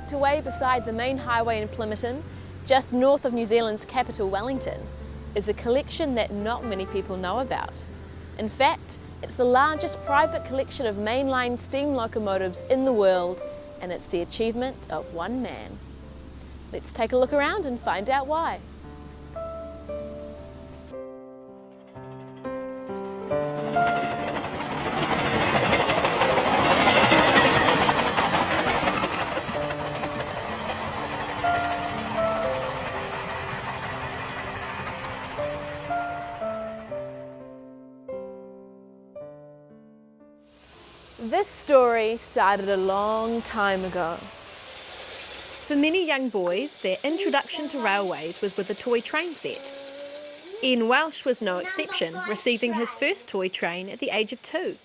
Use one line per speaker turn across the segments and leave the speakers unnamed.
tucked away beside the main highway in Plimmerton, just north of New Zealand's capital Wellington, is a collection that not many people know about. In fact, it's the largest private collection of mainline steam locomotives in the world, and it's the achievement of one man. Let's take a look around and find out why. This story started a long time ago.
For many young boys, their introduction to railways was with a toy train set. Ian Welch was no exception, receiving his first toy train at the age of 2.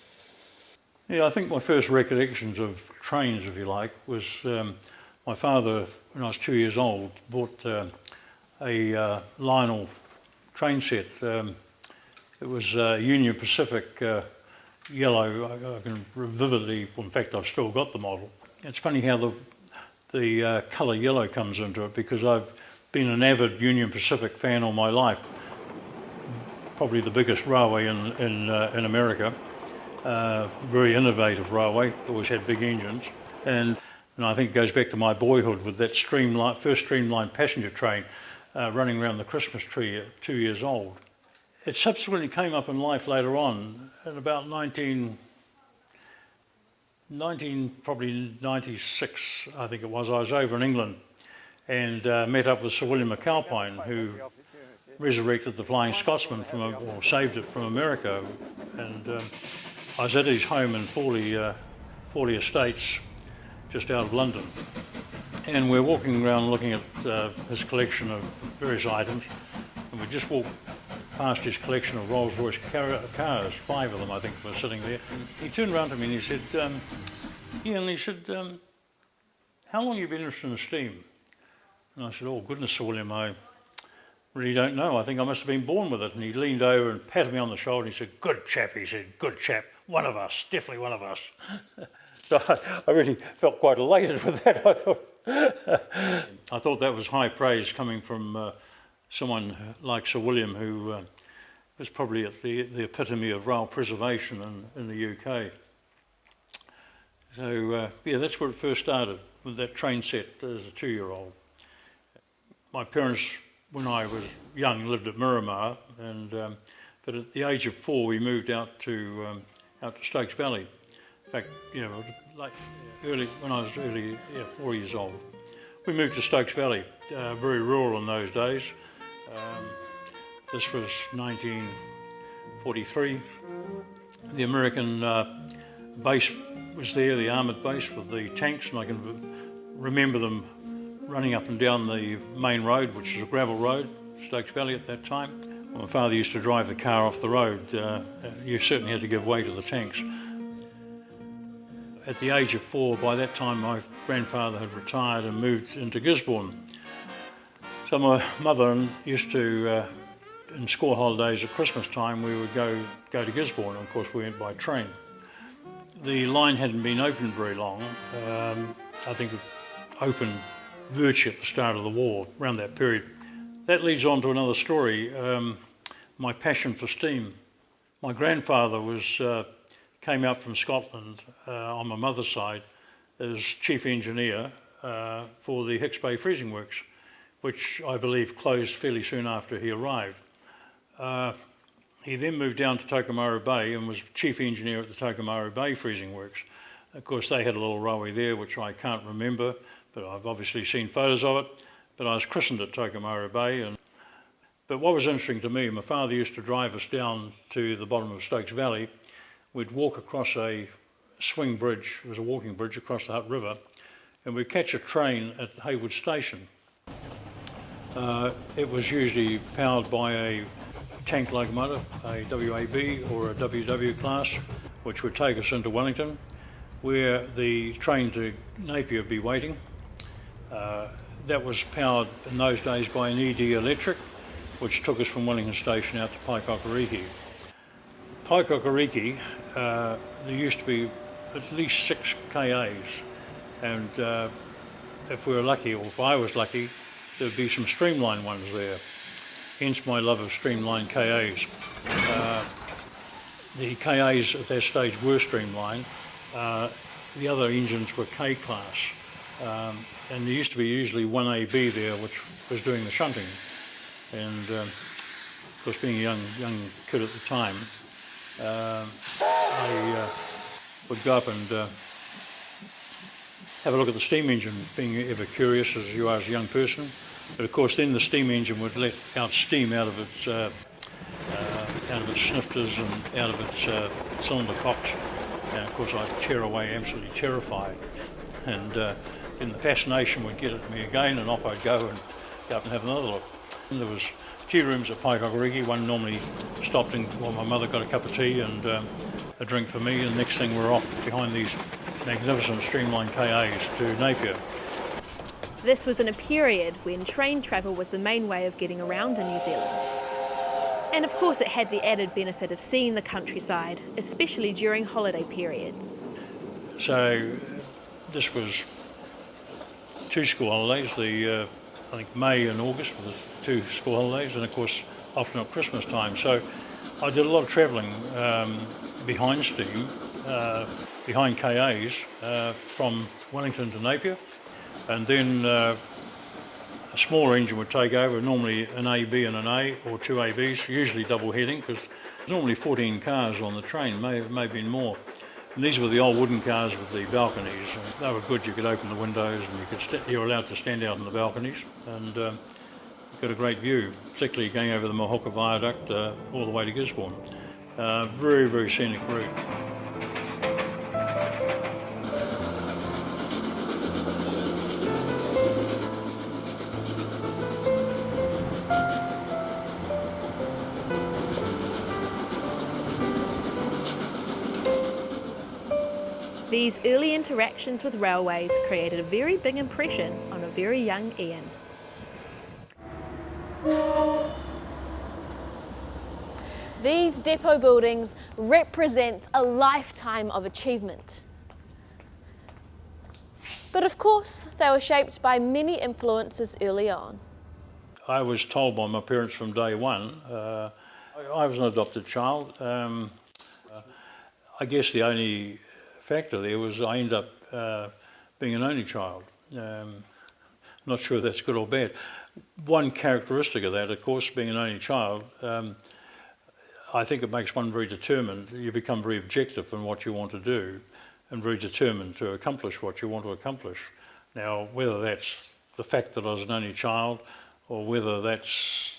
Yeah, I think my first recollections of trains, if you like, was my father, when I was 2 years old, bought a Lionel train set. It was Union Pacific yellow. I can vividly, in fact I've still got the model. It's funny how the colour yellow comes into it, because I've been an avid Union Pacific fan all my life. Probably the biggest railway in America. Very innovative railway, always had big engines, and I think it goes back to my boyhood with that first streamlined passenger train running around the Christmas tree at 2 years old. It subsequently came up in life later on, in about probably 96, I think it was. I was over in England and met up with Sir William McAlpine, who resurrected the Flying Scotsman or saved it from America. And I was at his home in Fawley Estates, just out of London. And we're walking around looking at his collection of various items, and we just walked past his collection of Rolls-Royce cars, 5 of them I think were sitting there. He turned around to me and he said, Ian, he said, how long have you been interested in steam? And I said, oh goodness, Sir William, I really don't know. I think I must have been born with it. And he leaned over and patted me on the shoulder and he said, good chap, he said, good chap, one of us, definitely one of us. So I really felt quite elated with that, I thought that was high praise coming from someone like Sir William, who was probably at the epitome of rail preservation in the UK. So yeah, that's where it first started, with that train set as a 2-year-old. My parents, when I was young, lived at Miramar, and but at the age of 4 we moved out to Stokes Valley. In fact, you know, like when I was 4 years old, we moved to Stokes Valley. Very rural in those days. This was 1943. The American base was there, the armoured base with the tanks, and I can remember them running up and down the main road, which was a gravel road, Stokes Valley at that time. When my father used to drive the car off the road, you certainly had to give way to the tanks. At the age of 4, by that time my grandfather had retired and moved into Gisborne. So my mother used to, in school holidays at Christmas time, we would go to Gisborne, and of course we went by train. The line hadn't been opened very long. I think it opened virtually at the start of the war, around that period. That leads on to another story, my passion for steam. My grandfather came out from Scotland on my mother's side as chief engineer for the Hicks Bay Freezing Works, which I believe closed fairly soon after he arrived. He then moved down to Tokomaru Bay and was chief engineer at the Tokomaru Bay Freezing Works. Of course, they had a little railway there, which I can't remember, but I've obviously seen photos of it. But I was christened at Tokomaru Bay. But what was interesting to me, my father used to drive us down to the bottom of Stokes Valley. We'd walk across a swing bridge, it was a walking bridge across the Hutt River, and we'd catch a train at Haywood Station. It was usually powered by a tank locomotive, a WAB or a WW class, which would take us into Wellington, where the train to Napier would be waiting. That was powered in those days by an ED electric, which took us from Wellington Station out to Paikokariki. Paikokariki, there used to be at least 6 KAs, and if we were lucky, or if I was lucky, there'd be some streamline ones there. Hence my love of streamline KAs. The KAs at that stage were streamlined. The other engines were K class. And there used to be usually one AB there which was doing the shunting. And of course, being a young kid at the time, I would go up and have a look at the steam engine, being ever curious as you are as a young person. But of course then the steam engine would let out steam out of its snifters and out of its cylinder cocks. And of course I'd tear away absolutely terrified. And then the fascination would get at me again, and off I'd go up and have another look. And there was tea rooms at Paikakariki. One normally stopped while my mother got a cup of tea and a drink for me, and the next thing we're off behind these magnificent streamlined KAs to Napier.
This was in a period when train travel was the main way of getting around in New Zealand. And of course it had the added benefit of seeing the countryside, especially during holiday periods.
So this was 2 school holidays, I think May and August were the 2 school holidays, and of course often at Christmas time. So I did a lot of travelling behind steam, behind KAs, from Wellington to Napier, and then a smaller engine would take over, normally an AB and an A, or 2 ABs, usually double heading, because there's normally 14 cars on the train, may have been more. And these were the old wooden cars with the balconies. And they were good. You could open the windows, and you were allowed to stand out on the balconies, and you got a great view, particularly going over the Mohoka Viaduct all the way to Gisborne. Very, very scenic route.
These early interactions with railways created a very big impression on a very young Ian.
These depot buildings represent a lifetime of achievement. But of course, they were shaped by many influences early on.
I was told by my parents from day one, I was an adopted child. I guess the only factor there was I ended up being an only child. Not sure if that's good or bad. One characteristic of that, of course, being an only child, I think it makes one very determined. You become very objective in what you want to do and very determined to accomplish what you want to accomplish. Now, whether that's the fact that I was an only child or whether that's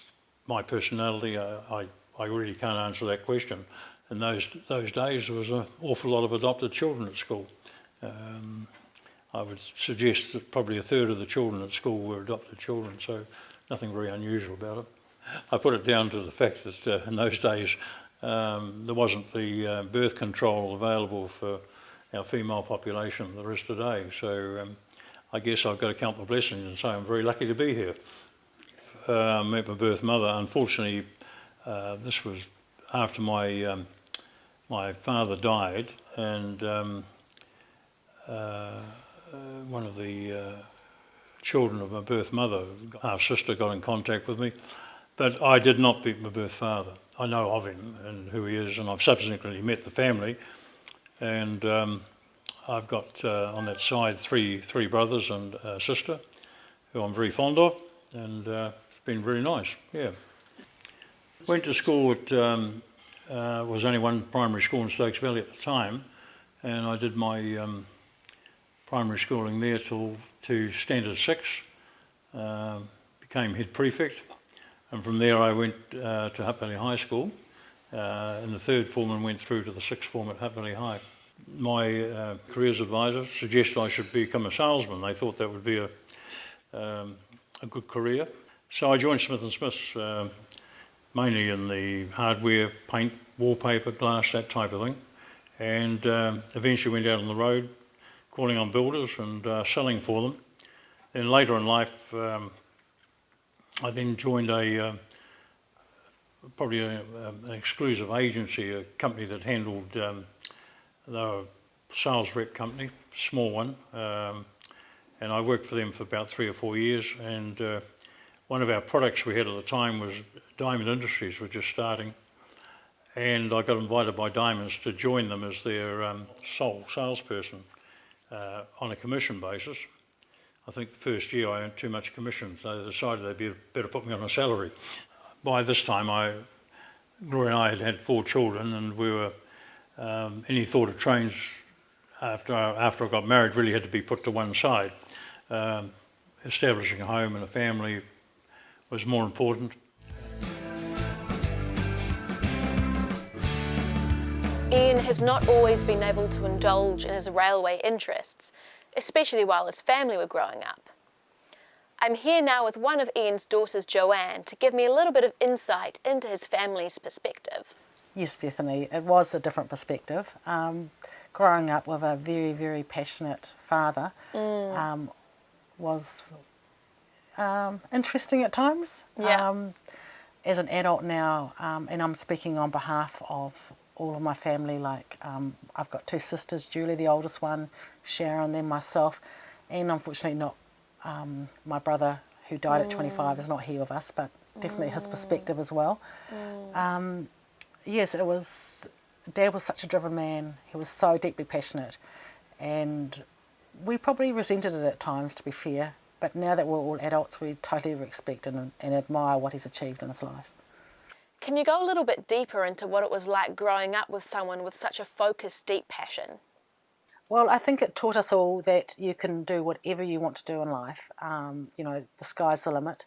my personality, I really can't answer that question. In those days, there was an awful lot of adopted children at school. I would suggest that probably a third of the children at school were adopted children, so nothing very unusual about it. I put it down to the fact that in those days there wasn't the birth control available for our female population that there is today, so I guess I've got to count my blessings and say I'm very lucky to be here. I met my birth mother. Unfortunately, this was after my father died, and one of the children of my birth mother, half-sister, got in contact with me. But I did not meet my birth father. I know of him and who he is, and I've subsequently met the family. And I've got on that side three brothers and a sister, who I'm very fond of, and it's been very nice, yeah. Went to school at, was only one primary school in Stokes Valley at the time, and I did my primary schooling there to Standard 6, became head prefect, and from there I went to Hutt Valley High School in the third form and went through to the sixth form at Hutt Valley High. My careers advisor suggested I should become a salesman. They thought that would be a good career. So I joined Smith & Smith's, mainly in the hardware, paint, wallpaper, glass, that type of thing, and eventually went out on the road calling on builders and selling for them. Then later in life I then joined probably an exclusive agency, a company that handled, they were a sales rep company, small one, and I worked for them for about 3 or 4 years, and one of our products we had at the time was Diamond Industries, were just starting, and I got invited by Diamonds to join them as their sole salesperson on a commission basis. I think the first year I earned too much commission, so they decided they'd better put me on a salary. By this time, Gloria and I had 4 children, and we were any thought of trains after I got married really had to be put to one side. Establishing a home and a family was more important.
Ian has not always been able to indulge in his railway interests, especially while his family were growing up. I'm here now with one of Ian's daughters, Joanne, to give me a little bit of insight into his family's perspective.
Yes, Bethany, it was a different perspective. Growing up with a very, very passionate father was interesting at times.
Yeah.
As an adult now, and I'm speaking on behalf of all of my family, like I've got 2 sisters, Julie, the oldest one, Sharon, then myself, and unfortunately not my brother, who died at 25, is not here with us, but definitely his perspective as well. Yes, Dad was such a driven man. He was so deeply passionate, and we probably resented it at times, to be fair, but now that we're all adults, we totally respect and admire what he's achieved in his life.
Can you go a little bit deeper into what it was like growing up with someone with such a focused, deep passion?
Well, I think it taught us all that you can do whatever you want to do in life. You know, the sky's the limit.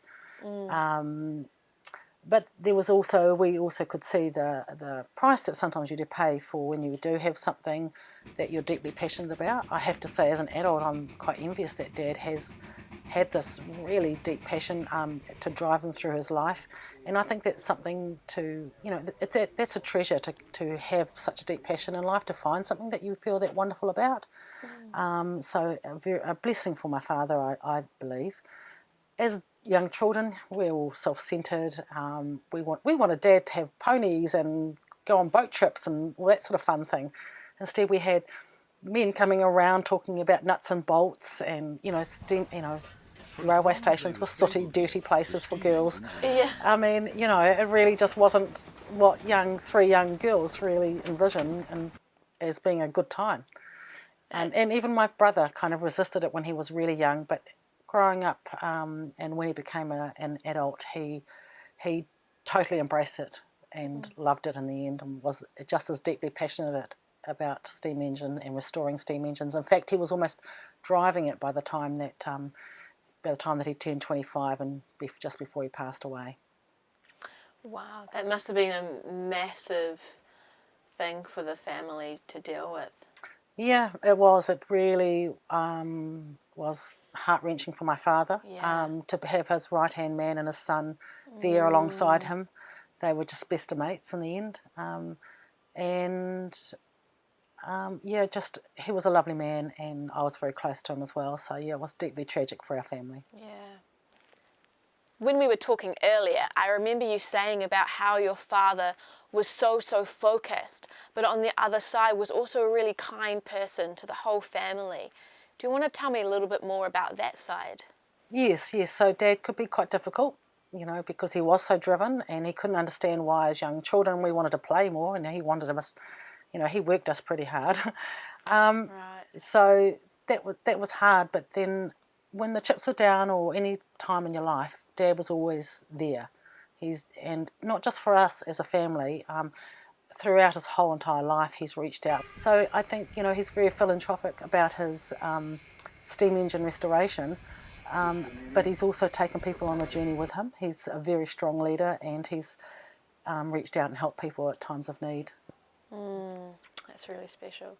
But there was also, we also could see the price that sometimes you do pay for when you do have something that you're deeply passionate about. I have to say, as an adult, I'm quite envious that Dad has had this really deep passion to drive him through his life. And I think that's something to, you know, that's a treasure to have such a deep passion in life, to find something that you feel that wonderful about. So a blessing for my father, I believe. As young children, we're all self-centred. We wanted Dad to have ponies and go on boat trips and all that sort of fun thing. Instead, we had men coming around talking about nuts and bolts, and railway stations were sooty, dirty places for girls.
Yeah.
I mean, it really just wasn't what 3 young girls really envision as being a good time. And even my brother kind of resisted it when he was really young, but growing up and when he became an adult, he totally embraced it and loved it in the end, and was just as deeply passionate about steam engine and restoring steam engines. In fact, he was almost driving it by the time that he turned 25 and just before he passed away.
Wow, that must have been a massive thing for the family to deal with.
Yeah, it was. It really was heart-wrenching for my father, to have his right-hand man and his son there alongside him. They were just best of mates in the end. He was a lovely man, and I was very close to him as well. So yeah, it was deeply tragic for our family.
Yeah. When we were talking earlier, I remember you saying about how your father was so focused, but on the other side was also a really kind person to the whole family. Do you want to tell me a little bit more about that side?
Yes. So Dad could be quite difficult, because he was so driven, and he couldn't understand why as young children we wanted to play more, and he wanted us, he worked us pretty hard.
Right.
So that was hard, but then when the chips were down or any time in your life, Dad was always there. And not just for us as a family, throughout his whole entire life he's reached out. So I think, he's very philanthropic about his steam engine restoration, but he's also taken people on a journey with him. He's a very strong leader, and he's reached out and helped people at times of need.
That's really special.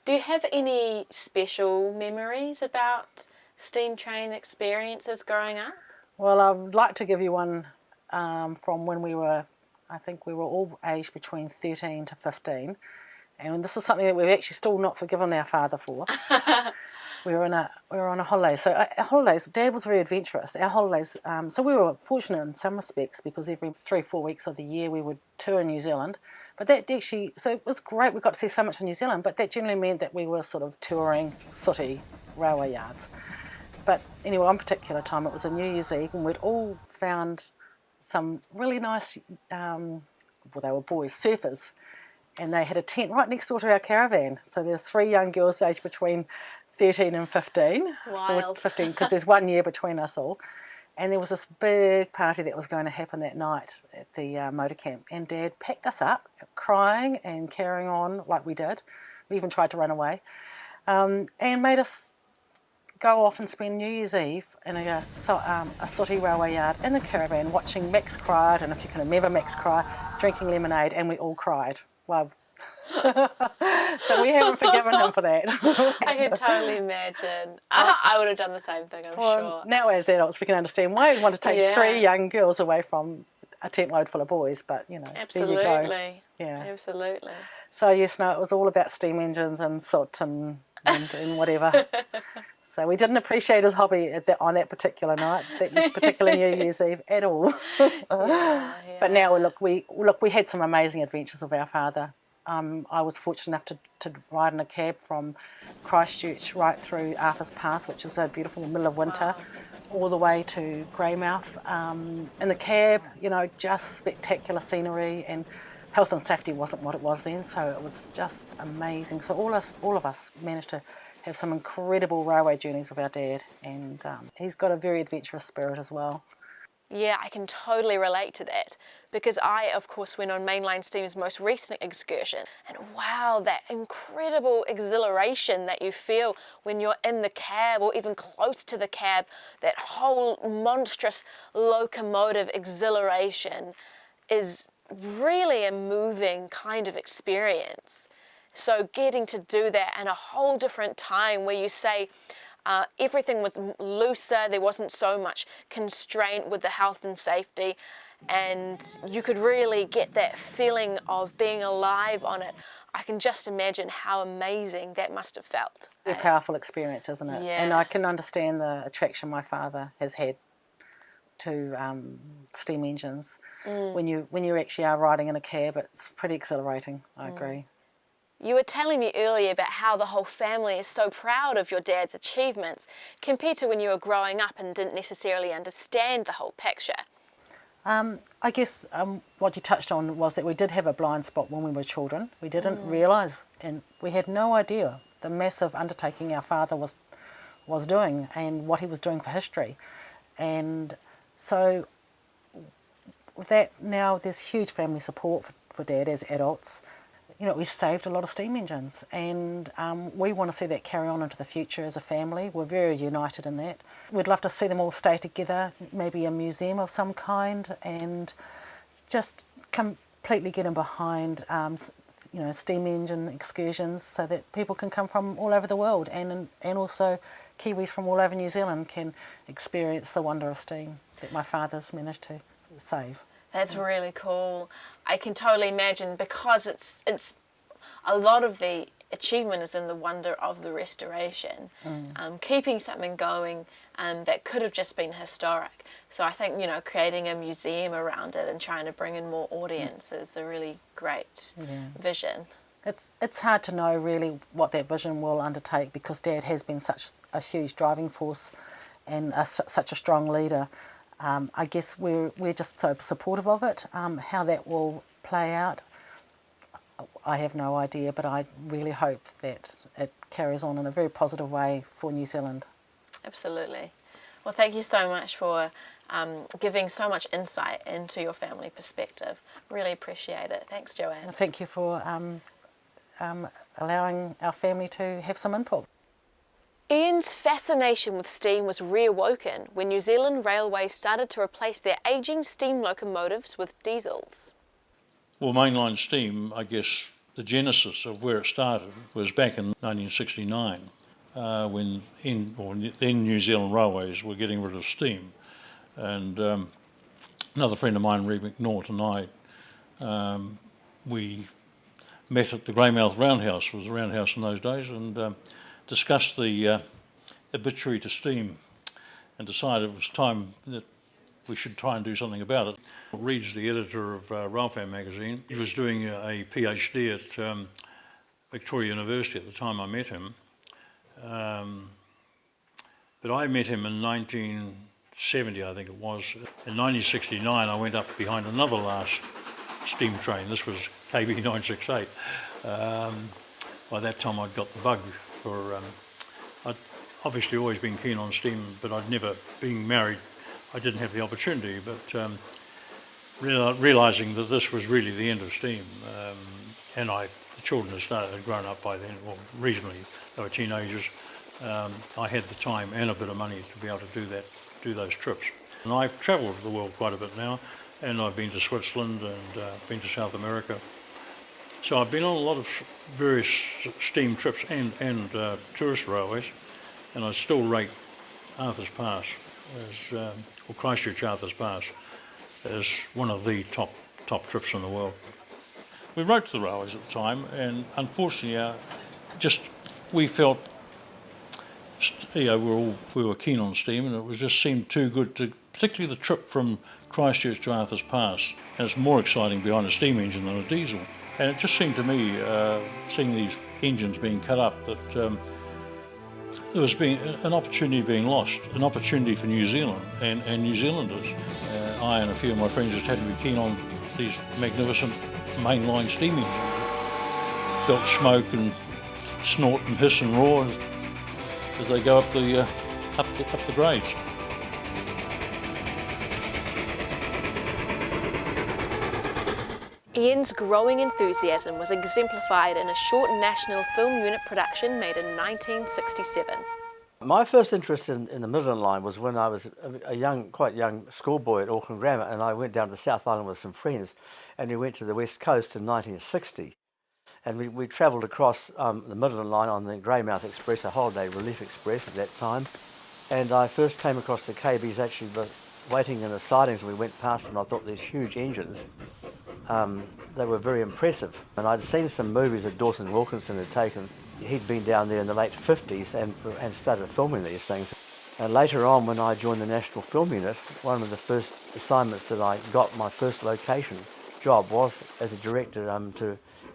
Do you have any special memories about steam train experiences growing up?
Well, I'd like to give you one from when I think we were all aged between 13 to 15. And this is something that we've actually still not forgiven our father for. we were on a holiday. So our holidays, Dad was very adventurous. Our holidays, so we were fortunate in some respects, because every 3-4 weeks of the year we would tour New Zealand. But that actually, so it was great. We got to see so much of New Zealand, but that generally meant that we were sort of touring sooty railway yards. But anyway, one particular time, it was a New Year's Eve, and we'd all found some really nice, well, they were boys, surfers, and they had a tent right next door to our caravan. So there's 3 young girls aged between 13 and 15.
Wild.
15, because there's 1 year between us all. And there was this big party that was going to happen that night at the motor camp. And Dad packed us up, crying and carrying on like we did. We even tried to run away. And made us go off and spend New Year's Eve in a sooty railway yard in the caravan, watching Max cry, and if you can remember Max cry, drinking lemonade, and we all cried. Well, so we haven't forgiven him for that.
I can totally imagine. I would have done the same thing, I'm sure.
Now as adults we can understand why we want to take 3 young girls away from a tent load full of boys, but you know,
Absolutely.
there you go. Yeah.
Absolutely.
So yes, no, it was all about steam engines and soot and whatever. So we didn't appreciate his hobby on that particular night, that particular New Year's Eve at all. But now we had some amazing adventures with our father. I was fortunate enough to ride in a cab from Christchurch right through Arthur's Pass, which is so beautiful in the middle of winter, all the way to Greymouth. In the cab, you know, just spectacular scenery, and health and safety wasn't what it was then, so it was just amazing. So all of us managed to have some incredible railway journeys with our dad, and he's got a very adventurous spirit as well.
Yeah, I can totally relate to that, because I, of course, went on Mainline Steam's most recent excursion, and wow, that incredible exhilaration that you feel when you're in the cab or even close to the cab, that whole monstrous locomotive exhilaration is really a moving kind of experience. So getting to do that in a whole different time where you say everything was looser, there wasn't so much constraint with the health and safety, and you could really get that feeling of being alive on it. I can just imagine how amazing that must have felt.
A powerful experience, isn't it?
Yeah.
And I can understand the attraction my father has had to steam engines. When you actually are riding in a cab, it's pretty exhilarating. I agree.
You were telling me earlier about how the whole family is so proud of your dad's achievements compared to when you were growing up and didn't necessarily understand the whole picture.
I guess what you touched on was that we did have a blind spot when we were children. We didn't realise, and we had no idea the massive undertaking our father was doing and what he was doing for history. And so with that, now there's huge family support for Dad as adults. You know, we saved a lot of steam engines, and we want to see that carry on into the future as a family. We're very united in that. We'd love to see them all stay together, maybe a museum of some kind, and just completely getting behind, you know, steam engine excursions so that people can come from all over the world, and also Kiwis from all over New Zealand can experience the wonder of steam that my father's managed to save.
That's really cool. I can totally imagine, because it's a lot of the achievement is in the wonder of the restoration, keeping something going that could have just been historic. So I think, you know, creating a museum around it and trying to bring in more audience is a really great vision.
It's hard to know really what that vision will undertake, because Dad has been such a huge driving force and such a strong leader. I guess we're just so supportive of it. How that will play out, I have no idea, but I really hope that it carries on in a very positive way for New Zealand.
Absolutely. Well, thank you so much for giving so much insight into your family perspective. Really appreciate it. Thanks, Joanne.
Thank you for allowing our family to have some input.
Ian's fascination with steam was reawoken when New Zealand Railways started to replace their ageing steam locomotives with diesels.
Well, Mainline Steam, I guess the genesis of where it started was back in 1969 when then New Zealand Railways were getting rid of steam. And another friend of mine, Reed McNaught, and I, we met at the Greymouth Roundhouse, was a roundhouse in those days, and discussed the habituary to steam, and decided it was time that we should try and do something about it. Reed's the editor of Railfan magazine. He was doing a PhD at Victoria University at the time I met him. But I met him in 1970, I think it was. In 1969, I went up behind another last steam train. This was KB 968. By that time, I'd got the bug for. I'd obviously always been keen on steam, but I'd never been married. I didn't have the opportunity, but realising that this was really the end of steam, and the children had grown up by then, well, reasonably, they were teenagers. I had the time and a bit of money to be able to do those trips. And I've travelled the world quite a bit now, and I've been to Switzerland and been to South America. So I've been on a lot of various steam trips and tourist railways, and I still rate Arthur's Pass, or Christchurch Arthur's Pass, as one of the top trips in the world. We wrote to the railways at the time, and unfortunately, we felt, we were keen on steam, and it just seemed too good to, particularly the trip from Christchurch to Arthur's Pass. And it's more exciting behind a steam engine than a diesel. And it just seemed to me, seeing these engines being cut up, that there was an opportunity being lost, an opportunity for New Zealand and New Zealanders. I and a few of my friends just had to be keen on these magnificent mainline steam engines that belch smoke and snort and hiss and roar as they go up the grades.
Ian's growing enthusiasm was exemplified in a short national film unit production made in 1967.
My first interest in the Midland Line was when I was quite young schoolboy at Auckland Grammar, and I went down to the South Island with some friends, and we went to the West Coast in 1960. And we travelled across the Midland Line on the Greymouth Express, a holiday relief express at that time. And I first came across the KBs actually waiting in the sidings, and we went past them. I thought these huge engines, they were very impressive. And I'd seen some movies that Dawson Wilkinson had taken. He'd been down there in the late 50s and started filming these things. And later on, when I joined the National Film Unit, one of the first assignments that I got, my first location job, was as a director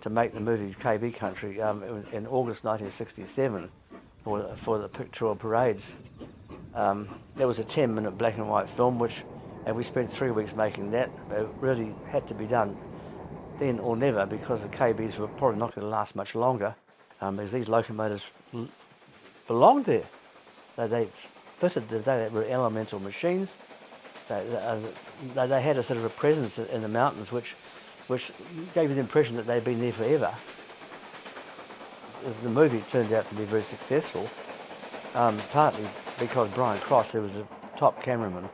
to make the movie KB Country in August 1967 for the pictorial parades. There was a 10-minute black and white film, and we spent 3 weeks making that. It really had to be done then or never, because the KBs were probably not going to last much longer, as these locomotives belonged there. They fitted there. They were elemental machines. They had a sort of a presence in the mountains which gave you the impression that they'd been there forever. The movie turned out to be very successful, partly because Brian Cross, who was a top cameraman,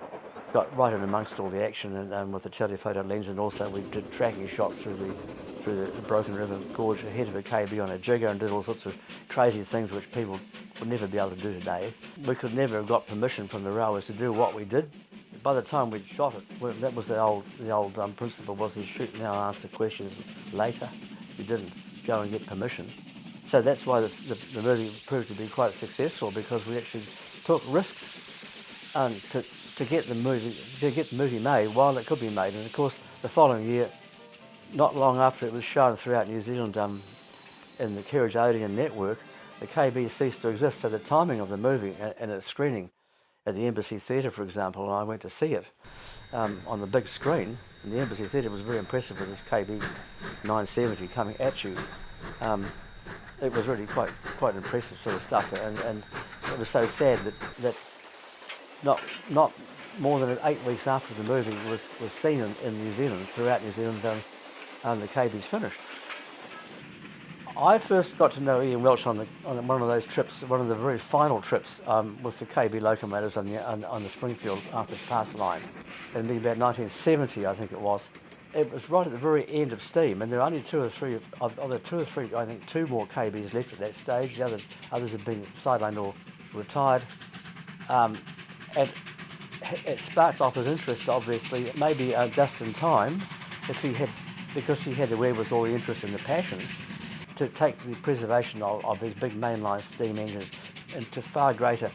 got right in amongst all the action and with the telephoto lens, and also we did tracking shots through the Broken River Gorge ahead of a KB on a jigger, and did all sorts of crazy things which people would never be able to do today. We could never have got permission from the railways to do what we did. By the time we'd shot it, that was the old principle, was to shoot now and answer questions later. We didn't go and get permission. So that's why the movie proved to be quite successful, because we actually took risks to get the movie made while it could be made. And of course, the following year, not long after it was shown throughout New Zealand in the Kerridge Odeon network, the KB ceased to exist. So the timing of the movie and its screening at the Embassy Theatre, for example, and I went to see it on the big screen, and the Embassy Theatre was very impressive with this KB 970 coming at you. It was really quite impressive sort of stuff, and it was so sad that not more than 8 weeks after the movie was seen in New Zealand, throughout New Zealand, the KB's finished. I first got to know Ian Welch on one of those trips, one of the very final trips with the KB locomotives on the Springfield Arthur's Pass line. It'd be about 1970, I think it was. It was right at the very end of steam, and there are only two or three, I think two more KBs left at that stage. The others had been sidelined or retired. And it sparked off his interest, obviously, maybe just in time, because he had the wherewithal, the interest and the passion, to take the preservation of these big mainline steam engines into far greater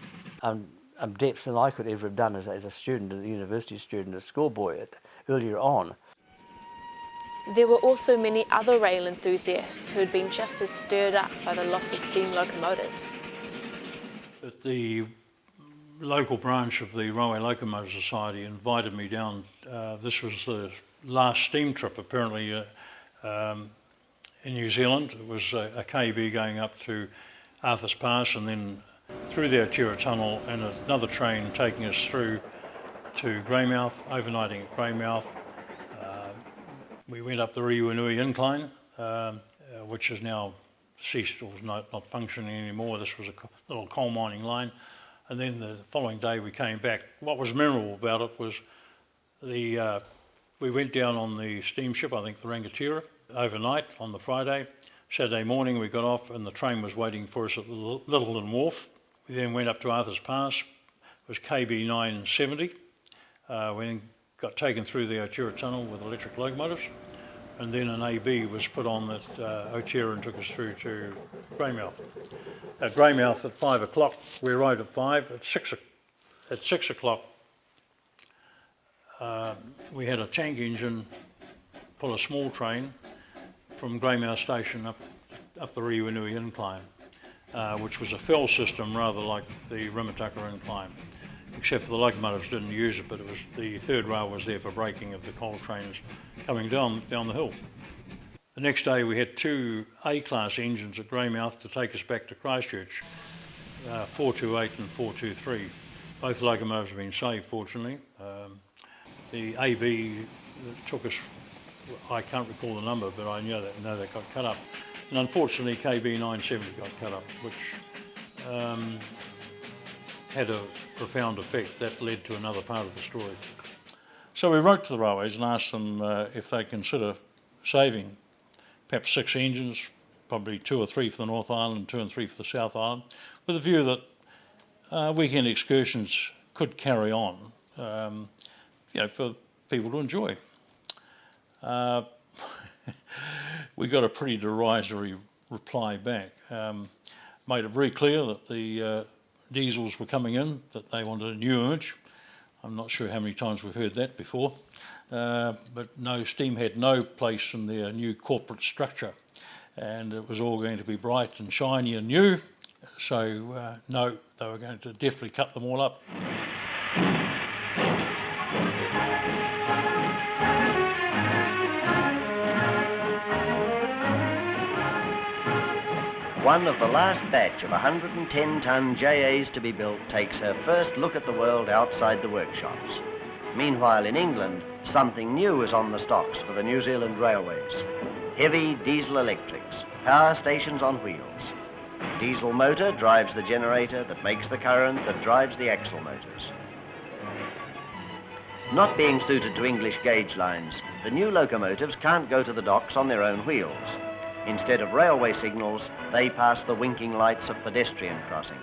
depths than I could ever have done as a student, a university student, a schoolboy earlier on.
There were also many other rail enthusiasts who had been just as stirred up by the loss of steam locomotives.
At the local branch of the Railway Locomotive Society invited me down. This was the last steam trip apparently in New Zealand. It was a KB going up to Arthur's Pass and then through the Aotearoa Tunnel, and another train taking us through to Greymouth, overnighting at Greymouth. We went up the Riuanui incline, which is now ceased or not functioning anymore. This was a little coal mining line. And then the following day we came back. What was memorable about it was we went down on the steamship, I think the Rangatira, overnight on the Friday. Saturday morning we got off and the train was waiting for us at Littleton Wharf. We then went up to Arthur's Pass. It was KB 970. We then got taken through the Aotearoa Tunnel with electric locomotives, and then an AB was put on at Aotearoa and took us through to Greymouth. At Greymouth at 5 o'clock, we arrived at 5. At 6 o'clock, we had a tank engine pull a small train from Greymouth Station up the Riuanui incline, which was a fell system rather like the Rimataka incline, except for the locomotives didn't use it, but it was the third rail was there for braking of the coal trains coming down the hill. The next day we had 2 A-class engines at Greymouth to take us back to Christchurch, 428 and 423. Both locomotives have been saved, fortunately. The AB that took us, I can't recall the number, but I know that got cut up. And unfortunately KB 970 got cut up, which had a profound effect. That led to another part of the story. So we wrote to the railways and asked them if they consider saving perhaps 6 engines, probably 2 or 3 for the North Island, 2 and 3 for the South Island, with the view that weekend excursions could carry on, for people to enjoy. We got a pretty derisory reply back. Made it very clear that the diesels were coming in, that they wanted a new image. I'm not sure how many times we've heard that before, but no, steam had no place in their new corporate structure, and it was all going to be bright and shiny and new, so no, they were going to definitely cut them all up.
One of the last batch of 110-ton JAs to be built takes her first look at the world outside the workshops. Meanwhile, in England, something new is on the stocks for the New Zealand railways. Heavy diesel electrics, power stations on wheels. Diesel motor drives the generator that makes the current that drives the axle motors. Not being suited to English gauge lines, the new locomotives can't go to the docks on their own wheels. Instead of railway signals, they pass the winking lights of pedestrian crossings.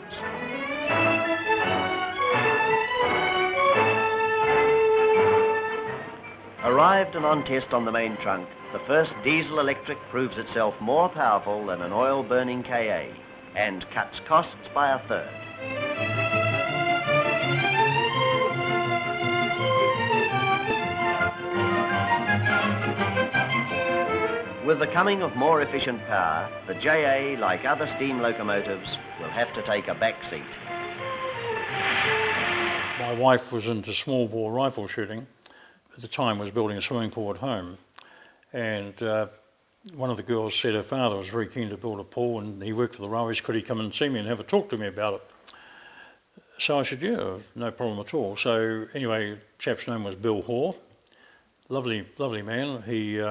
Arrived and on test on the main trunk, the first diesel-electric proves itself more powerful than an oil-burning KA and cuts costs by a third. With the coming of more efficient power, the JA, like other steam locomotives, will have to take a back seat.
My wife was into small bore rifle shooting. At the time was building a swimming pool at home, and one of the girls said her father was very keen to build a pool and he worked for the railways, could he come and see me and have a talk to me about it? So I said, yeah, no problem at all. So anyway, the chap's name was Bill Hoare, lovely man. He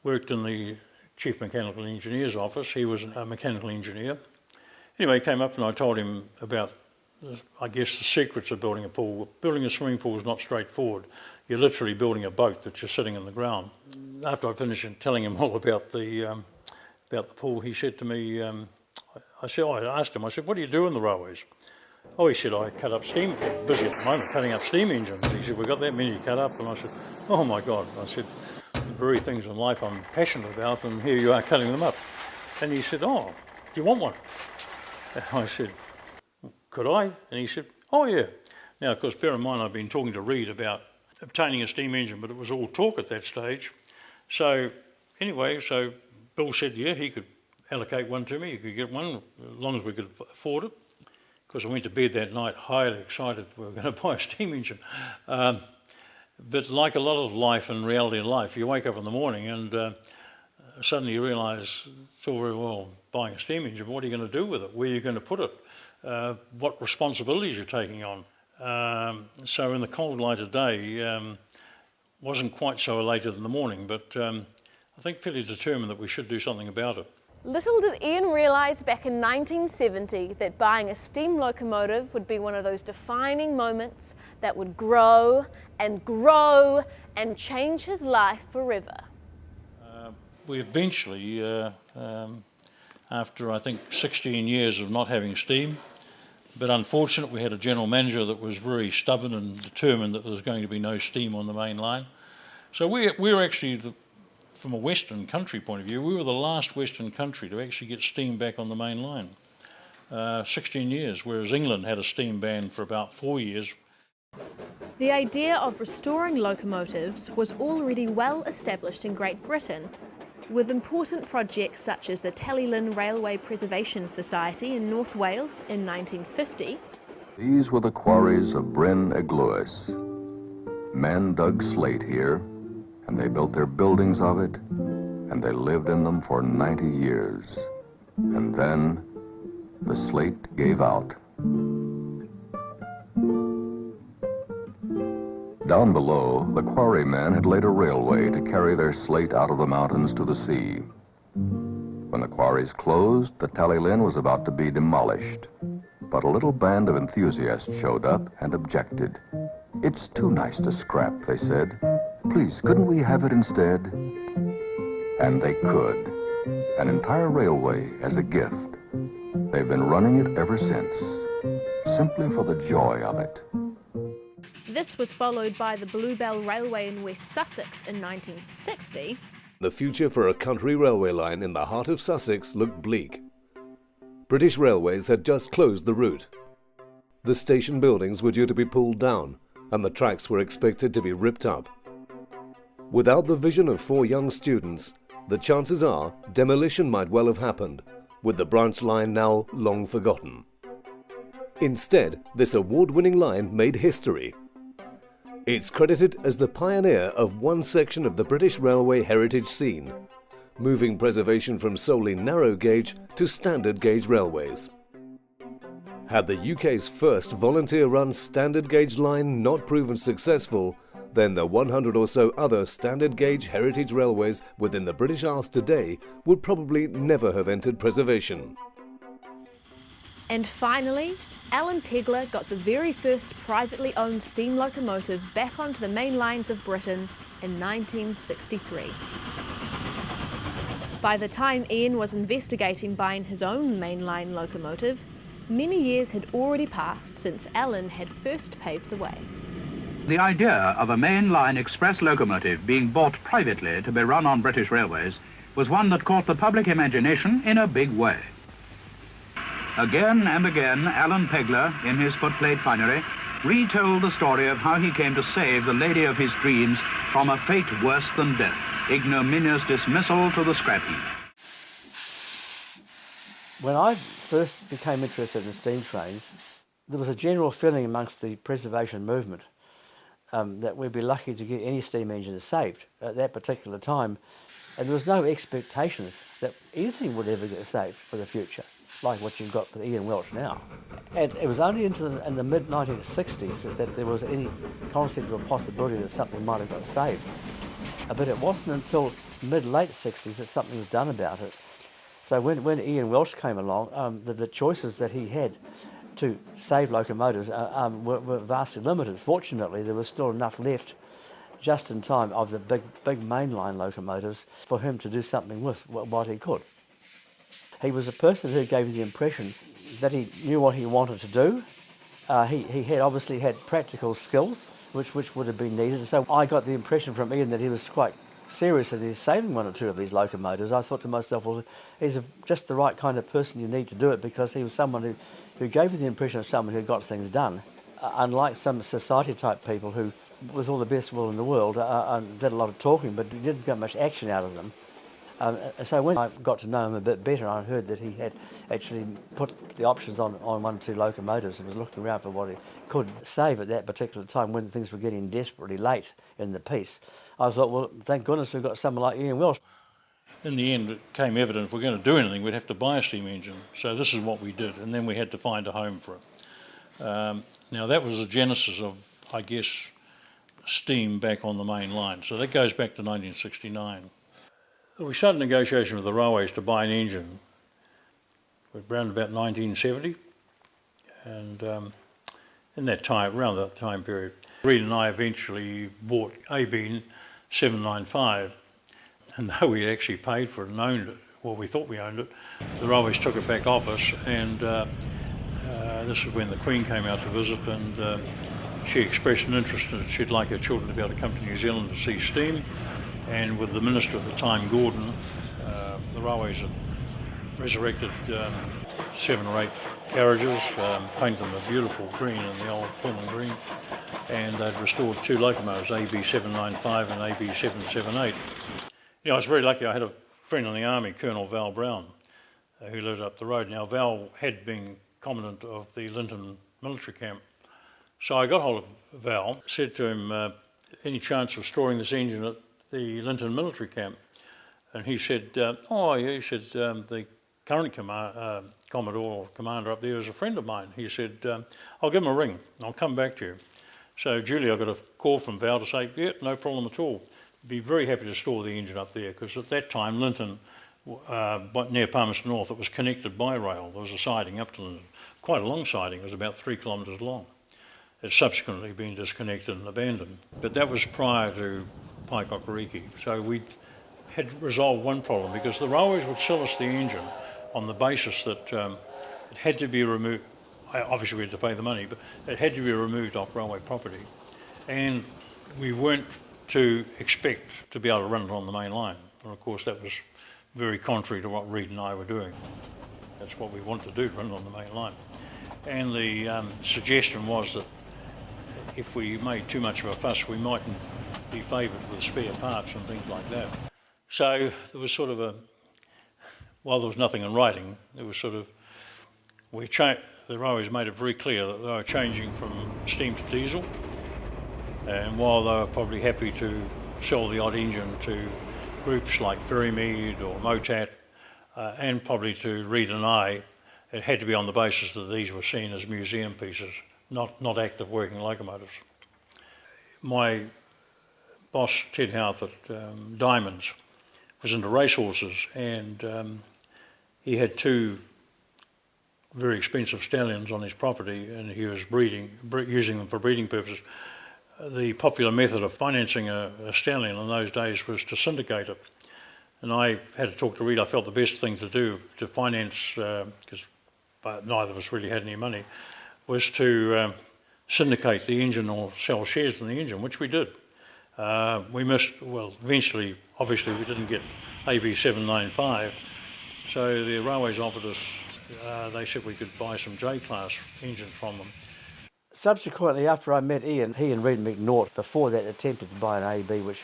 worked in the Chief Mechanical Engineer's office. He was a mechanical engineer. Anyway, he came up and I told him about, I guess, the secrets of building a pool. Building a swimming pool is not straightforward. You're literally building a boat that's just sitting in the ground. After I finished telling him all about the pool, he said to me, I asked him, what do you do in the railways? Oh, he said, I cut up steam, busy at the moment, cutting up steam engines. He said, we've got that many cut up. And I said, oh my God. I said, the very things in life I'm passionate about, and here you are cutting them up. And he said, oh, do you want one? And I said, could I? And he said, oh yeah. Now, of course, bear in mind, I've been talking to Reid about obtaining a steam engine, but it was all talk at that stage. So anyway, so Bill said, yeah, he could allocate one to me, he could get one, as long as we could afford it. because I went to bed that night highly excited that we were going to buy a steam engine. But like a lot of life and reality in life, you wake up in the morning and suddenly you realise it's all very well buying a steam engine, but what are you going to do with it? Where are you going to put it? What responsibilities you're taking on? So in the cold light of day, wasn't quite so elated in the morning, but I think fairly determined that we should do something about it.
Little did Ian realise back in 1970 that buying a steam locomotive would be one of those defining moments that would grow and grow and change his life forever.
We eventually, after I think 16 years of not having steam, but unfortunate we had a general manager that was very stubborn and determined that there was going to be no steam on the main line. So we're actually, from a Western country point of view, we were the last Western country to actually get steam back on the main line. 16 years, whereas England had a steam ban for about 4 years.
The idea of restoring locomotives was already well established in Great Britain, with important projects such as the Tallyllyn Railway Preservation Society in North Wales in 1950.
These were the quarries of Bryn Eglwys. Men dug slate here, and they built their buildings of it, and they lived in them for 90 years. And then the slate gave out. Down below, the quarrymen had laid a railway to carry their slate out of the mountains to the sea. When the quarries closed, the Tallyllyn was about to be demolished. But a little band of enthusiasts showed up and objected. "It's too nice to scrap," they said. "Please, couldn't we have it instead?" And they could. An entire railway as a gift. They've been running it ever since, simply for the joy of it.
This was followed by the Bluebell Railway in West Sussex in 1960.
The future for a country railway line in the heart of Sussex looked bleak. British Railways had just closed the route. The station buildings were due to be pulled down, and the tracks were expected to be ripped up. Without the vision of 4 young students, the chances are demolition might well have happened, with the branch line now long forgotten. Instead, this award-winning line made history. It's credited as the pioneer of one section of the British railway heritage scene, moving preservation from solely narrow gauge to standard gauge railways. Had the UK's first volunteer-run standard gauge line not proven successful, then the 100 or so other standard gauge heritage railways within the British Isles today would probably never have entered preservation.
And finally, Alan Pegler got the very first privately owned steam locomotive back onto the main lines of Britain in 1963. By the time Ian was investigating buying his own mainline locomotive, many years had already passed since Alan had first paved the way.
The idea of a mainline express locomotive being bought privately to be run on British railways was one that caught the public imagination in a big way. Again and again, Alan Pegler, in his footplate finery, retold the story of how he came to save the lady of his dreams from a fate worse than death, ignominious dismissal to the scrap heap.
When I first became interested in steam trains, there was a general feeling amongst the preservation movement that we'd be lucky to get any steam engines saved at that particular time. And there was no expectations that anything would ever get saved for the future, like what you've got with Ian Welch now. And it was only in the mid-1960s that there was any concept or possibility that something might have got saved. But it wasn't until mid-late 60s that something was done about it. So when Ian Welch came along, the choices that he had to save locomotives were vastly limited. Fortunately, there was still enough left just in time of the big mainline locomotives for him to do something with what he could. He was a person who gave you the impression that he knew what he wanted to do. He had obviously had practical skills, which would have been needed. So I got the impression from Ian that he was quite serious in his saving 1 or 2 of these locomotives. I thought to myself, well, he's just the right kind of person you need to do it, because he was someone who gave you the impression of someone who got things done, unlike some society-type people who, with all the best will in the world, did a lot of talking, but didn't get much action out of them. So when I got to know him a bit better, I heard that he had actually put the options on 1 or 2 locomotives and was looking around for what he could save at that particular time when things were getting desperately late in the piece. I thought, well, thank goodness we've got someone like Ian Welch.
In the end, it became evident if we're going to do anything, we'd have to buy a steam engine. So this is what we did, and then we had to find a home for it. Now that was the genesis of, I guess, steam back on the main line. So that goes back to 1969. We started negotiation with the railways to buy an engine around about 1970, and in that time, around that time period, Reed and I eventually bought AB 795, and though we actually paid for it and owned it, well, we thought we owned it, the railways took it back off us, and this is when the Queen came out to visit, and she expressed an interest in it. She'd like her children to be able to come to New Zealand to see steam. And with the Minister at the time, Gordon, the railways had resurrected 7 or 8 carriages, painted them a beautiful green in the old Pullman green, and they'd restored 2 locomotives, AB 795 and AB 778. You know, I was very lucky. I had a friend in the army, Colonel Val Brown, who lived up the road. Now, Val had been commandant of the Linton military camp. So I got hold of Val, said to him, any chance of storing this engine at the Linton military camp? And he said, the current Commodore or commander up there is a friend of mine. He said, I'll give him a ring, I'll come back to you. So duly I got a call from Val to say, yeah, no problem at all. Be very happy to store the engine up there, because at that time Linton, near Palmerston North, it was connected by rail. There was a siding up to Linton, quite a long siding, it was about 3 kilometres long. It's subsequently been disconnected and abandoned. But that was prior to Paikokariki. So we had resolved one problem, because the railways would sell us the engine on the basis that it had to be removed. Obviously we had to pay the money, but it had to be removed off railway property. And we weren't to expect to be able to run it on the main line. And of course that was very contrary to what Reed and I were doing. That's what we wanted to do, run it on the main line. And the suggestion was that if we made too much of a fuss, we mightn't be favoured with spare parts and things like that. So there was sort of while there was nothing in writing, there was sort of, the railways made it very clear that they were changing from steam to diesel, and while they were probably happy to sell the odd engine to groups like Ferrymead or Motat, and probably to Reed and I, it had to be on the basis that these were seen as museum pieces, not active working locomotives. My boss, Ted Houth at Diamonds, was into racehorses, and he had 2 very expensive stallions on his property, and he was using them for breeding purposes. The popular method of financing a stallion in those days was to syndicate it. And I had to talk to Reed. I felt the best thing to do to finance, because neither of us really had any money, was to syndicate the engine or sell shares in the engine, which we did. We missed, well, eventually, obviously we didn't get AB 795, so the railways offered us, they said we could buy some J-class engines from them.
Subsequently, after I met Ian, he and Reed McNaught, before that, attempted to buy an AB, which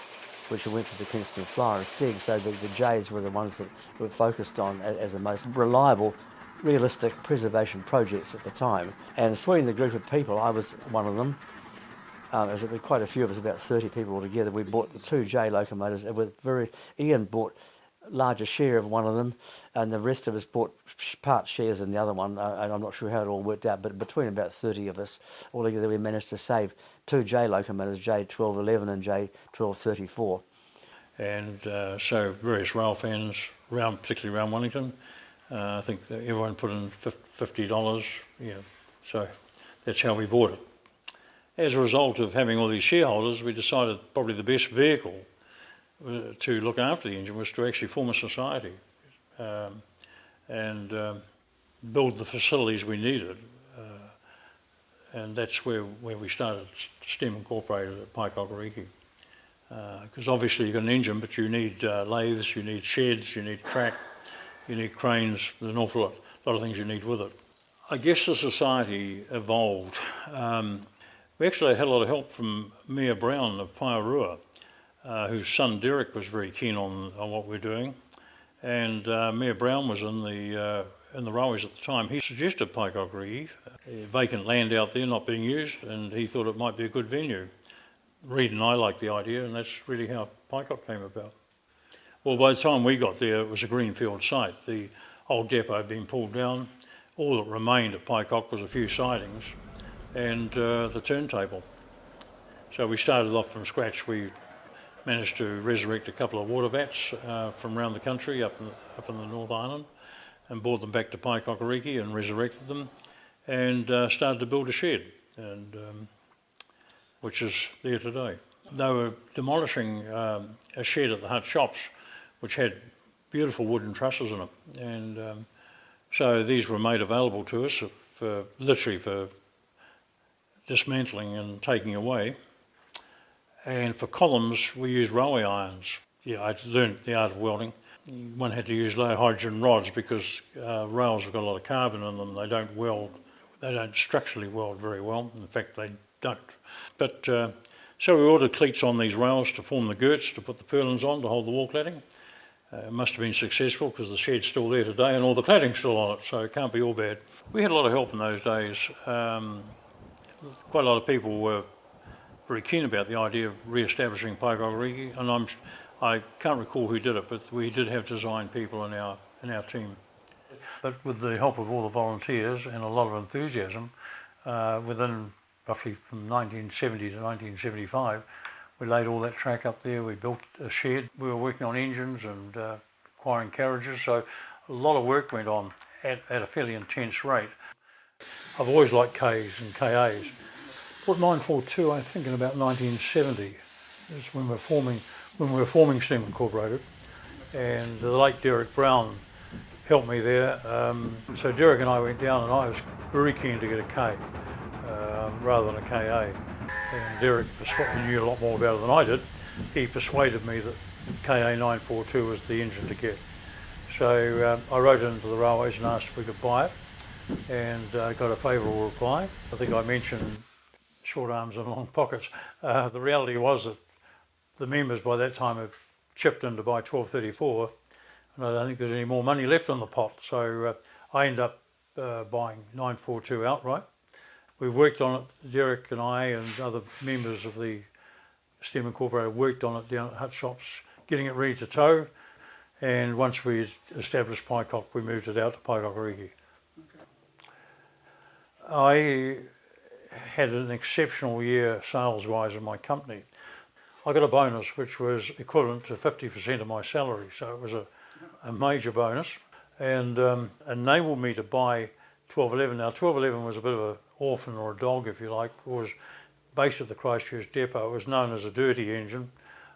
went to the Kingston Flyer instead, so the J's were the ones that were focused on as the most reliable, realistic preservation projects at the time. And between the group of people, I was one of them. There was quite a few of us, about 30 people altogether. We bought the 2 J locomotives. Ian bought a larger share of one of them, and the rest of us bought part shares in the other one, and I'm not sure how it all worked out, but between about 30 of us altogether, we managed to save 2 J locomotives, J1211 and J1234.
And so various rail fans, particularly around Wellington, I think that everyone put in $50, so that's how we bought it. As a result of having all these shareholders, we decided probably the best vehicle to look after the engine was to actually form a society and build the facilities we needed. And that's where we started Steam Incorporated at Paikokariki. Because obviously you've got an engine, but you need lathes, you need sheds, you need track, you need cranes, there's an awful lot of things you need with it. I guess the society evolved. We actually had a lot of help from Mayor Brown of Pairua, whose son Derek was very keen on what we're doing. and Mayor Brown was in the railways at the time. He suggested Paikokariki, vacant land out there not being used, and he thought it might be a good venue. Reed and I liked the idea, and that's really how Paikok came about. Well, by the time we got there, it was a greenfield site. The old depot had been pulled down. All that remained at Paikok was a few sidings and the turntable. So we started off from scratch. We managed to resurrect a couple of water vats from around the country up in the North Island, and brought them back to Paikokariki and resurrected them, and started to build a shed, and which is there today. They were demolishing a shed at the hut shops, which had beautiful wooden trusses in it, and so these were made available to us literally for dismantling and taking away. And for columns, we used railway irons. Yeah, I learned the art of welding. One had to use low hydrogen rods because rails have got a lot of carbon in them. They don't weld. They don't structurally weld very well. In fact, they don't. But so we ordered cleats on these rails to form the girts, to put the purlins on to hold the wall cladding. It must have been successful because the shed's still there today and all the cladding's still on it, so it can't be all bad. We had a lot of help in those days. Quite a lot of people were very keen about the idea of re-establishing Paikokariki, and I can't recall who did it, but we did have design people in our team. But with the help of all the volunteers and a lot of enthusiasm, within roughly from 1970 to 1975, we laid all that track up there. We built a shed. We were working on engines and acquiring carriages, so a lot of work went on at a fairly intense rate. I've always liked Ks and KAs. Put 942, I think, in about 1970. That's when we were forming Steam Incorporated, and the late Derek Brown helped me there. So Derek and I went down, and I was very keen to get a K rather than a KA. And Derek knew a lot more about it than I did. He persuaded me that KA 942 was the engine to get. So I wrote into the railways and asked if we could buy it, and got a favourable reply. I think I mentioned short arms and long pockets. The reality was that the members by that time had chipped in to buy 1234, and I don't think there's any more money left in the pot. So I ended up buying 942 outright. We've worked on it, Derek and I and other members of the Steam Incorporated worked on it down at hut shops, getting it ready to tow. And once we established Paikok, we moved it out to Paikokariki. I had an exceptional year sales-wise in my company. I got a bonus which was equivalent to 50% of my salary, so it was a major bonus, and enabled me to buy 1211. Now 1211 was a bit of an orphan or a dog, if you like. It was based at the Christchurch depot. It was known as a dirty engine,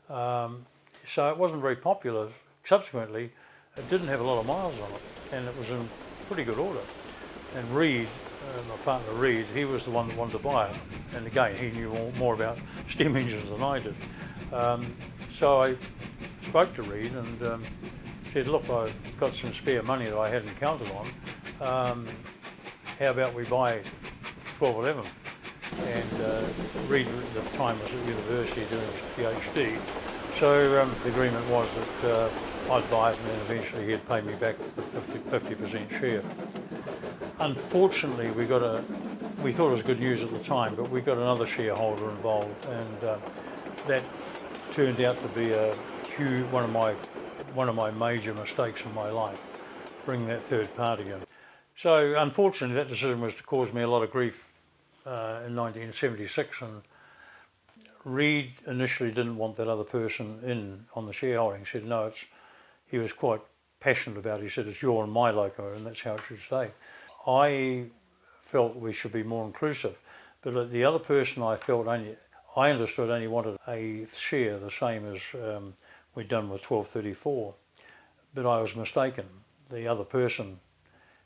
so it wasn't very popular. Subsequently, it didn't have a lot of miles on it, and it was in pretty good order. And Reed, my partner Reed, he was the one that wanted to buy it. And again, he knew more about steam engines than I did. So I spoke to Reed and said, look, I've got some spare money that I hadn't counted on. How about we buy 1211? And Reed at the time was at university doing his PhD. So the agreement was that I'd buy it and then eventually he'd pay me back the 50% share. Unfortunately, we thought it was good news at the time, but we got another shareholder involved, and that turned out to be one of my major mistakes in my life, bringing that third party in. So unfortunately, that decision was to cause me a lot of grief in 1976, and Reed initially didn't want that other person in on the shareholding. He said no, he was quite passionate about it. He said it's your and my loco, and that's how it should stay. I felt we should be more inclusive, but the other person I understood only wanted a share the same as we'd done with 1234, but I was mistaken. The other person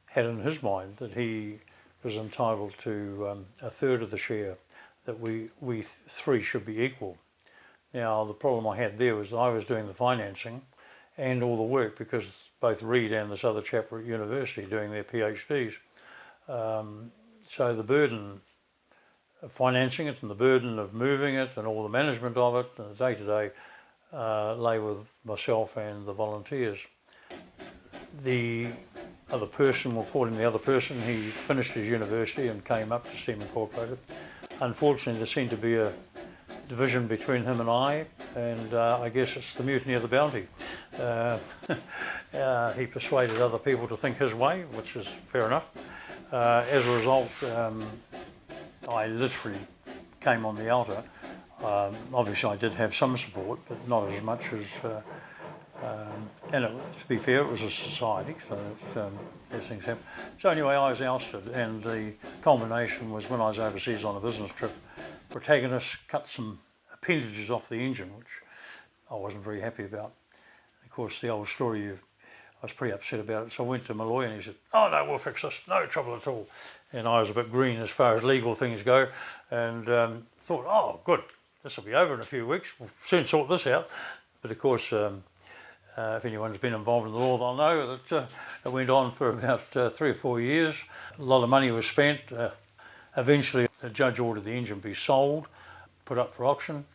had in his mind that he was entitled to a third of the share, that we three should be equal. Now the problem I had there was I was doing the financing and all the work because both Reed and this other chap were at university doing their PhDs. So the burden of financing it and the burden of moving it and all the management of it and the day-to-day lay with myself and the volunteers. The other person, we'll call him the other person, he finished his university and came up to Steam Incorporated. Unfortunately, there seemed to be a division between him and I guess it's the mutiny of the Bounty. He persuaded other people to think his way, which is fair enough. As a result, I literally came on the outer. Obviously I did have some support, but not as much as, to be fair, it was a society, so these things happen. So anyway, I was ousted, and the culmination was when I was overseas on a business trip. Protagonists cut some appendages off the engine, which I wasn't very happy about. Of course, the old story, I was pretty upset about it, so I went to Malloy and he said, "Oh no, we'll fix this, no trouble at all." And I was a bit green as far as legal things go, and thought, oh good, this will be over in a few weeks, we'll soon sort this out. But of course, if anyone's been involved in the law, they'll know that it went on for about 3 or 4 years. A lot of money was spent. Eventually, the judge ordered the engine be sold, put up for auction,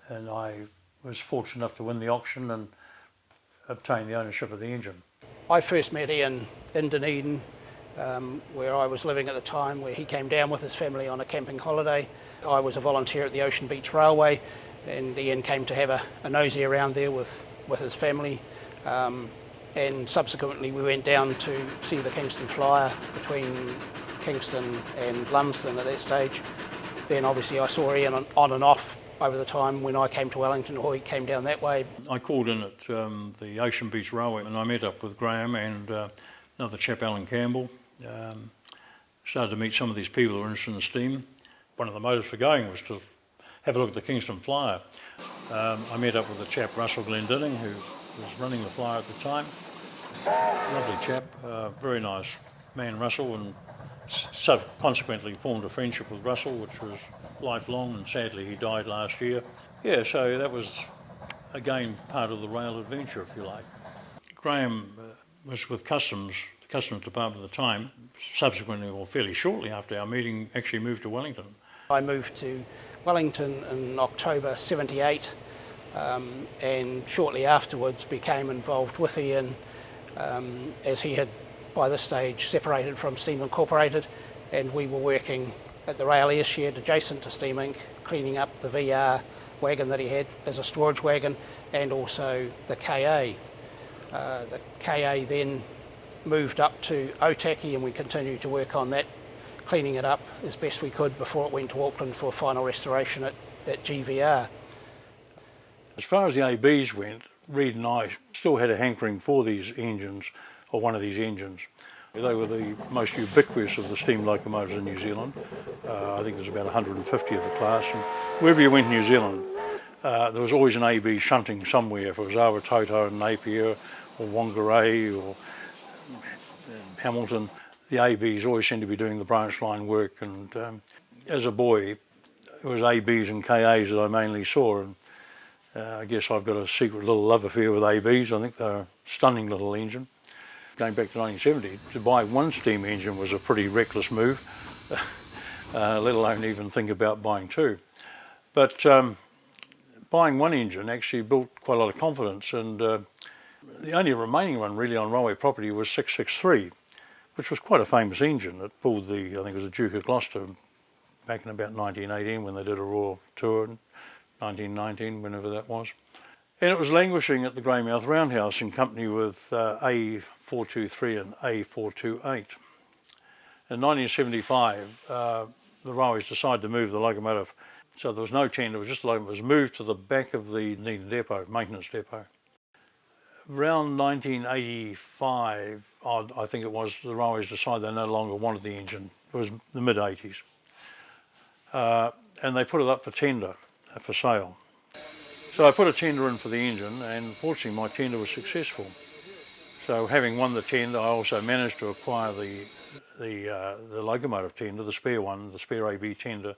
and I was fortunate enough to win the auction and obtain the ownership of the engine.
I first met Ian in Dunedin, where I was living at the time, where he came down with his family on a camping holiday. I was a volunteer at the Ocean Beach Railway, and Ian came to have a nosy around there with his family. And subsequently we went down to see the Kingston Flyer between Kingston and Lumsden at that stage. Then obviously I saw Ian on and off over the time when I came to Wellington, or he came down that way.
I called in at the Ocean Beach Railway and I met up with Graham and another chap, Alan Campbell. Started to meet some of these people who were interested in steam. One of the motives for going was to have a look at the Kingston Flyer. I met up with the chap, Russell Glendinning, who was running the Flyer at the time. Lovely chap, very nice man, Russell, and consequently formed a friendship with Russell, which was lifelong, and sadly he died last year. Yeah, so that was again part of the rail adventure, if you like. Graham was with Customs, the Customs Department at the time. Subsequently, or fairly shortly after our meeting, actually moved to Wellington.
I moved to Wellington in October '78, and shortly afterwards became involved with Ian, as he had by this stage separated from Steam Incorporated, and we were working at the rail airshed adjacent to Steam Inc, cleaning up the VR wagon that he had as a storage wagon, and also the KA. The KA then moved up to Otaki, and we continued to work on that, cleaning it up as best we could before it went to Auckland for final restoration at GVR.
As far as the ABs went, Reid and I still had a hankering for these engines, or one of these engines. They were the most ubiquitous of the steam locomotives in New Zealand. I think there's about 150 of the class, and wherever you went in New Zealand, there was always an AB shunting somewhere, if it was Awatoto and Napier, or Whangarei, or Hamilton. The ABs always seemed to be doing the branch line work, and as a boy, it was ABs and KAs that I mainly saw, and I guess I've got a secret little love affair with ABs. I think they're a stunning little engine. Going back to 1970, to buy one steam engine was a pretty reckless move, let alone even think about buying two. But buying one engine actually built quite a lot of confidence, and the only remaining one really on railway property was 663, which was quite a famous engine. It pulled the, I think it was the Duke of Gloucester back in about 1918 when they did a Royal tour, 1919, whenever that was. And it was languishing at the Greymouth Roundhouse in company with A423 and A428. In 1975, the railways decided to move the locomotive, so there was no tender, it was just the locomotive. It was moved to the back of the Dunedin depot, maintenance depot. Around 1985, I think it was, the railways decided they no longer wanted the engine. It was the mid-80s. And they put it up for tender, for sale. So I put a tender in for the engine, and fortunately my tender was successful. So having won the tender, I also managed to acquire the locomotive tender, the spare one, the spare AB tender.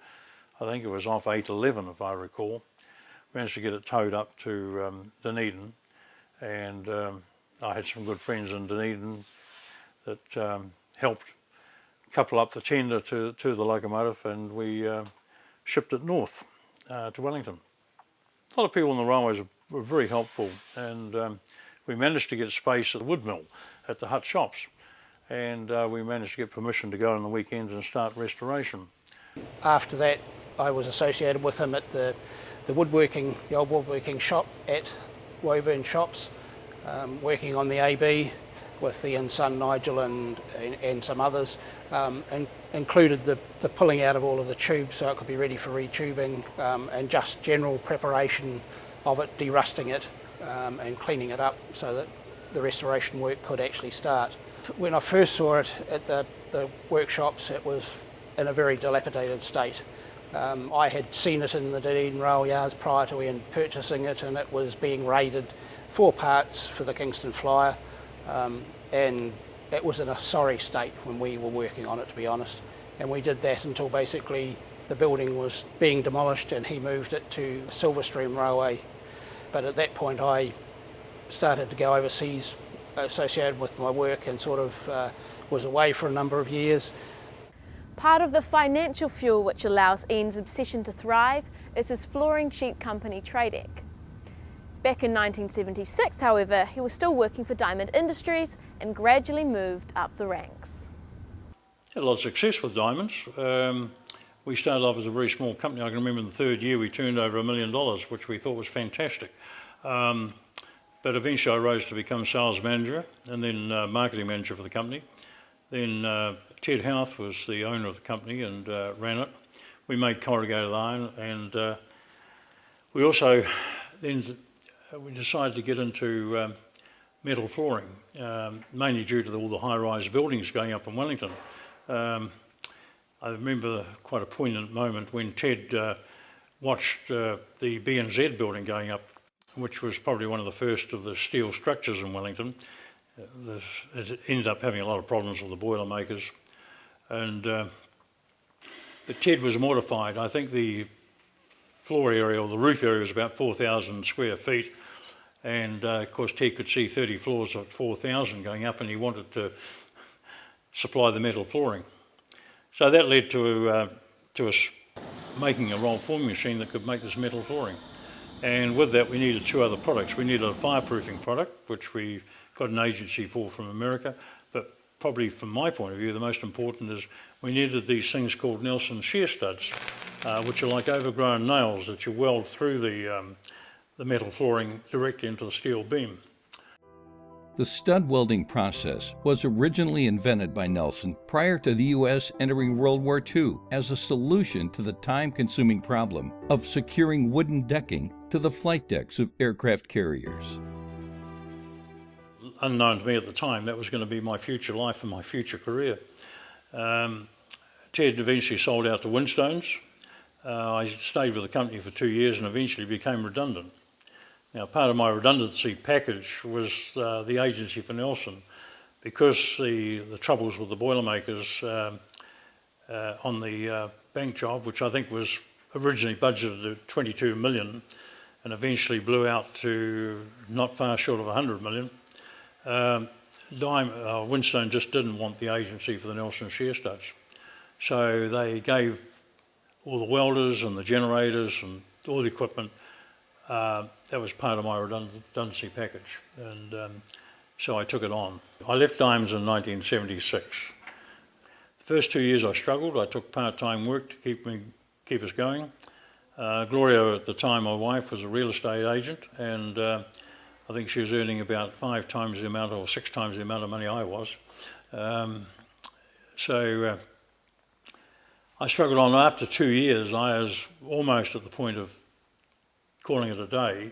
I think it was off 811, if I recall. Managed to get it towed up to Dunedin, and I had some good friends in Dunedin that helped couple up the tender to the locomotive, and we shipped it north to Wellington. A lot of people on the railways were very helpful, and We managed to get space at the wood mill at the hut shops, and we managed to get permission to go on the weekends and start restoration.
After that, I was associated with him at the old woodworking shop at Woburn Shops, working on the AB with Ian's son Nigel and some others, and included the pulling out of all of the tubes so it could be ready for retubing, and just general preparation of it, derusting it and cleaning it up so that the restoration work could actually start. When I first saw it at the workshops, it was in a very dilapidated state. I had seen it in the Dunedin rail yards prior to Ian purchasing it, and it was being raided for parts for the Kingston Flyer, and it was in a sorry state when we were working on it, to be honest. And we did that until basically the building was being demolished and he moved it to Silverstream Railway. But at that point I started to go overseas associated with my work and sort of was away for a number of years.
Part of the financial fuel which allows Ian's obsession to thrive is his flooring sheet company Tradec. Back in 1976, however, he was still working for Diamond Industries and gradually moved up the ranks.
Had a lot of success with diamonds. We started off as a very small company. I can remember in the third year we turned over $1 million, which we thought was fantastic. But eventually I rose to become sales manager and then marketing manager for the company. Then Ted Houth was the owner of the company and ran it. We made corrugated iron, and we also then we decided to get into metal flooring, mainly due to all the high-rise buildings going up in Wellington. I remember quite a poignant moment when Ted watched the B&Z building going up, which was probably one of the first of the steel structures in Wellington. It ended up having a lot of problems with the boilermakers, but Ted was mortified. I think the floor area or the roof area was about 4,000 square feet, and of course Ted could see 30 floors at 4,000 going up, and he wanted to supply the metal flooring. So that led to us making a roll forming machine that could make this metal flooring. And with that we needed two other products. We needed a fireproofing product, which we got an agency for from America, but probably from my point of view the most important is we needed these things called Nelson shear studs, which are like overgrown nails that you weld through the metal flooring directly into the steel beam.
The stud welding process was originally invented by Nelson prior to the U.S. entering World War II as a solution to the time-consuming problem of securing wooden decking to the flight decks of aircraft carriers.
Unknown to me at the time, that was going to be my future life and my future career. Ted eventually sold out to Winstones. I stayed with the company for 2 years and eventually became redundant. Now, part of my redundancy package was the agency for Nelson, because the troubles with the Boilermakers on the bank job, which I think was originally budgeted at 22 million and eventually blew out to not far short of 100 million. Winstone just didn't want the agency for the Nelson shear studs. So they gave all the welders and the generators and all the equipment. That was part of my redundancy package, and so I took it on. I left Diamonds in 1976. The first 2 years I struggled. I took part-time work to keep us going. Gloria, at the time, my wife, was a real estate agent, and I think she was earning about 5 times the amount or 6 times the amount of money I was. So I struggled on. After 2 years, I was almost at the point of calling it a day.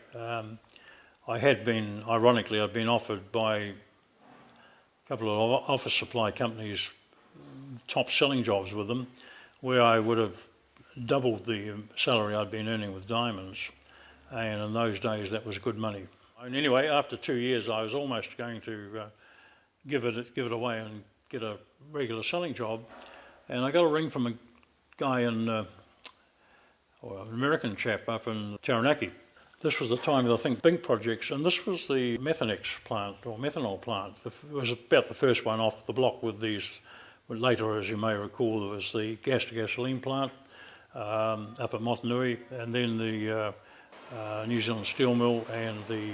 I had been, ironically, I'd been offered by a couple of office supply companies top selling jobs with them, where I would have doubled the salary I'd been earning with Diamonds, and in those days that was good money. And anyway, after 2 years I was almost going to give it away and get a regular selling job, and I got a ring from a guy in or an American chap up in Taranaki. This was the time of, I think, big projects, and this was the Methanex plant, or methanol plant. It was about the first one off the block with these. Later, as you may recall, there was the gas-to-gasoline plant up at Motunui, and then the New Zealand steel mill and the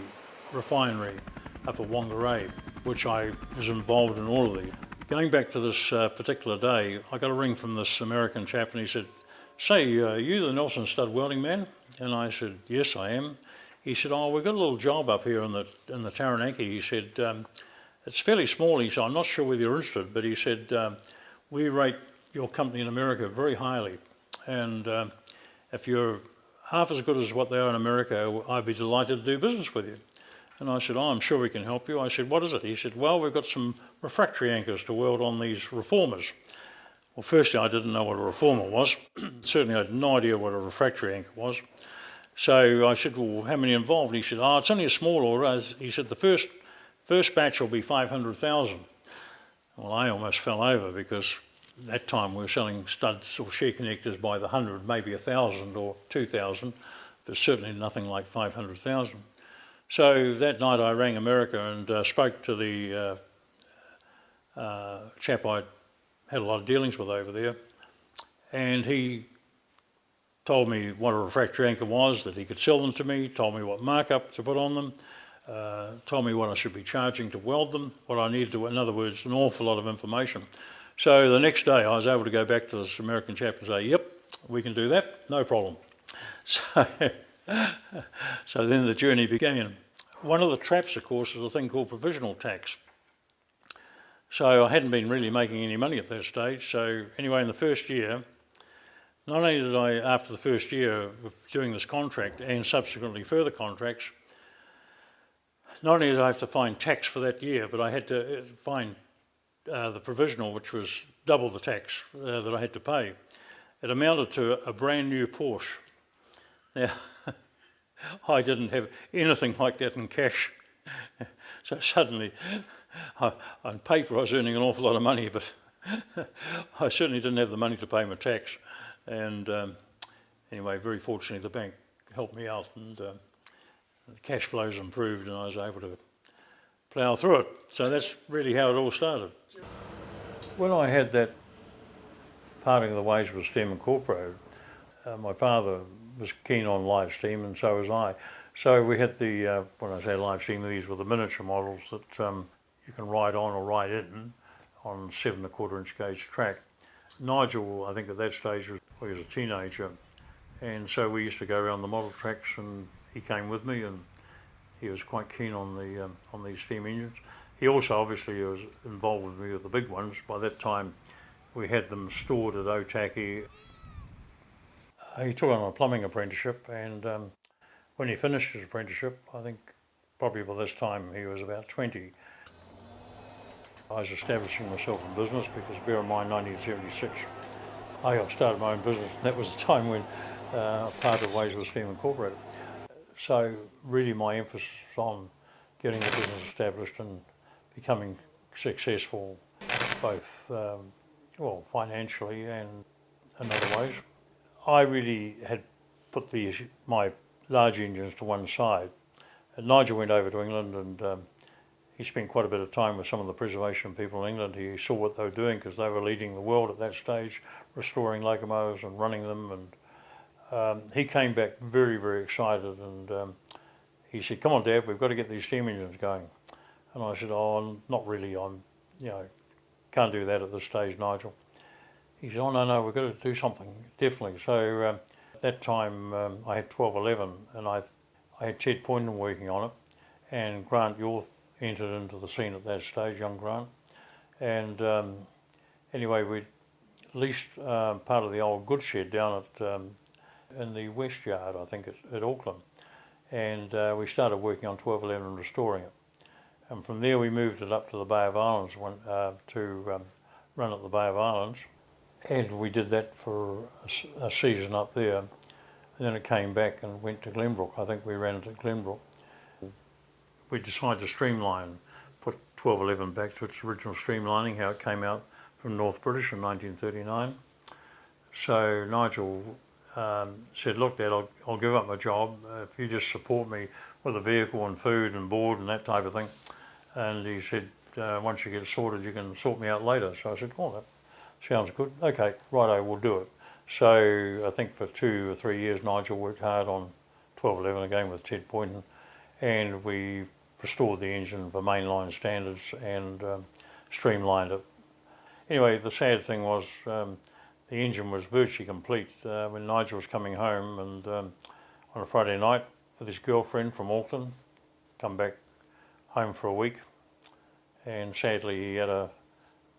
refinery up at Whangarei, which I was involved in all of these. Going back to this particular day, I got a ring from this American chap and he said, "Say, are you the Nelson stud welding man?" And I said, "Yes, I am." He said, "Oh, we've got a little job up here in the Taranaki." He said, "It's fairly small." He said, "I'm not sure whether you're interested," but he said, "We rate your company in America very highly, and if you're half as good as what they are in America, I'd be delighted to do business with you." And I said, "Oh, I'm sure we can help you." I said, "What is it?" He said, "Well, we've got some refractory anchors to weld on these reformers." Well, firstly, I didn't know what a reformer was. Certainly, I had no idea what a refractory anchor was. So I said, "Well, how many involved?" He said, "Oh, it's only a small order." He said, "The first batch will be 500,000. Well, I almost fell over because at that time we were selling studs or shear connectors by the 100, maybe 1,000 or 2,000, but certainly nothing like 500,000. So that night I rang America and spoke to the chap I'd had a lot of dealings with over there, and he told me what a refractory anchor was, that he could sell them to me, told me what markup to put on them, told me what I should be charging to weld them, what I needed to, in other words, an awful lot of information. So the next day I was able to go back to this American chap and say, "Yep, we can do that, no problem." So then the journey began. One of the traps, of course, is a thing called provisional tax. So I hadn't been really making any money at that stage. So anyway, in the first year, not only did I, after the first year of doing this contract and subsequently further contracts, not only did I have to find tax for that year, but I had to find the provisional, which was double the tax that I had to pay. It amounted to a brand new Porsche. Now, I didn't have anything like that in cash. So suddenly, on paper I was earning an awful lot of money, but I certainly didn't have the money to pay my tax. And anyway, very fortunately the bank helped me out, and the cash flows improved and I was able to plough through it. So that's really how it all started. When I had that parting of the ways with Steam Incorporated, my father was keen on live steam and so was I. So we had the, when I say live steam, these were the miniature models that you can ride on or ride in on 7 1/4 inch gauge track. Nigel, I think at that stage, he was a teenager, and so we used to go around the model tracks and he came with me and he was quite keen on these steam engines. He also obviously was involved with me with the big ones. By that time we had them stored at Otaki. He took on a plumbing apprenticeship, and when he finished his apprenticeship, I think probably by this time he was about 20, I was establishing myself in business because, bear in mind, 1976, I started my own business, and that was the time when parted ways with Steam Incorporated. So really my emphasis on getting the business established and becoming successful both well, financially and in other ways. I really had put my large engines to one side. And Nigel went over to England and he spent quite a bit of time with some of the preservation people in England. He saw what they were doing because they were leading the world at that stage, restoring locomotives and running them. And he came back very, very excited, and he said, "Come on, Dad, we've got to get these steam engines going." And I said, "Oh, not really. Can't do that at this stage, Nigel." He said, "Oh, no, we've got to do something, definitely." So at that time I had 1211 and I had Ted Poynton working on it, and Grant Yorth entered into the scene at that stage, young Grant. And anyway, we leased part of the old goods shed down at in the West Yard, I think, at Auckland. And we started working on 1211 and restoring it. And from there we moved it up to the Bay of Islands to run at the Bay of Islands. And we did that for a season up there. And then it came back and went to Glenbrook. I think we ran it at Glenbrook. We decided to streamline, put 1211 back to its original streamlining, how it came out from North British in 1939. So Nigel said, "Look, Dad, I'll give up my job if you just support me with a vehicle and food and board and that type of thing." And he said, "Once you get sorted, you can sort me out later." So I said, "Oh, that sounds good. Okay, righto, we'll do it." So I think for 2 or 3 years, Nigel worked hard on 1211 again with Ted Poynton, and we restored the engine for mainline standards and streamlined it. Anyway, the sad thing was the engine was virtually complete when Nigel was coming home, and on a Friday night with his girlfriend from Auckland, come back home for a week, and sadly he had a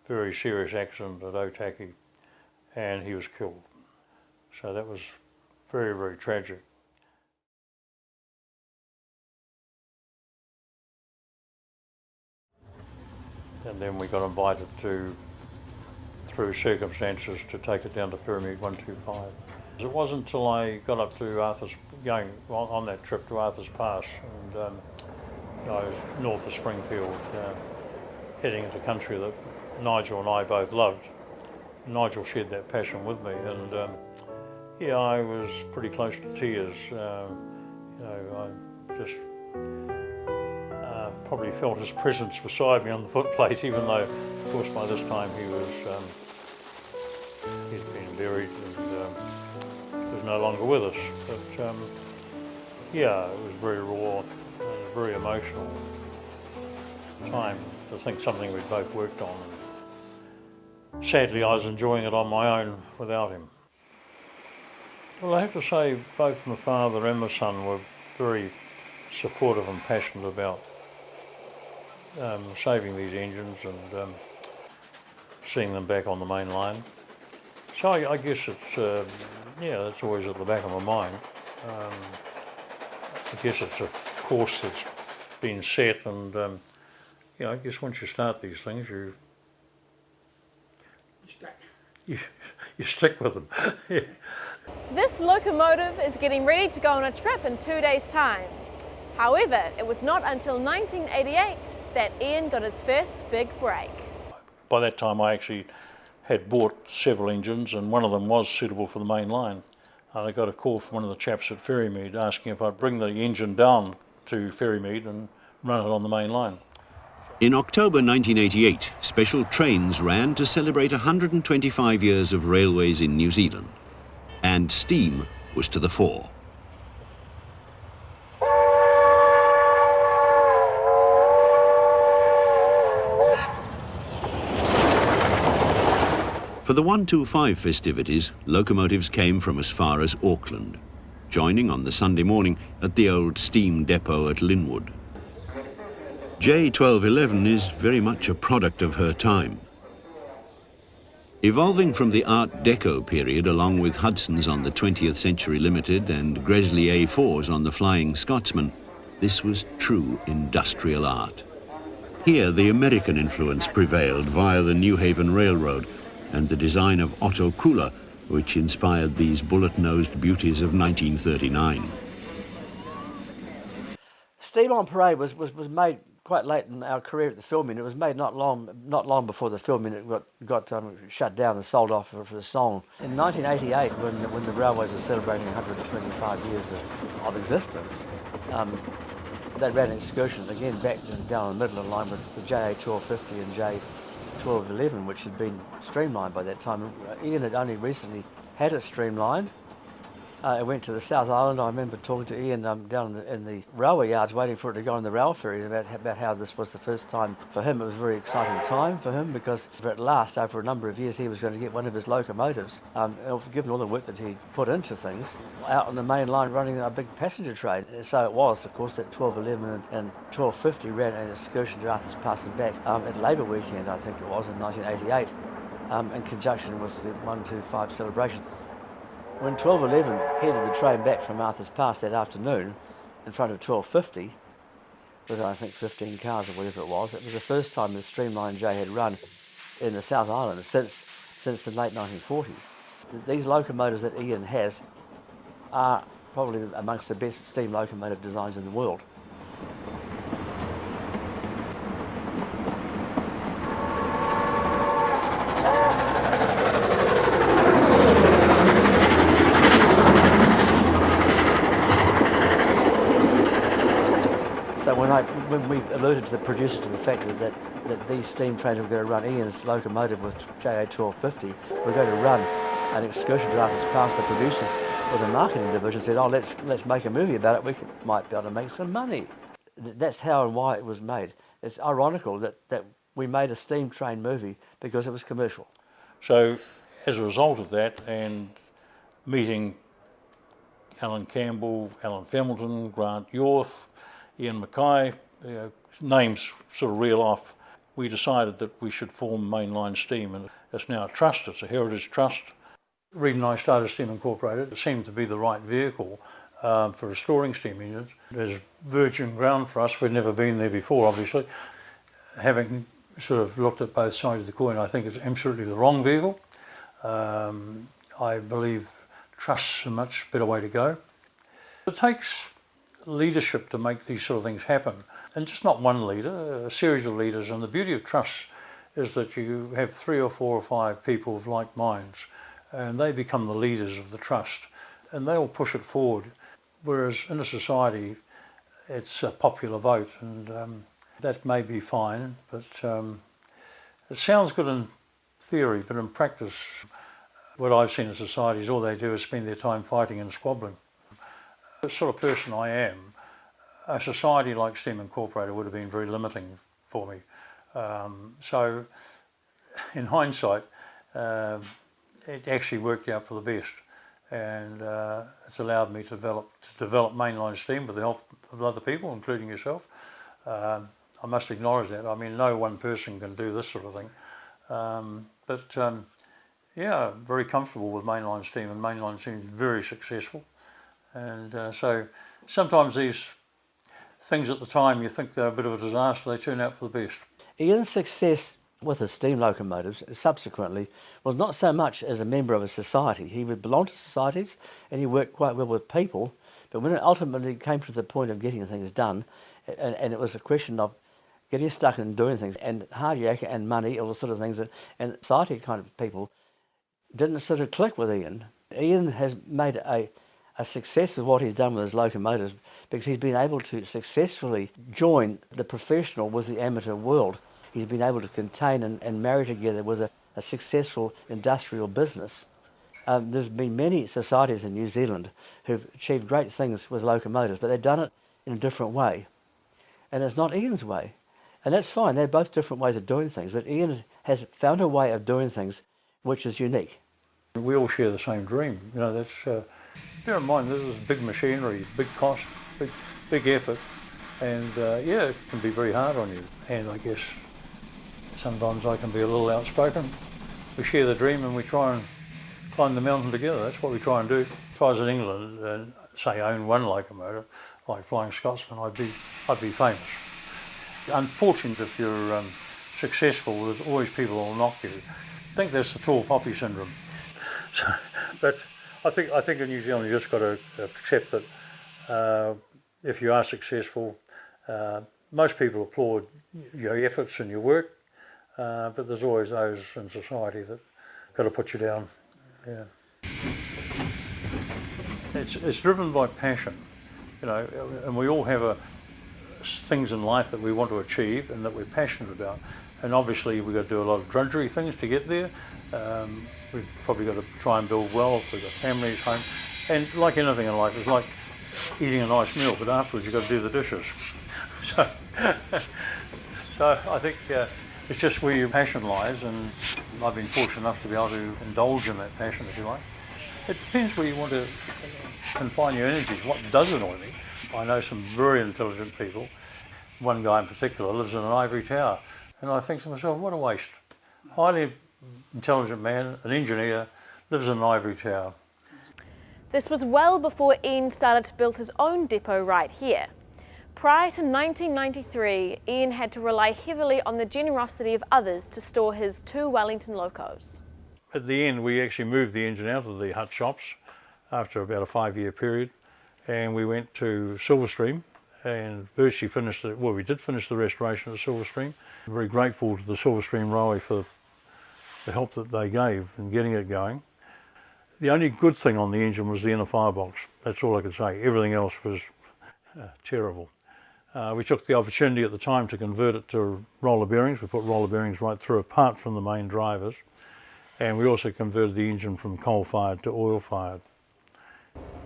very serious accident at Otaki and he was killed. So that was very, very tragic. And then we got invited to, through circumstances, to take it down to Ferrymead 125. It wasn't until I got up to Arthur's, going on that trip to Arthur's Pass, and I was north of Springfield, heading into country that Nigel and I both loved. Nigel shared that passion with me, and yeah, I was pretty close to tears. I just probably felt his presence beside me on the footplate, even though, of course, by this time he'd been buried and was no longer with us. But yeah, it was very raw and a very emotional time to think something we'd both worked on. And sadly, I was enjoying it on my own without him. Well, I have to say both my father and my son were very supportive and passionate about saving these engines and seeing them back on the main line. So I guess it's, yeah, that's always at the back of my mind. I guess it's a course that's been set, and you know, I guess once you start these things, you stick with them. Yeah.
This locomotive is getting ready to go on a trip in 2 days' time. However, it was not until 1988 that Ian got his first big break.
By that time I actually had bought several engines, and one of them was suitable for the main line. And I got a call from one of the chaps at Ferrymead asking if I'd bring the engine down to Ferrymead and run it on the main line.
In October 1988, special trains ran to celebrate 125 years of railways in New Zealand. And steam was to the fore. For the 125 festivities, locomotives came from as far as Auckland, joining on the Sunday morning at the old steam depot at Linwood. J1211 is very much a product of her time. Evolving from the Art Deco period, along with Hudson's on the 20th Century Limited and Gresley A4s on the Flying Scotsman, this was true industrial art. Here, the American influence prevailed via the New Haven Railroad and the design of Otto Kuhler, which inspired these bullet-nosed beauties of 1939.
Steam on Parade was made quite late in our career at the film unit. It was made not long before the film unit got shut down and sold off for the song. In 1988, when the railways were celebrating 125 years of existence, they ran an excursion again back down the middle of the line with the JA1250 and J1211, which had been streamlined by that time. Ian had only recently had it streamlined. I went to the South Island. I remember talking to Ian down in the railway yards, waiting for it to go on the rail ferry, about how this was the first time for him. It was a very exciting time for him, because at last, over a number of years, he was going to get one of his locomotives, given all the work that he put into things, out on the main line running a big passenger train. So it was, of course, that 1211 and 1250 ran an excursion to Arthur's Pass and back at Labour Weekend, I think it was, in 1988, in conjunction with the 125 celebration. When 1211 headed the train back from Arthur's Pass that afternoon in front of 1250, with I think 15 cars or whatever it was the first time the Streamline J had run in the South Island since the late 1940s. These locomotives that Ian has are probably amongst the best steam locomotive designs in the world. So when we alerted to the producer to the fact that these steam trains were going to run Ian's locomotive with JA1250, we're going to run an excursion to Arthur's Pass, the producers with the marketing division said, oh, let's make a movie about it, we might be able to make some money. That's how and why it was made. It's ironical that we made a steam train movie because it was commercial.
So as a result of that, and meeting Alan Campbell, Alan Hamilton, Grant Yorth, Ian Mackay, names sort of reel off, we decided that we should form Mainline Steam, and it's now a trust, it's a heritage trust. Reid and I started Steam Incorporated. It seemed to be the right vehicle for restoring steam engines. There's virgin ground for us. We'd never been there before, obviously. Having sort of looked at both sides of the coin, I think it's absolutely the wrong vehicle. I believe trust's a much better way to go. It takes leadership to make these sort of things happen, and just not one leader, a series of leaders. And the beauty of trusts is that you have 3 or 4 or 5 people of like minds, and they become the leaders of the trust, and they will push it forward. Whereas in a society, it's a popular vote, and that may be fine, but it sounds good in theory, but in practice, what I've seen in society is all they do is spend their time fighting and squabbling. The sort of person I am, a society like Steam Incorporated would have been very limiting for me. So in hindsight, it actually worked out for the best, and it's allowed me to develop Mainline Steam with the help of other people, including yourself. I must acknowledge that. I mean, no one person can do this sort of thing. Yeah, very comfortable with Mainline Steam, and Mainline Steam is very successful. And so sometimes these things at the time you think they're a bit of a disaster, they turn out for the best.
Ian's success with his steam locomotives subsequently was not so much as a member of a society. He would belong to societies and he worked quite well with people, but when it ultimately came to the point of getting things done, and it was a question of getting stuck in doing things, and hard yakka and money, all the sort of things, and society kind of people didn't sort of click with Ian. Ian has made a success of what he's done with his locomotives because he's been able to successfully join the professional with the amateur world. He's been able to contain and marry together with a successful industrial business. There's been many societies in New Zealand who've achieved great things with locomotives, but they've done it in a different way. And it's not Ian's way. And that's fine, they're both different ways of doing things, but Ian has found a way of doing things which is unique.
We all share the same dream. You know, that's, bear in mind, this is big machinery, big cost, big effort, and yeah, it can be very hard on you. And I guess sometimes I can be a little outspoken. We share the dream and we try and climb the mountain together. That's what we try and do. If I was in England and say own one locomotive, like Flying Scotsman, I'd be famous. Unfortunate if you're successful, there's always people who will knock you. I think that's the tall poppy syndrome. So, but I think in New Zealand you just got to accept that if you are successful, most people applaud your efforts and your work, but there's always those in society that got to put you down. Yeah. It's driven by passion, you know, and we all have things in life that we want to achieve and that we're passionate about. And obviously we've got to do a lot of drudgery things to get there. We've probably got to try and build wealth, we've got families, home. And like anything in life, it's like eating a nice meal, but afterwards you've got to do the dishes. So I think it's just where your passion lies, and I've been fortunate enough to be able to indulge in that passion, if you like. It depends where you want to confine your energies. What does annoy me, I know some very intelligent people. One guy in particular lives in an ivory tower, and I think to myself, what a waste. Highly intelligent man, an engineer, lives in an ivory tower.
This was well before Ian started to build his own depot right here. Prior to 1993, Ian had to rely heavily on the generosity of others to store his 2 Wellington locos.
At the end, we actually moved the engine out of the hut shops after about a 5-year period, and we went to Silverstream and virtually finished it. Well, we did finish the restoration of Silverstream. I'm very grateful to the Silverstream Railway for the help that they gave in getting it going. The only good thing on the engine was the inner firebox. That's all I could say. Everything else was terrible. We took the opportunity at the time to convert it to roller bearings. We put roller bearings right through apart from the main drivers, and we also converted the engine from coal-fired to oil-fired.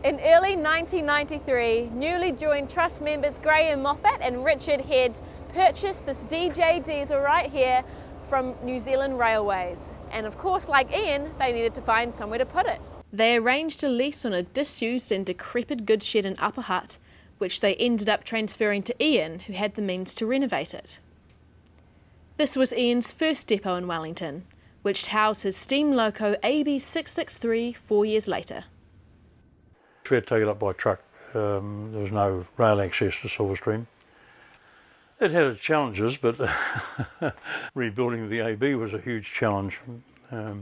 In early 1993, newly joined trust members Graham Moffat and Richard Head purchased this DJ diesel right here from New Zealand Railways. And of course, like Ian, they needed to find somewhere to put it.
They arranged a lease on a disused and decrepit goods shed in Upper Hutt, which they ended up transferring to Ian, who had the means to renovate it. This was Ian's first depot in Wellington, which housed his steam loco AB663 4 years later.
We had to take it up by truck. There was no rail access to Silverstream. It had its challenges, but rebuilding the AB was a huge challenge. I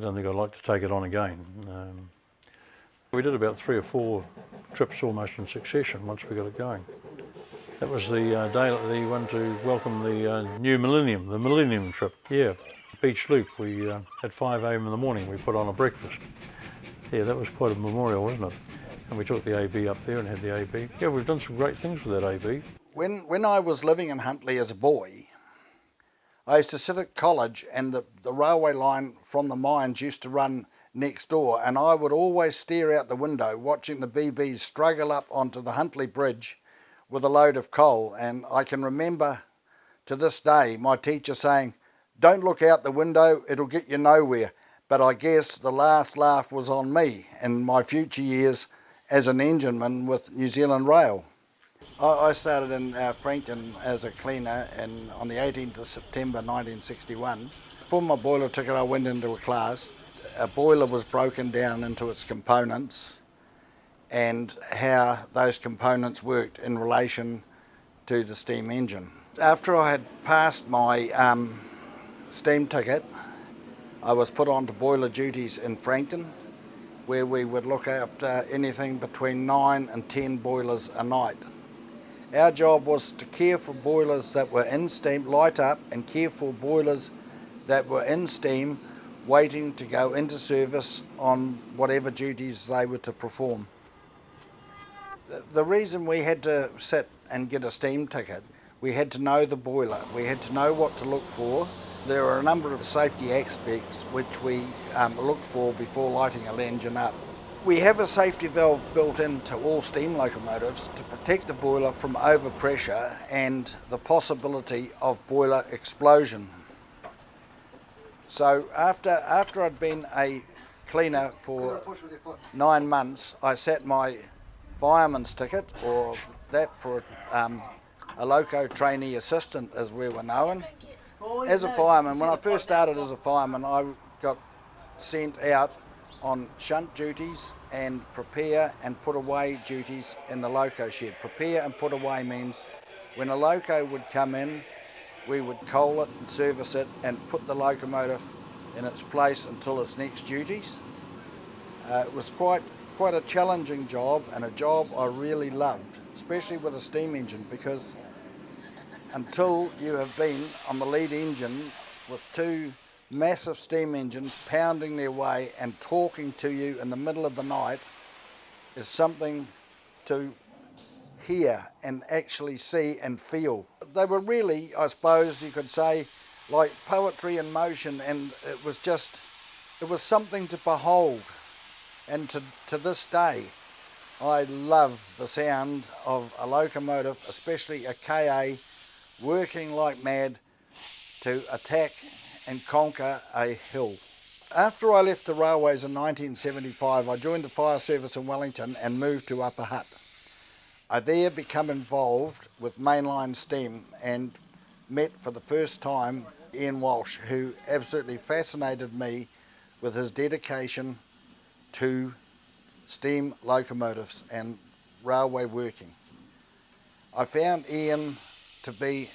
don't think I'd like to take it on again. We did about 3 or 4 trips almost in succession once we got it going. That was the day that they went to welcome the new millennium, the millennium trip. Yeah, Beach Loop. We at 5 a.m. in the morning we put on a breakfast. Yeah, that was quite a memorial, wasn't it? And we took the AB up there and had the AB. Yeah, we've done some great things with that AB.
When I was living in Huntly as a boy, I used to sit at college and the railway line from the mines used to run next door, and I would always stare out the window watching the BBs struggle up onto the Huntly Bridge with a load of coal. And I can remember to this day my teacher saying, "Don't look out the window, it'll get you nowhere." But I guess the last laugh was on me in my future years as an engineman with New Zealand Rail. I started in Frankton as a cleaner on the 18th of September 1961. For my boiler ticket I went into a class. A boiler was broken down into its components and how those components worked in relation to the steam engine. After I had passed my steam ticket, I was put on to boiler duties in Frankton, where we would look after anything between 9 and 10 boilers a night. Our job was to care for boilers that were in steam, light up, and care for boilers that were in steam, waiting to go into service on whatever duties they were to perform. The reason we had to sit and get a steam ticket, we had to know the boiler, we had to know what to look for. There are a number of safety aspects which we look for before lighting an engine up. We have a safety valve built into all steam locomotives to protect the boiler from overpressure and the possibility of boiler explosion. So after I'd been a cleaner for 9 months, I sat my fireman's ticket, or that for a loco trainee assistant as we were known. As a fireman, when I first started as a fireman, I got sent out on shunt duties and prepare and put away duties in the loco shed. Prepare and put away means when a loco would come in, we would coal it and service it and put the locomotive in its place until its next duties. It was quite a challenging job, and a job I really loved, especially with a steam engine, because until you have been on the lead engine with 2 massive steam engines pounding their way and talking to you in the middle of the night is something to hear and actually see and feel. They were really, I suppose you could say, like poetry in motion, and it was something to behold. And to this day, I love the sound of a locomotive, especially a KA, working like mad to attack and conquer a hill. After I left the railways in 1975, I joined the fire service in Wellington and moved to Upper Hutt. I there became involved with Mainline Steam and met for the first time Ian Welch, who absolutely fascinated me with his dedication to steam locomotives and railway working. I found Ian to be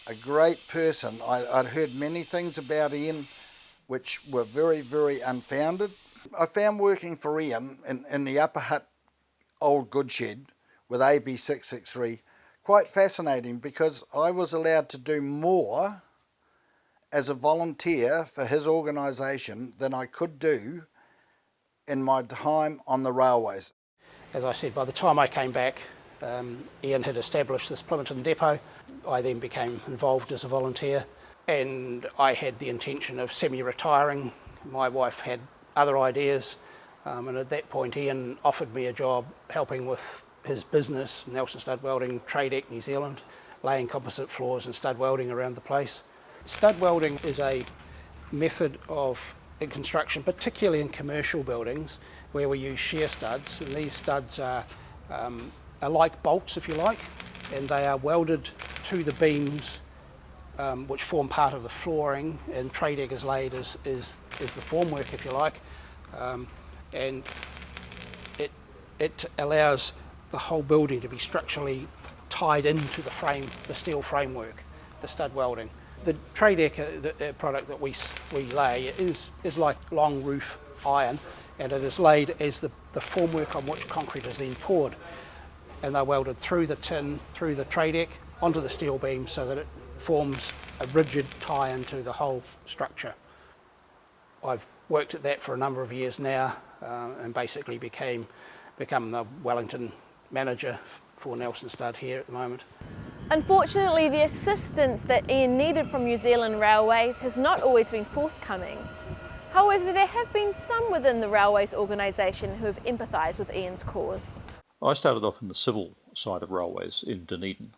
a great person. I'd heard many things about Ian which were very, very unfounded. I found working for Ian in the Upper Hutt old goods shed with AB663 quite fascinating, because I was allowed to do more as a volunteer for his organisation than I could do in my time on the railways.
As I said, by the time I came back, Ian had established this Plympton depot. I then became involved as a volunteer, and I had the intention of semi-retiring. My wife had other ideas. And at that point Ian offered me a job helping with his business, Nelson Stud Welding, Tradeck New Zealand, laying composite floors and stud welding around the place. Stud welding is a method of construction, particularly in commercial buildings, where we use shear studs, and these studs are like bolts, if you like, and they are welded to the beams which form part of the flooring, and Tradeck is laid as the formwork, if you like, and it allows the whole building to be structurally tied into the frame, the steel framework, the stud welding. The Tradeck the product that we lay is like long roof iron, and it is laid as the formwork on which concrete is then poured, and they're welded through the tin, through the Tradeck, onto the steel beam so that it forms a rigid tie into the whole structure. I've worked at that for a number of years now, and basically become the Wellington manager for Nelson Stud here at the moment.
Unfortunately, the assistance that Ian needed from New Zealand Railways has not always been forthcoming. However, there have been some within the Railways organisation who have empathised with Ian's cause.
I started off in the civil side of railways in Dunedin.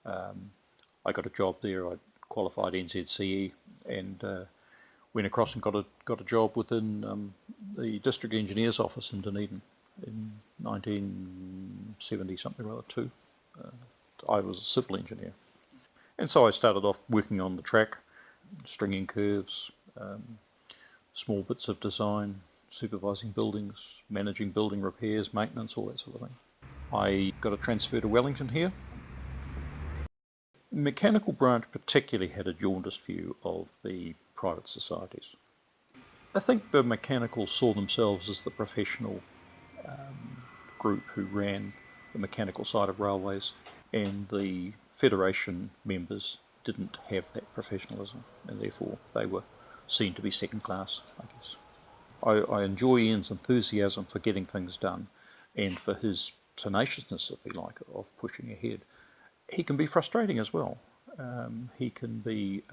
I got a job there. I qualified NZCE and went across and got a job within the district engineer's office in Dunedin in 1970 something or other too. I was a civil engineer, and so I started off working on the track, stringing curves, small bits of design, supervising buildings, managing building repairs, maintenance, all that sort of thing. I got a transfer to Wellington here. Mechanical branch particularly had a jaundiced view of the private societies. I think the mechanicals saw themselves as the professional group who ran the mechanical side of railways, and the Federation members didn't have that professionalism, and therefore they were seen to be second class, I guess. I enjoy Ian's enthusiasm for getting things done and for his tenaciousness, if you like, of pushing ahead. He can be frustrating as well. He can be...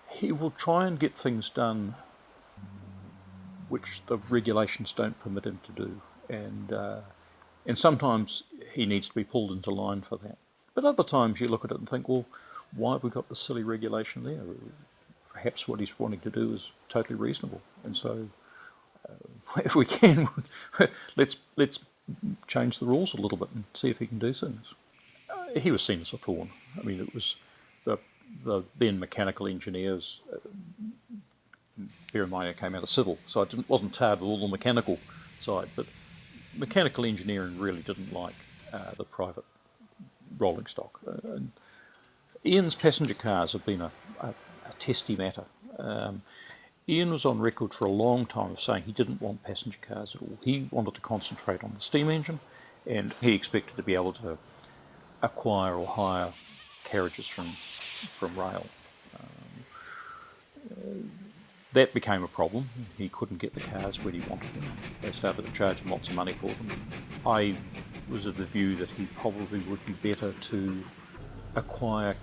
he will try and get things done which the regulations don't permit him to do, and sometimes he needs to be pulled into line for that. But other times you look at it and think, well, why have we got this silly regulation there? Perhaps what he's wanting to do is totally reasonable, and so if we can, let's change the rules a little bit and see if he can do things. He was seen as a thorn. I mean, it was the then mechanical engineers. Bear in mind, I came out of civil, so I wasn't tarred with all the mechanical side, but mechanical engineering really didn't like the private rolling stock. And Ian's passenger cars have been a testy matter. Ian was on record for a long time of saying he didn't want passenger cars at all. He wanted to concentrate on the steam engine, and he expected to be able to acquire or hire carriages from rail. That became a problem. He couldn't get the cars when he wanted them. They started to charge him lots of money for them. I was of the view that he probably would be better to acquire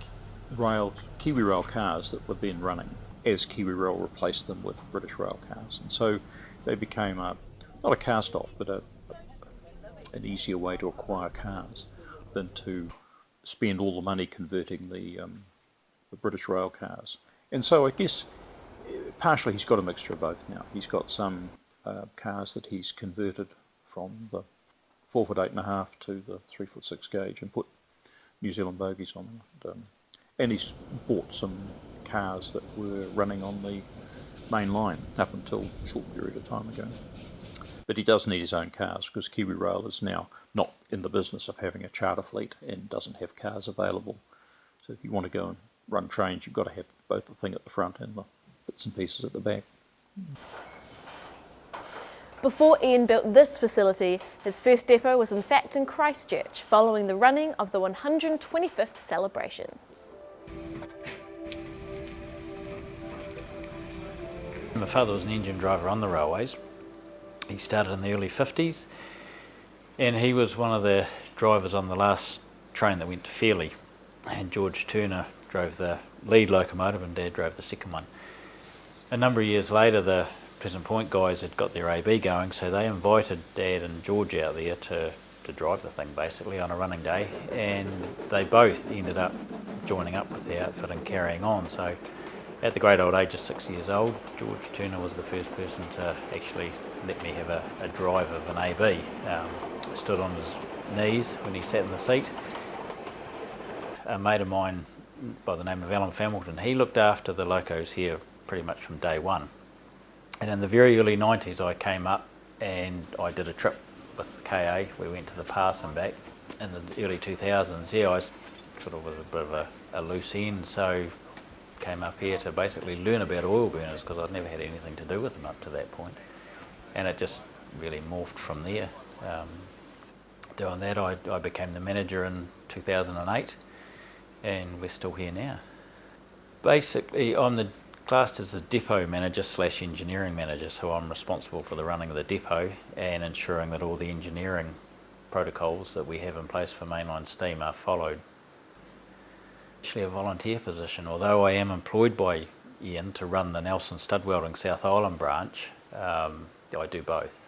Kiwi Rail cars that were then running as Kiwi Rail replaced them with British Rail cars. And so they became not a cast off, but an easier way to acquire cars than to spend all the money converting the British Rail cars. And so I guess partially he's got a mixture of both now. He's got some cars that he's converted from the 4'8" 8.5" to the 3'6" gauge and put New Zealand bogies on them. And he's bought some cars that were running on the main line up until a short period of time ago. But he does need his own cars because Kiwi Rail is now not in the business of having a charter fleet and doesn't have cars available. So if you want to go and run trains, you've got to have both the thing at the front and the bits and pieces at the back.
Before Ian built this facility, his first depot was in fact in Christchurch, following the running of the 125th celebrations.
My father was an engine driver on the railways. He started in the early 50s, and he was one of the drivers on the last train that went to Fairlie, and George Turner drove the lead locomotive and Dad drove the second one. A number of years later, the Pleasant Point guys had got their AB going, so they invited Dad and George out there to drive the thing basically on a running day, and they both ended up joining up with the outfit and carrying on. So at the great old age of 6 years old, George Turner was the first person to actually let me have a drive of an AB. Stood on his knees when he sat in the seat. A mate of mine by the name of Alan Familton, he looked after the locos here pretty much from day one. And in the very early 90s I came up and I did a trip with KA. We went to the pass and back. In the early 2000s, yeah, I sort of was a bit of a loose end, so came up here to basically learn about oil burners because I'd never had anything to do with them up to that point. And it just really morphed from there. Doing that, I became the manager in 2008, and we're still here now. Basically, I'm classed as the depot manager / engineering manager, so I'm responsible for the running of the depot and ensuring that all the engineering protocols that we have in place for Mainline Steam are followed. Actually a volunteer position, although I am employed by Ian to run the Nelson Stud Welding South Island branch, I do both.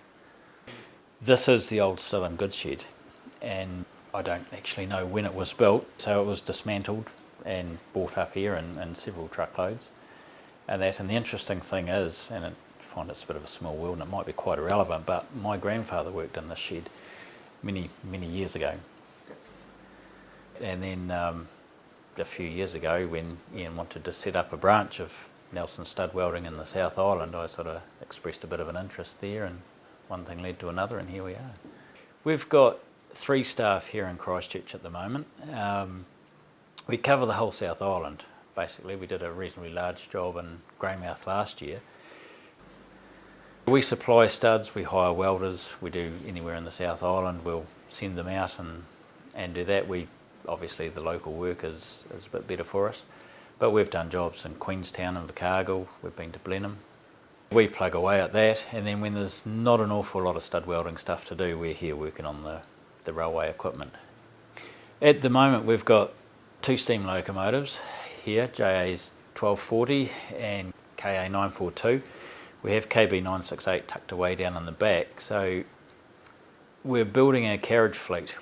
This is the old Still and Goods shed, and I don't actually know when it was built, so it was dismantled and brought up here in several truckloads. And the interesting thing is, and I find it's a bit of a small world and it might be quite irrelevant, but my grandfather worked in this shed many years ago. And then a few years ago, when Ian wanted to set up a branch of Nelson Stud Welding in the South Island, I sort of expressed a bit of an interest there, and one thing led to another, and here we are. We've got 3 staff here in Christchurch at the moment. We cover the whole South Island. Basically, we did a reasonably large job in Greymouth last year. We supply studs, we hire welders, we do anywhere in the South Island, we'll send them out and do that. Obviously the local work is a bit better for us, but we've done jobs in Queenstown and Invercargill, we've been to Blenheim. We plug away at that, and then when there's not an awful lot of stud welding stuff to do, we're here working on the railway equipment. At the moment we've got 2 steam locomotives here, JA's 1240 and KA 942. We have KB 968 tucked away down in the back, so we're building our carriage fleet.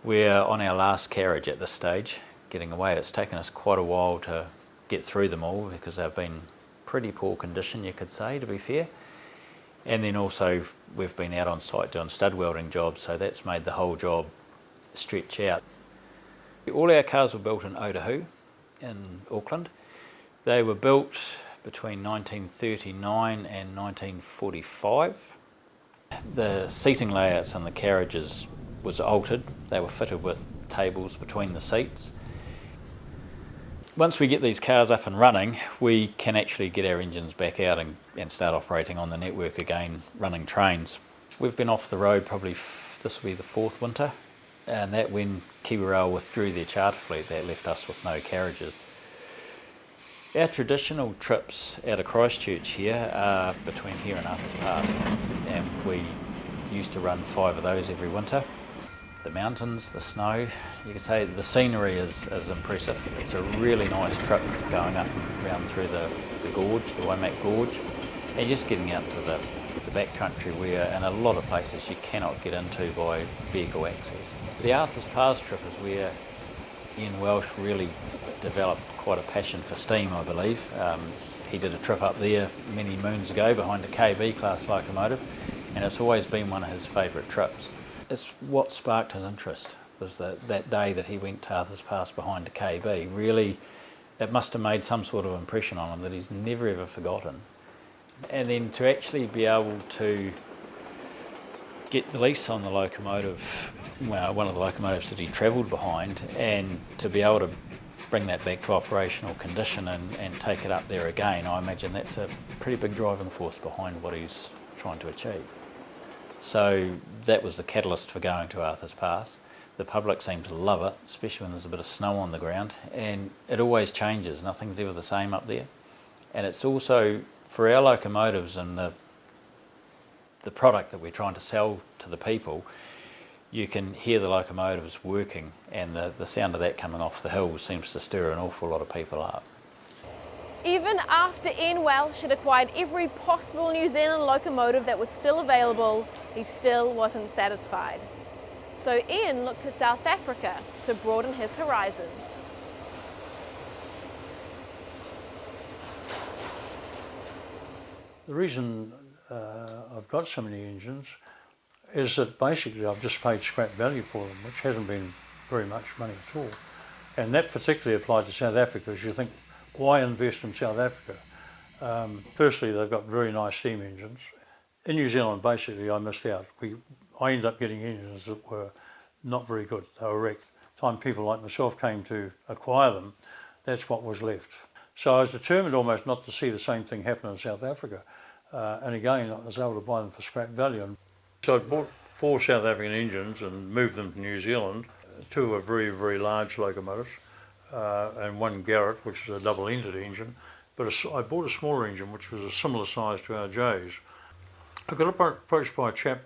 We're on our last carriage at this stage, getting away. It's taken us quite a while to get through them all because they've been pretty poor condition, you could say, to be fair. And then also we've been out on site doing stud welding jobs, so that's made the whole job stretch out. All our cars were built in Otahu in Auckland. They were built between 1939 and 1945. The seating layouts on the carriages was altered. They were fitted with tables between the seats. Once we get these cars up and running, we can actually get our engines back out and start operating on the network again, running trains. We've been off the road probably, this will be the 4th winter, and that when KiwiRail withdrew their charter fleet, that left us with no carriages. Our traditional trips out of Christchurch here are between here and Arthur's Pass, and we used to run 5 of those every winter. The mountains, the snow, you could say the scenery is impressive. It's a really nice trip going up round through the gorge, the Waimak Gorge, and just getting out to the back country where in a lot of places you cannot get into by vehicle access. The Arthur's Pass trip is where Ian Welch really developed quite a passion for steam, I believe. He did a trip up there many moons ago behind a KB class locomotive, and it's always been one of his favourite trips. It's what sparked his interest, was that day that he went to Arthur's Pass behind a KB. Really, it must have made some sort of impression on him that he's never ever forgotten. And then to actually be able to get the lease on the locomotive, well, one of the locomotives that he travelled behind, and to be able to bring that back to operational condition and take it up there again, I imagine that's a pretty big driving force behind what he's trying to achieve. So that was the catalyst for going to Arthur's Pass. The public seem to love it, especially when there's a bit of snow on the ground, and it always changes, nothing's ever the same up there. And it's also, for our locomotives and the product that we're trying to sell to the people, you can hear the locomotives working, and the sound of that coming off the hills seems to stir an awful lot of people up.
Even after Ian Welch had acquired every possible New Zealand locomotive that was still available, he still wasn't satisfied. So Ian looked to South Africa to broaden his horizons.
The reason I've got so many engines is that basically I've just paid scrap value for them, which hasn't been very much money at all. And that particularly applied to South Africa, as you think, why invest in South Africa? Firstly, they've got very nice steam engines. In New Zealand, basically, I missed out. I ended up getting engines that were not very good. They were wrecked. By the time people like myself came to acquire them, that's what was left. So I was determined almost not to see the same thing happen in South Africa. And again, I was able to buy them for scrap value. And so I bought 4 South African engines and moved them to New Zealand. 2 are very, very large locomotives, and 1 Garrett, which is a double-ended engine. But I bought a smaller engine, which was a similar size to our J's. I got approached by a chap.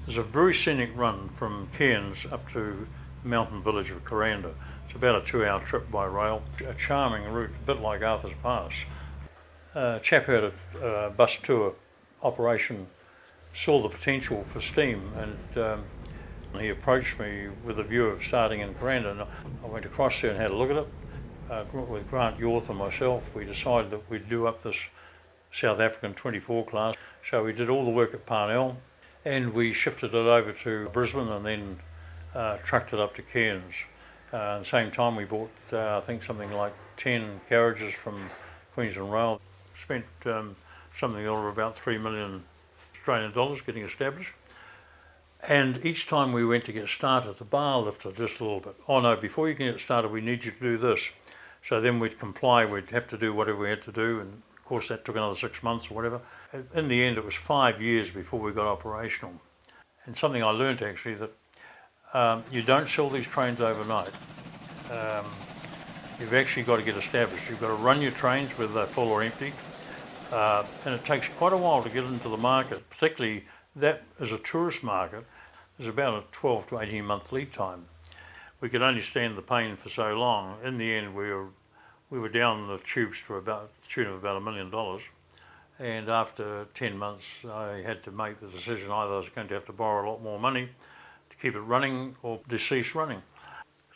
There's a very scenic run from Cairns up to the mountain village of Coranda. It's about a 2-hour trip by rail. A charming route, a bit like Arthur's Pass. A chap heard a bus tour operation, saw the potential for steam, and he approached me with a view of starting in Coranda. And I went across there and had a look at it. With Grant Yorth and myself, we decided that we'd do up this South African 24 class. So we did all the work at Parnell, and we shifted it over to Brisbane and then trucked it up to Cairns. At the same time, we bought, I think, something like 10 carriages from Queensland Rail. Spent something in the order of about $3 million Australian dollars getting established. And each time we went to get started, the bar lifted just a little bit. Oh no, before you can get started, we need you to do this. So then we'd comply, we'd have to do whatever we had to do, and of course that took another 6 months or whatever. In the end, it was 5 years before we got operational. And something I learned actually, that you don't sell these trains overnight. You've actually got to get established. You've got to run your trains whether they're full or empty. And it takes quite a while to get into the market, particularly that as a tourist market. There's about a 12 to 18 month lead time. We could only stand the pain for so long. In the end, we were down the tubes to about the tune of about $1 million. And after 10 months, I had to make the decision either I was going to have to borrow a lot more money to keep it running or cease running.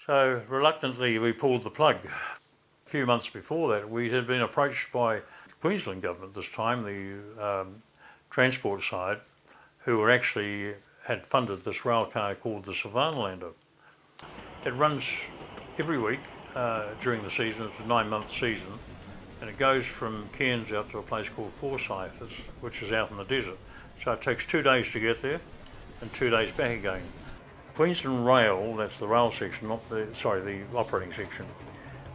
So reluctantly, we pulled the plug. A few months before that, we had been approached by the Queensland government this time, the transport side, who were actually had funded this rail car called the Savannalander. It runs every week during the season. It's a 9-month season, and it goes from Cairns out to a place called Forsyth, which is out in the desert. So it takes 2 days to get there and 2 days back again. Queensland Rail, that's the rail section, the operating section,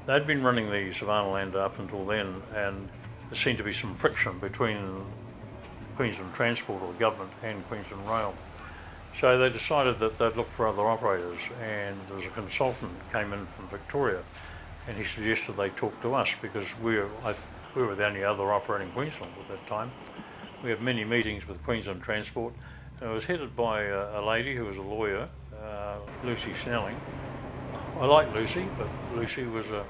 they'd been running the Savannalander up until then, and there seemed to be some friction between Queensland Transport or the government and Queensland Rail. So they decided that they'd look for other operators, and there was a consultant came in from Victoria, and he suggested they talk to us because we were the only other operator in Queensland at that time. We had many meetings with Queensland Transport, and it was headed by a lady who was a lawyer, Lucy Snelling. I like Lucy, but Lucy was a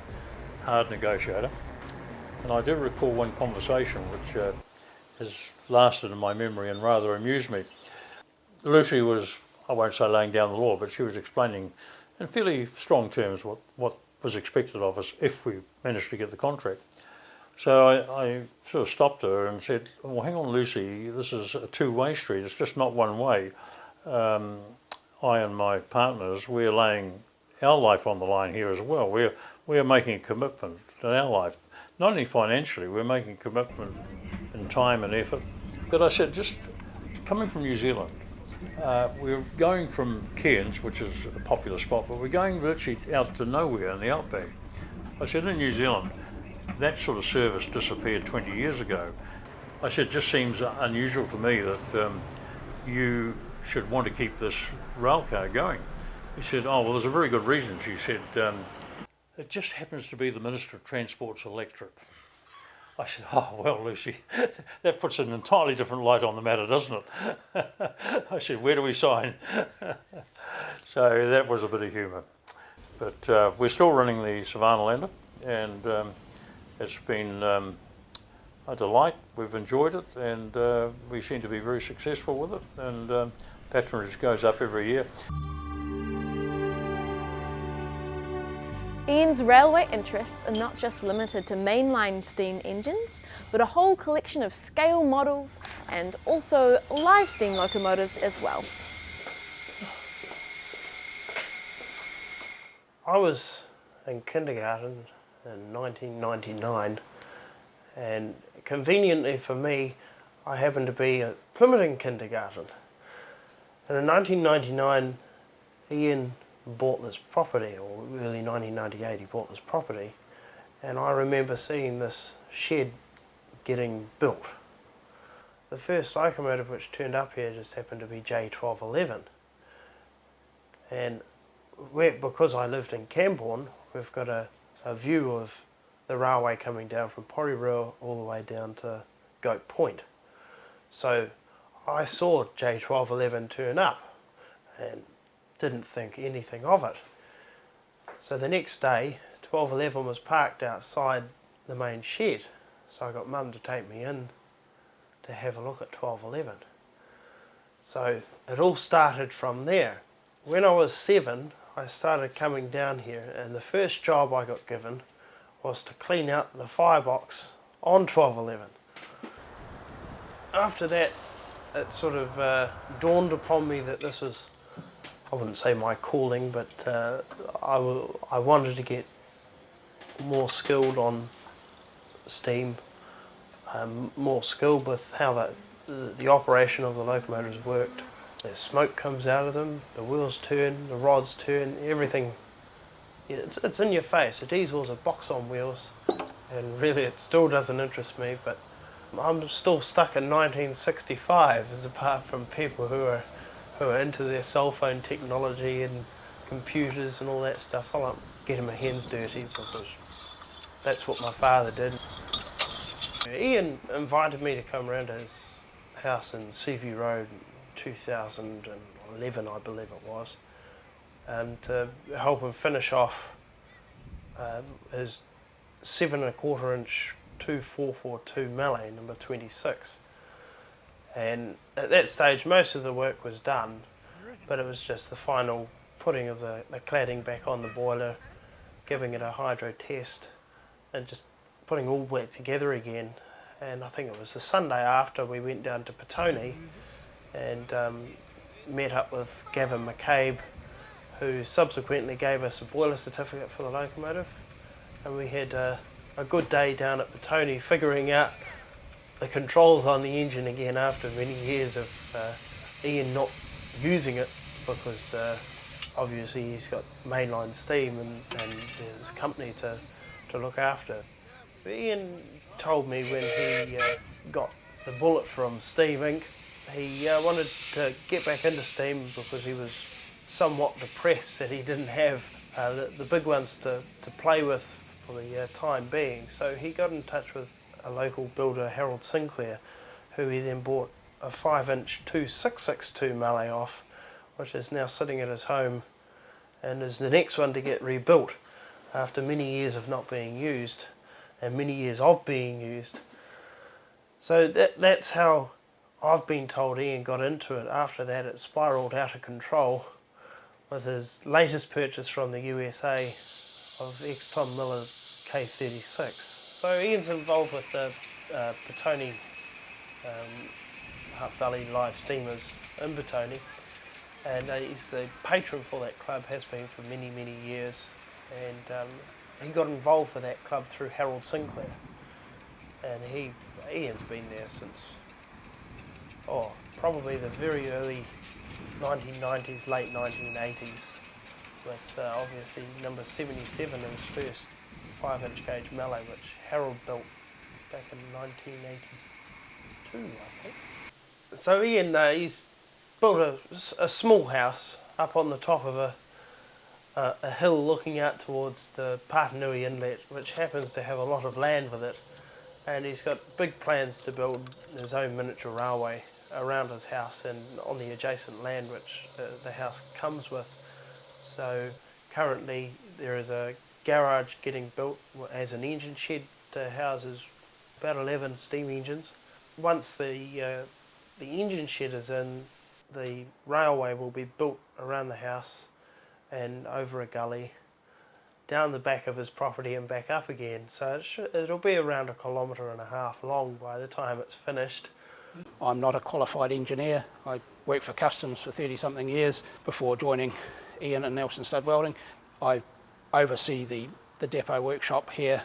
hard negotiator. And I do recall one conversation which has lasted in my memory and rather amused me. Lucy was, I won't say laying down the law, but she was explaining in fairly strong terms what was expected of us if we managed to get the contract. So I sort of stopped her and said, well, hang on, Lucy, this is a 2-way street. It's just not one way. I and my partners, we're laying our life on the line here as well. We're making a commitment in our life. Not only financially, we're making a commitment in time and effort. But I said, just coming from New Zealand, we're going from Cairns, which is a popular spot, but we're going virtually out to nowhere in the outback. I said, in New Zealand, that sort of service disappeared 20 years ago. I said, it just seems unusual to me that you should want to keep this rail car going. He said, oh, well, there's a very good reason. She said, it just happens to be the Minister of Transport's electorate. I said, oh, well, Lucy, that puts an entirely different light on the matter, doesn't it? I said, where do we sign? So that was a bit of humour. But we're still running the Savannalander, and It's been a delight. We've enjoyed it, and we seem to be very successful with it, and patronage goes up every year.
Ian's railway interests are not just limited to mainline steam engines, but a whole collection of scale models and also live steam locomotives as well.
I was in kindergarten in 1999, and conveniently for me, I happened to be at Plymouth in kindergarten. And in 1999, Ian bought this property, or early 1998 he bought this property, and I remember seeing this shed getting built. The first locomotive which turned up here just happened to be J1211, and because I lived in Camborne, we've got a view of the railway coming down from Porirua all the way down to Goat Point. So I saw J1211 turn up and didn't think anything of it. So the next day, 1211 was parked outside the main shed. So I got Mum to take me in to have a look at 1211. So it all started from there. When I was 7, I started coming down here, and the first job I got given was to clean out the firebox on 1211. After that, it sort of dawned upon me that this was, I wouldn't say my calling, but I wanted to get more skilled on steam, more skilled with how the operation of the locomotives worked. The smoke comes out of them, the wheels turn, the rods turn, everything. It's in your face. A diesel's a box on wheels, and really it still doesn't interest me, but I'm still stuck in 1965, as apart from people who are into their cell phone technology and computers and all that stuff. I like getting my hands dirty because that's what my father did. Ian invited me to come around to his house in Seaview Road in 2011, I believe it was, and to help him finish off his 7¼ inch 2442 Mallet number 26. And at that stage most of the work was done, but it was just the final putting of the cladding back on the boiler, giving it a hydro test, and just putting all that together again. And I think it was the Sunday after we went down to Petone and met up with Gavin McCabe, who subsequently gave us a boiler certificate for the locomotive, and we had a good day down at Petone figuring out the controls on the engine again after many years of Ian not using it, because obviously he's got Mainline Steam and his company to look after. Ian told me when he got the bullet from Steam Inc. he wanted to get back into steam because he was somewhat depressed that he didn't have the big ones to play with for the time being. So he got in touch with a local builder, Harold Sinclair, who he then bought a 5-inch 2662 Mallet off, which is now sitting at his home and is the next one to get rebuilt after many years of not being used and many years of being used. So that's how I've been told Ian got into it. After that it spiralled out of control with his latest purchase from the USA of ex-Tom Miller's K36. So Ian's involved with the Petone Hutt Live Steamers in Petone, and he's the patron for that club, has been for many, many years, and he got involved with that club through Harold Sinclair, and Ian's been there since probably the very early 1990s, late 1980s, with obviously number 77 in his first 5-inch gauge Mallet, which Harold built back in 1982, I think. So Ian, he's built a small house up on the top of a hill looking out towards the Patanui Inlet, which happens to have a lot of land with it, and he's got big plans to build his own miniature railway around his house and on the adjacent land which the house comes with. So currently there is a garage getting built as an engine shed houses about 11 steam engines. Once the engine shed is in, the railway will be built around the house and over a gully, down the back of his property and back up again. So it'll be around 1.5 kilometres long by the time it's finished.
I'm not a qualified engineer. I worked for Customs for 30-something years before joining Ian and Nelson Stud Welding. I oversee the depot workshop here,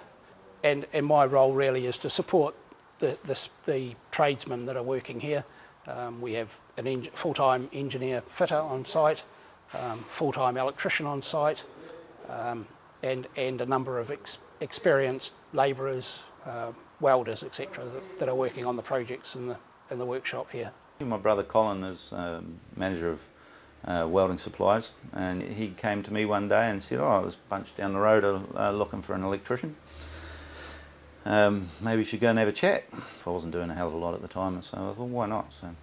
and my role really is to support the tradesmen that are working here. We have a full-time engineer fitter on site, full-time electrician on site, and a number of experienced labourers, welders, etc., that are working on the projects in the workshop here.
My brother Colin is manager of welding supplies, and he came to me one day and said, "Oh, there's a bunch down the road looking for an electrician. Maybe you should go and have a chat." I wasn't doing a hell of a lot at the time, so I thought, well, why not? So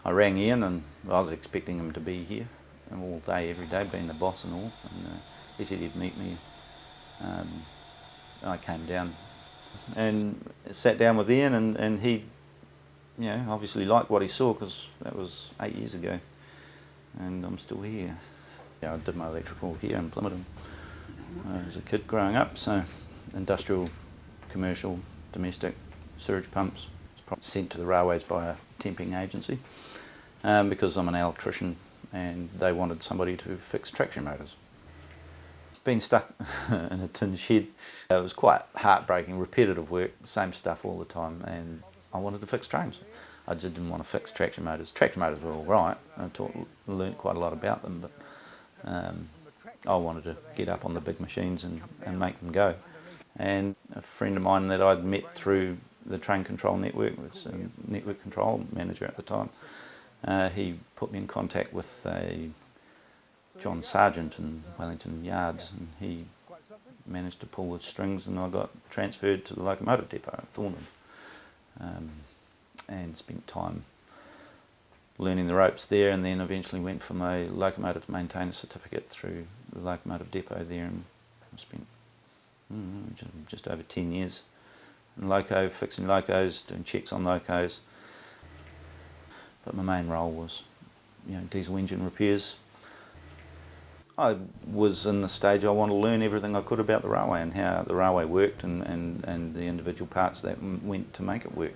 I rang Ian, and I was expecting him to be here all day, every day, being the boss and all. And he said he'd meet me. I came down and sat down with Ian, and he, obviously liked what he saw, because that was 8 years ago, and I'm still here. I did my electrical here in Plymouth as a kid growing up, so industrial, commercial, domestic, sewage pumps. Sent to the railways by a temping agency because I'm an electrician and they wanted somebody to fix traction motors. Being stuck in a tin shed, it was quite heartbreaking, repetitive work, same stuff all the time, and I wanted to fix trains. I just didn't want to fix traction motors. Traction motors were all right, I learnt quite a lot about them, but I wanted to get up on the big machines and make them go. And a friend of mine that I'd met through the train control network, was a network control manager at the time, he put me in contact with a John Sargent in Wellington Yards, and he managed to pull the strings, and I got transferred to the locomotive depot at Thornton, and spent time learning the ropes there, and then eventually went for my locomotive maintainer certificate through the locomotive depot there, and spent just over 10 years in loco, fixing locos, doing checks on locos. But my main role was, diesel engine repairs. I was in the stage I wanted to learn everything I could about the railway and how the railway worked, and the individual parts that went to make it work.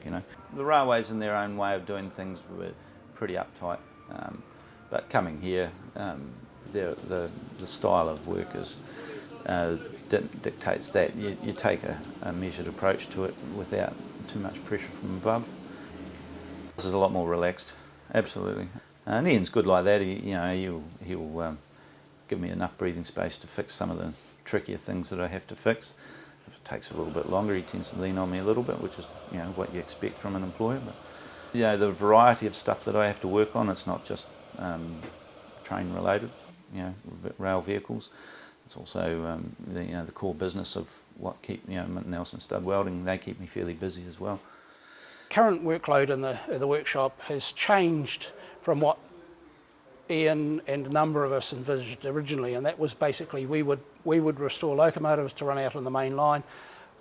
The railways, in their own way of doing things, were pretty uptight. But coming here, the style of work is dictates that you take a measured approach to it without too much pressure from above. This is a lot more relaxed, absolutely. And Ian's good like that. He'll give me enough breathing space to fix some of the trickier things that I have to fix. If it takes a little bit longer, he tends to lean on me a little bit, which is what you expect from an employer. But the variety of stuff that I have to work on, it's not just train related, rail vehicles. It's also the core business of what keep Nelson Stud Welding. They keep me fairly busy as well.
Current workload in the workshop has changed from what Ian and a number of us envisaged originally, and that was basically we would restore locomotives to run out on the main line,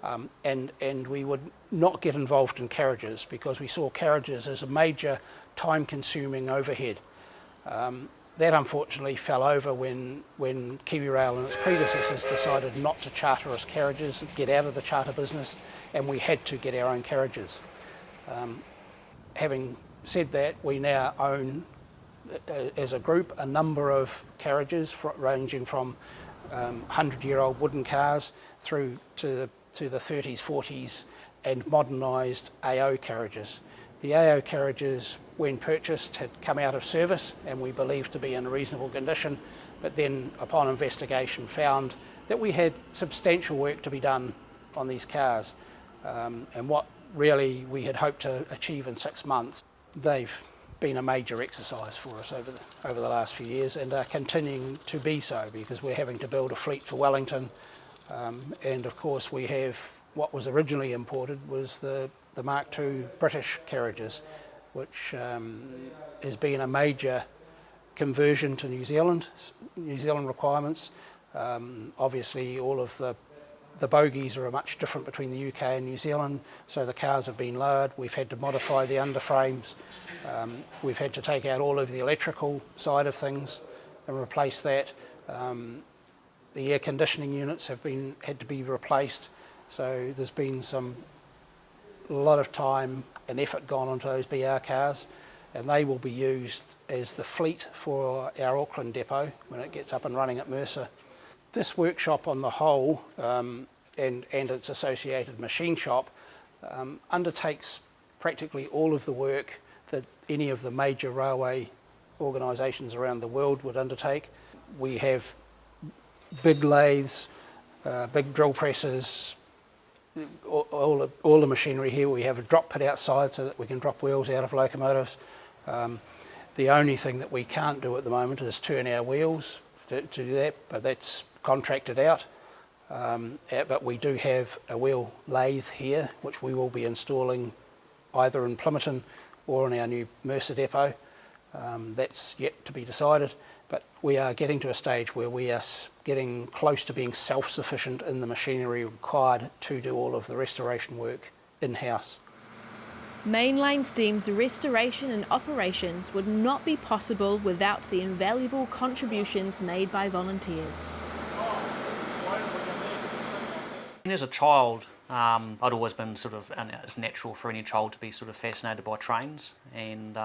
and we would not get involved in carriages, because we saw carriages as a major time-consuming overhead. That unfortunately fell over when KiwiRail and its predecessors decided not to charter us carriages, get out of the charter business, and we had to get our own carriages. Having said that, we now own, as a group, a number of carriages ranging from 100-year-old wooden cars through to the 30s, 40s and modernised AO carriages. The AO carriages, when purchased, had come out of service and we believed to be in reasonable condition, but then upon investigation found that we had substantial work to be done on these cars, and what really we had hoped to achieve in 6 months. They've been a major exercise for us over the last few years, and are continuing to be so, because we're having to build a fleet for Wellington, and of course we have what was originally imported was the Mark II British carriages, which has been a major conversion to New Zealand requirements. Obviously all of the The bogies are much different between the UK and New Zealand, so the cars have been lowered. We've had to modify the underframes. We've had to take out all of the electrical side of things and replace that. The air conditioning units had to be replaced, so there's been a lot of time and effort gone onto those BR cars, and they will be used as the fleet for our Auckland depot when it gets up and running at Mercer. This workshop on the whole, and its associated machine shop, undertakes practically all of the work that any of the major railway organisations around the world would undertake. We have big lathes, big drill presses, all the machinery here. We have a drop pit outside so that we can drop wheels out of locomotives. The only thing that we can't do at the moment is turn our wheels to do that, but that's contracted out. But we do have a wheel lathe here, which we will be installing either in Plympton or in our new Mercer depot. That's yet to be decided, but we are getting to a stage where we are getting close to being self-sufficient in the machinery required to do all of the restoration work in-house.
Mainline Steam's restoration and operations would not be possible without the invaluable contributions made by volunteers.
As a child, I'd always been sort of, and it's natural for any child to be sort of fascinated by trains, and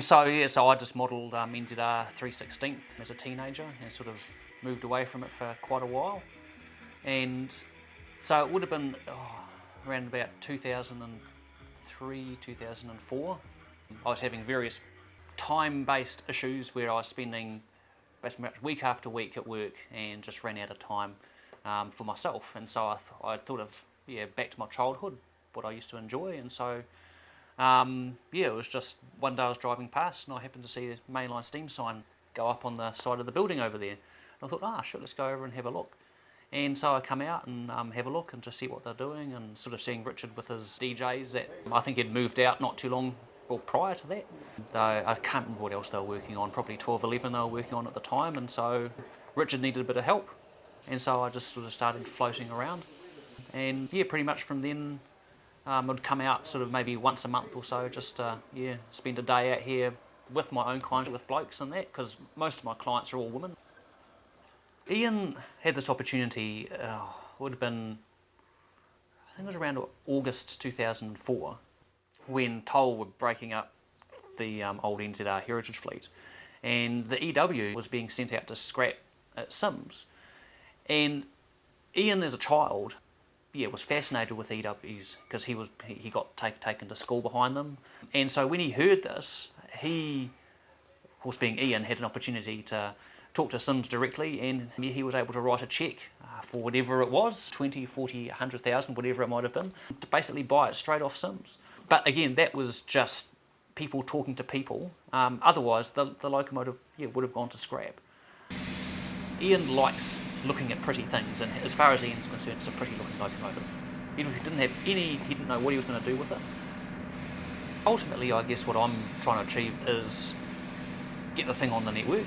so I just modelled NZR 3/16 as a teenager and sort of moved away from it for quite a while, and so it would have been around about 2003, 2004. I was having various time-based issues where I was spending basically week after week at work and just ran out of time for myself, and so I thought of back to my childhood, what I used to enjoy, and so it was just one day I was driving past and I happened to see a Mainline Steam sign go up on the side of the building over there, and I thought, sure, let's go over and have a look. And so I come out and have a look and just see what they're doing, and sort of seeing Richard with his DJs that I think he'd moved out not too long prior to that. Though I can't remember what else they were working on, probably 12, 11 they were working on at the time, and so Richard needed a bit of help. And so I just sort of started floating around. And pretty much from then I'd come out sort of maybe once a month or so, just spend a day out here with my own kind, with blokes and that, because most of my clients are all women. Ian had this opportunity, would have been, I think it was around August 2004, when Toll were breaking up the old NZR heritage fleet, and the EW was being sent out to scrap at Sims. And Ian, as a child, was fascinated with EWs because he got taken to school behind them. And so when he heard this, he, of course being Ian, had an opportunity to talk to Sims directly, and he was able to write a cheque for whatever it was, 20, 40, 100,000, whatever it might have been, to basically buy it straight off Sims. But again, that was just people talking to people. Otherwise, the locomotive would have gone to scrap. Ian likes looking at pretty things, and as far as Ian's concerned, it's a pretty looking locomotive. Even if he didn't know what he was going to do with it. Ultimately, I guess what I'm trying to achieve is get the thing on the network.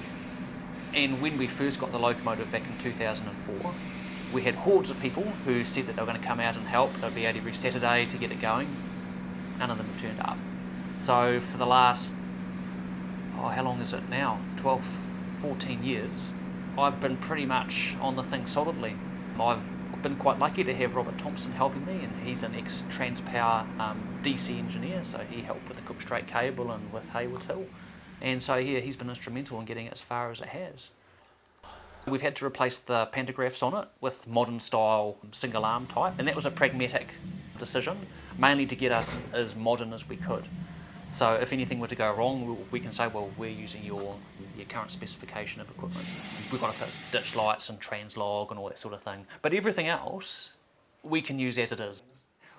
And when we first got the locomotive back in 2004, we had hordes of people who said that they were going to come out and help. They'd be out every Saturday to get it going. None of them have turned up. So for the last, how long is it now? 12, 14 years. I've been pretty much on the thing solidly. I've been quite lucky to have Robert Thompson helping me, and he's an ex-Transpower DC engineer, so he helped with the Cook Strait cable and with Hayward Hill. And so he's been instrumental in getting it as far as it has. We've had to replace the pantographs on it with modern style single arm type, and that was a pragmatic decision, mainly to get us as modern as we could. So if anything were to go wrong, we can say, well, we're using your current specification of equipment. We've got to fix ditch lights and translog and all that sort of thing. But everything else, we can use as it is.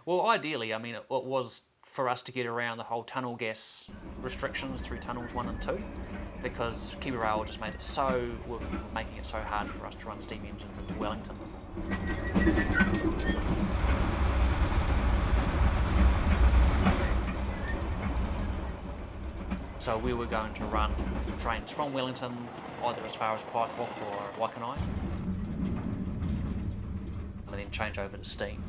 Well, ideally, I mean, it was for us to get around the whole tunnel gas restrictions through tunnels 1 and 2, because Kiwi Rail just made it were making it so hard for us to run steam engines into Wellington. So we were going to run trains from Wellington either as far as Paihook or Waikanae. then change over to steam,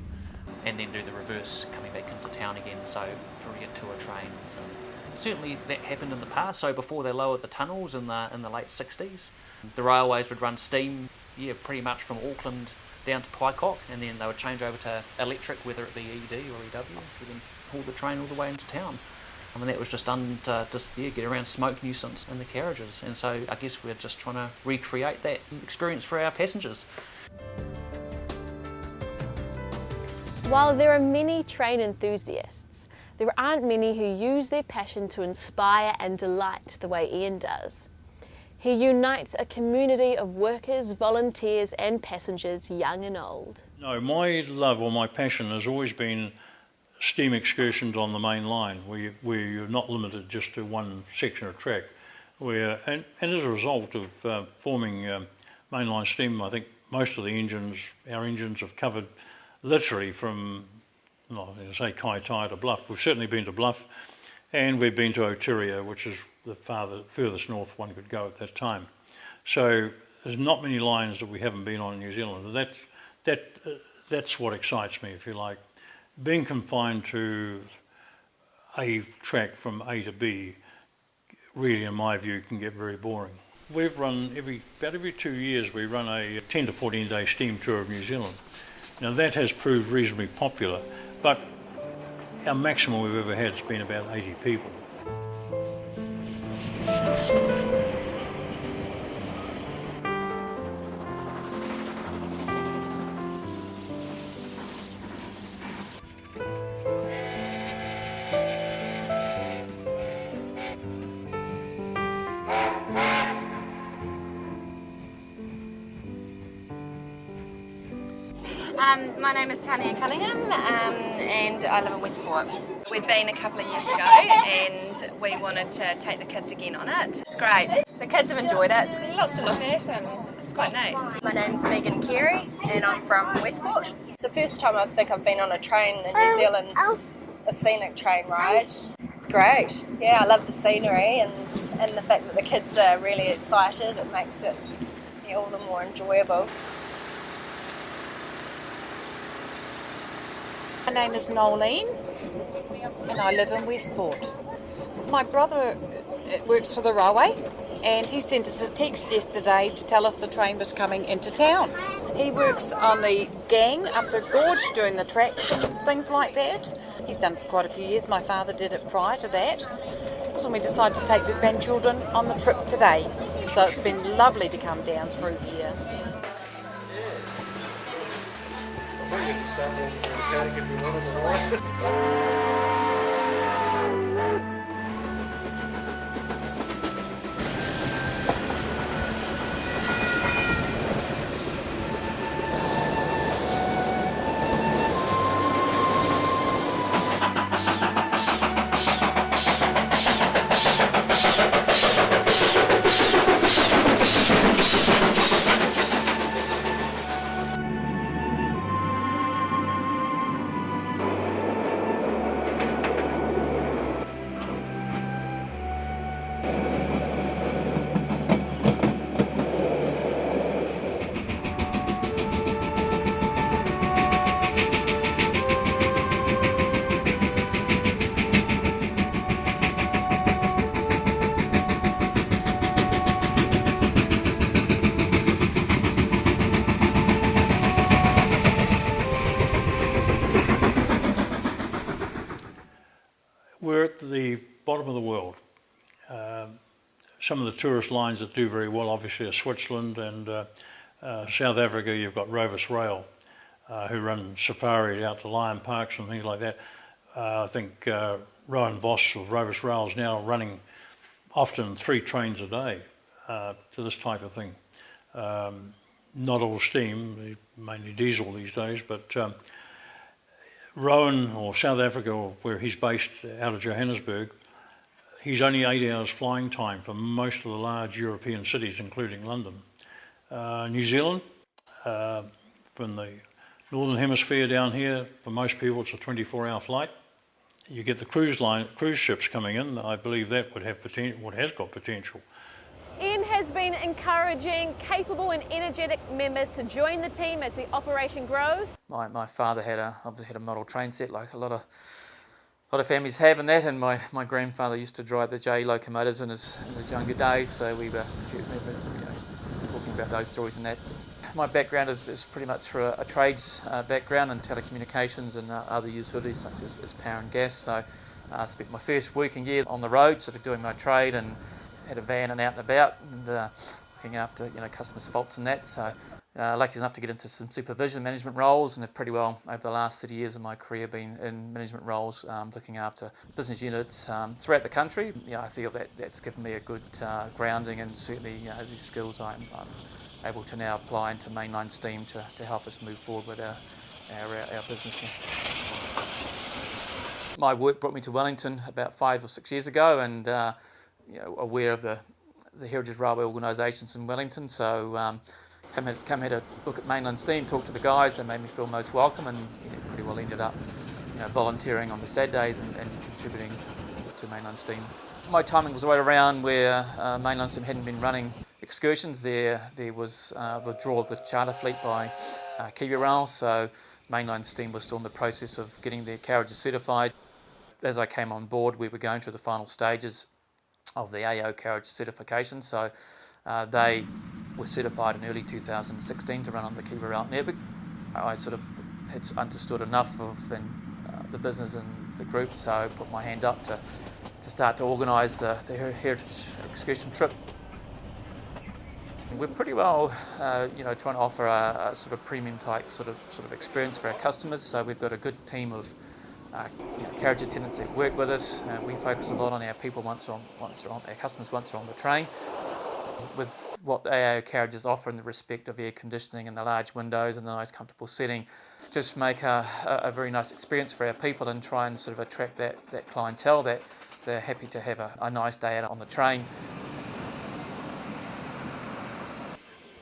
and then do the reverse coming back into town again, so for your tour trains. And certainly that happened in the past. So before they lowered the tunnels in the late 60s, the railways would run steam, pretty much from Auckland down to Paikok, and then they would change over to electric, whether it be ED or EW, to then haul the train all the way into town. And that was just done to get around smoke nuisance in the carriages. And so I guess we're just trying to recreate that experience for our passengers.
While there are many train enthusiasts, there aren't many who use their passion to inspire and delight the way Ian does. He unites a community of workers, volunteers and passengers, young and old. No, my love or my passion has always been steam excursions on the main line, where you're not limited just to one section of track. And as a result of forming Mainline Steam, I think most of our engines have covered literally from, not going to say Kaitaia to Bluff. We've certainly been to Bluff, and we've been to Oteria, which is the furthest north one could go at that time. So there's not many lines that we haven't been on in New Zealand. That's what excites me, if you like. Being confined to a track from A to B, really, in my view, can get very boring. We've run about every 2 years, we run a 10 to 14 day steam tour of New Zealand. Now that has proved reasonably popular, but our maximum we've ever had has been about 80 people.
My name is Tania Cunningham and I live in Westport. We've been a couple of years ago and we wanted to take the kids again on it. It's great. The kids have enjoyed it. It's got lots to look at and it's quite neat. My name's Megan Carey and I'm from Westport. It's the first time I think I've been on a train in New Zealand, a scenic train ride. It's great. Yeah, I love the scenery and the fact that the kids are really excited. It makes it all the more enjoyable.
My name is Nolene and I live in Westport. My brother works for the railway and he sent us a text yesterday to tell us the train was coming into town. He works on the gang up the gorge doing the tracks and things like that. He's done it for quite a few years. My father did it prior to that. So we decided to take the grandchildren on the trip today. So it's been lovely to come down through here.
I guess it's that one mechanic if you wanted to know.
We're at the bottom of the world. Some of the tourist lines that do very well obviously are Switzerland and South Africa. You've got Rovis Rail who run safaris out to lion parks and things like that. I think Rowan Voss of Rovis Rail is now running often 3 trains a day to this type of thing. Not all steam, mainly diesel these days, but Rowan, or South Africa, where he's based out of Johannesburg, he's only 8 hours flying time for most of the large European cities, including London. New Zealand, from the Northern Hemisphere down here, for most people it's a 24-hour flight. You get the cruise ships coming in. I believe that would have potential, has got potential.
Ian has has been encouraging capable and energetic members to join the team as the operation grows.
My father obviously had a model train set like a lot of families have in that, and my grandfather used to drive the J locomotives in his younger days, so we were talking about those stories and that. My background is pretty much through a trades background in telecommunications and other utilities such as power and gas. So I spent my first working year on the road, sort of doing my trade, and had a van and out and about, and looking after customers' faults and that. So lucky enough to get into some supervision management roles, and have pretty well over the last 30 years of my career been in management roles, looking after business units throughout the country. I feel that's given me a good grounding, and certainly these skills I'm able to now apply into Mainline Steam to help us move forward with our business here. My work brought me to Wellington about 5 or 6 years ago, and aware of the Heritage Railway organisations in Wellington, so come had a look at Mainline Steam, talked to the guys, they made me feel most welcome, and pretty well ended up volunteering on the Saturdays and contributing to Mainline Steam. My timing was right around where Mainline Steam hadn't been running excursions. There was withdrawal of the charter fleet by Kiwi Rail, so Mainline Steam was still in the process of getting their carriages certified. As I came on board, we were going through the final stages of the AO carriage certification, so they were certified in early 2016 to run on the Kiwi Rail network. I sort of had understood enough of the business and the group, so I put my hand up to start to organise the Heritage excursion trip. We're pretty well, trying to offer a sort of premium type sort of experience for our customers. So we've got a good team of carriage attendants that work with us. We focus a lot on our people our customers once they're on the train. With what the AO carriages offer in the respect of air conditioning and the large windows and the nice comfortable setting, just make a very nice experience for our people, and try and sort of attract that clientele that they're happy to have a nice day out on the train.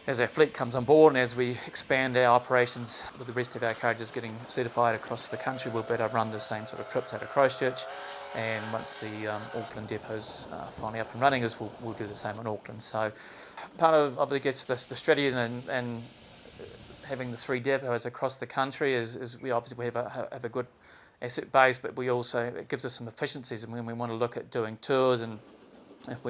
As our fleet comes on board and as we expand our operations with the rest of our carriages getting certified across the country, we'll better run the same sort of trips out of Christchurch, and once the Auckland depot's finally up and running, we'll do the same in Auckland. So part of I guess the strategy and having the 3 depots across the country is we obviously have a good asset base, but it gives us some efficiencies, and when we want to look at doing tours, and if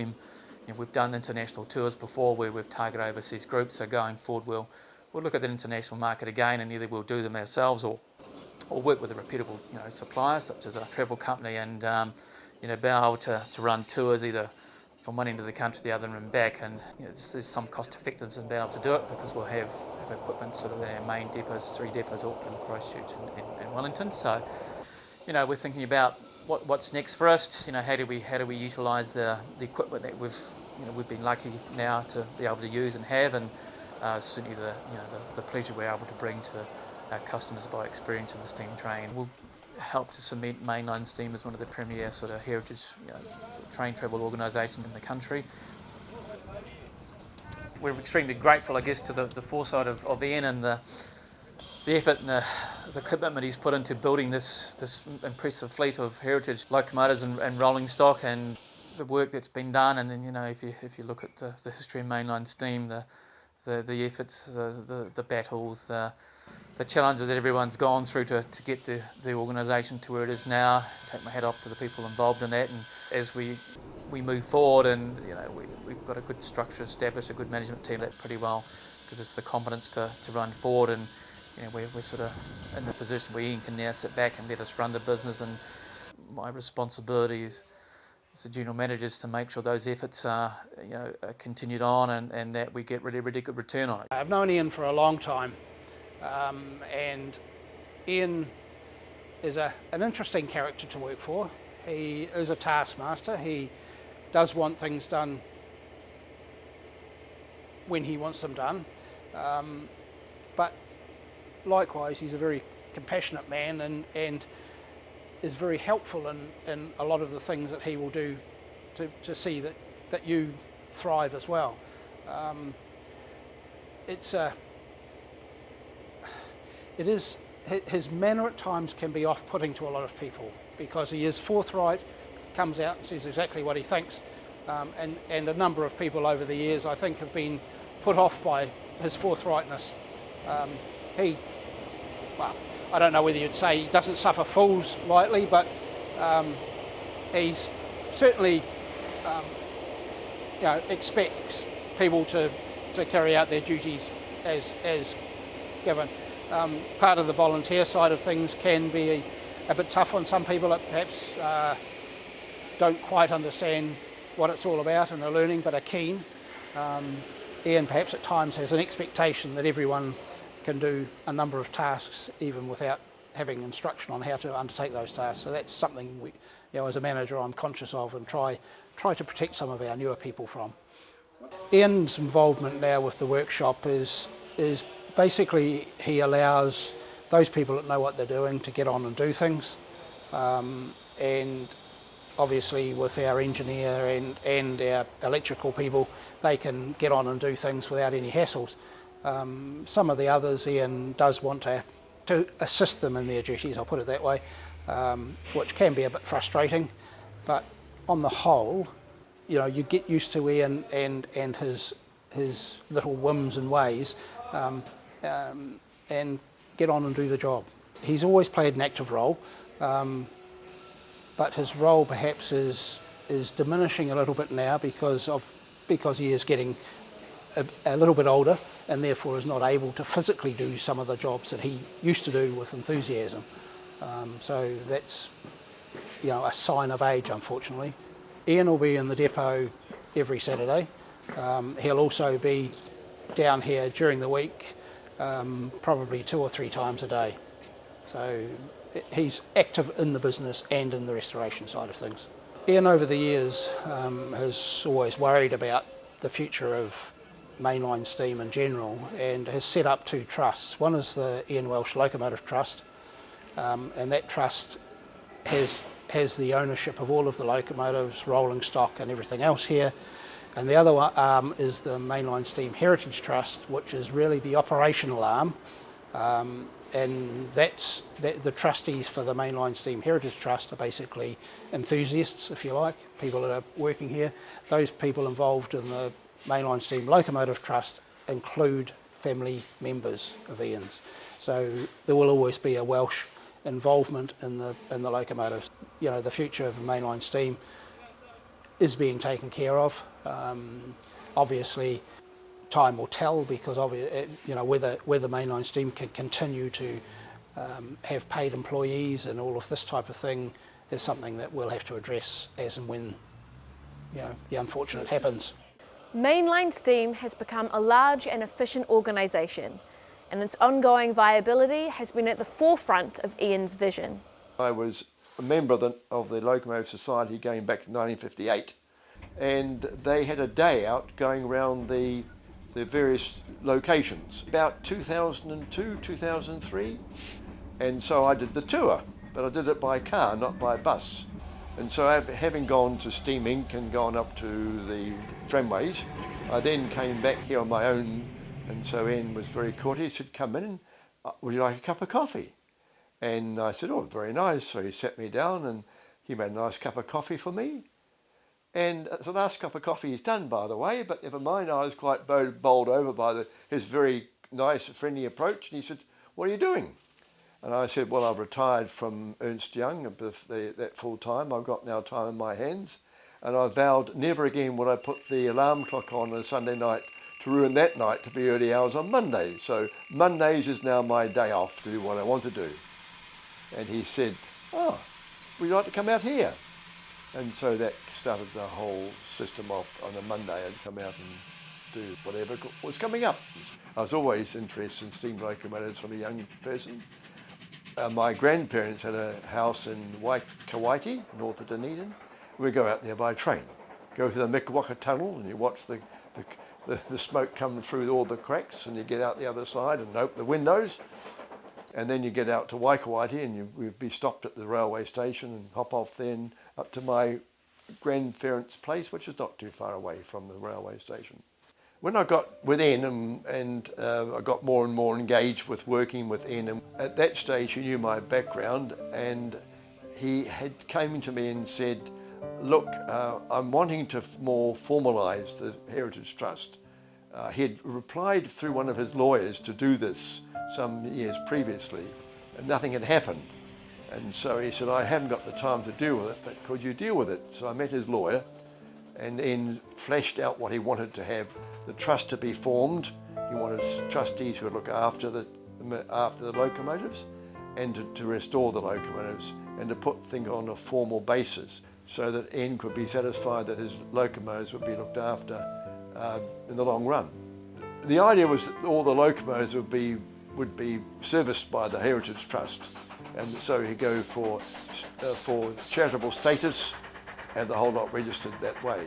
we've done international tours before where we've targeted overseas groups, so going forward we'll look at the international market again, and either we'll do them ourselves or work with a reputable supplier such as a travel company, and be able to run tours either from one end of the country to the other and back, and there's some cost effectiveness in being able to do it, because we'll have equipment sort of our main depots, 3 depots, Auckland, Christchurch and Wellington. So we're thinking about what's next for us. How do we utilise the equipment that we've been lucky now to be able to use and have, and certainly the pleasure we're able to bring to our customers by experiencing the steam train will help to cement Mainline Steam as one of the premier sort of heritage train travel organisations in the country. We're extremely grateful, I guess, to the foresight of Ian and the effort and the commitment he's put into building this impressive fleet of heritage locomotives and rolling stock, and the work that's been done. And then if you look at the history of Mainline Steam, the efforts, the battles, the challenges that everyone's gone through to get the organisation to where it is now, take my hat off to the people involved in that. And as we move forward, and we've got a good structure established, a good management team that pretty well gives us the confidence to run forward, and we're sort of in the position where Ian can now sit back and let us run the business, and my responsibility as the general manager is to make sure those efforts are continued on, and that we get really good return on it.
I've known Ian for a long time, and Ian is an interesting character to work for. He is a taskmaster. He does want things done when he wants them done, but likewise he's a very compassionate man, and is very helpful in a lot of the things that he will do to see that you thrive as well. His manner at times can be off-putting to a lot of people, because he is forthright, comes out and says exactly what he thinks, And a number of people over the years, I think, have been put off by his forthrightness. Well, I don't know whether you'd say he doesn't suffer fools lightly, but he's certainly expects people to carry out their duties as given. Part of the volunteer side of things can be a bit tough on some people that perhaps don't quite understand what it's all about and are learning but are keen. Ian perhaps at times has an expectation that everyone can do a number of tasks even without having instruction on how to undertake those tasks. So that's something we, as a manager, I'm conscious of and try to protect some of our newer people from. Ian's involvement now with the workshop is basically he allows those people that know what they're doing to get on and do things, and obviously with our engineer and our electrical people, they can get on and do things without any hassles. Some of the others, Ian does want to assist them in their duties, I'll put it that way, which can be a bit frustrating, but on the whole, you get used to Ian and his little whims and ways, and get on and do the job. He's always played an active role, but his role perhaps is diminishing a little bit now because he is getting a little bit older and therefore is not able to physically do some of the jobs that he used to do with enthusiasm. So that's a sign of age, unfortunately. Ian will be in the depot every Saturday. He'll also be down here during the week, probably 2 or 3 times a day. So he's active in the business and in the restoration side of things. Ian over the years has always worried about the future of Mainline Steam in general and has set up 2 trusts. One is the Ian Welch Locomotive Trust, and that trust has the ownership of all of the locomotives, rolling stock and everything else here. And the other arm is the Mainline Steam Heritage Trust, which is really the operational arm. And the trustees for the Mainline Steam Heritage Trust are basically enthusiasts, if you like, people that are working here. Those people involved in the Mainline Steam Locomotive Trust include family members of Ian's. So there will always be a Welsh involvement in the locomotives. The future of Mainline Steam is being taken care of. Obviously, time will tell because whether Mainline Steam can continue to have paid employees and all of this type of thing is something that we'll have to address as and when the unfortunate happens.
Mainline Steam has become a large and efficient organisation, and its ongoing viability has been at the forefront of Ian's vision.
I was a member of the Locomotive Society going back to 1958, and they had a day out going around the various locations, about 2002, 2003, and so I did the tour, but I did it by car, not by bus. And so having gone to Steam Inc. and gone up to the tramways, I then came back here on my own, and so Ian was very courteous. He said, "Come in, would you like a cup of coffee?" And I said, "Oh, very nice." So he sat me down and he made a nice cup of coffee for me. And it's the last cup of coffee he's done, by the way, but never mind, I was quite bowled over by his very nice, friendly approach. And he said, "What are you doing?" And I said, "Well, I've retired from Ernst Young, that full time. I've got now time in my hands. And I vowed never again would I put the alarm clock on a Sunday night to ruin that night to be early hours on Mondays. So Mondays is now my day off to do what I want to do." And he said, "Oh, would you like to come out here?" And so that started the whole system off. On a Monday I'd come out and do whatever was coming up. I was always interested in steam locomotives from a young person. My grandparents had a house in Waikawaiti, north of Dunedin. We'd go out there by train, go through the Mikawaka Tunnel, and you watch the smoke come through all the cracks, and you get out the other side and open the windows, and then you get out to Waikawaiti, and we'd be stopped at the railway station and hop off then up to my grandparents' place, which is not too far away from the railway station. When I got with Ian and I got more and more engaged with working with Ian, and at that stage he knew my background, and he had came to me and said, look, I'm wanting to more formalise the Heritage Trust. He had replied through one of his lawyers to do this some years previously, and nothing had happened. And so he said, I haven't got the time to deal with it, but could you deal with it? So I met his lawyer and then fleshed out what he wanted to have the trust to be formed. He wanted trustees who would look after the locomotives and to restore the locomotives and to put things on a formal basis so that Ian could be satisfied that his locomotives would be looked after in the long run. The idea was that all the locomotives would be serviced by the Heritage Trust, and so he'd go for charitable status and the whole lot registered that way.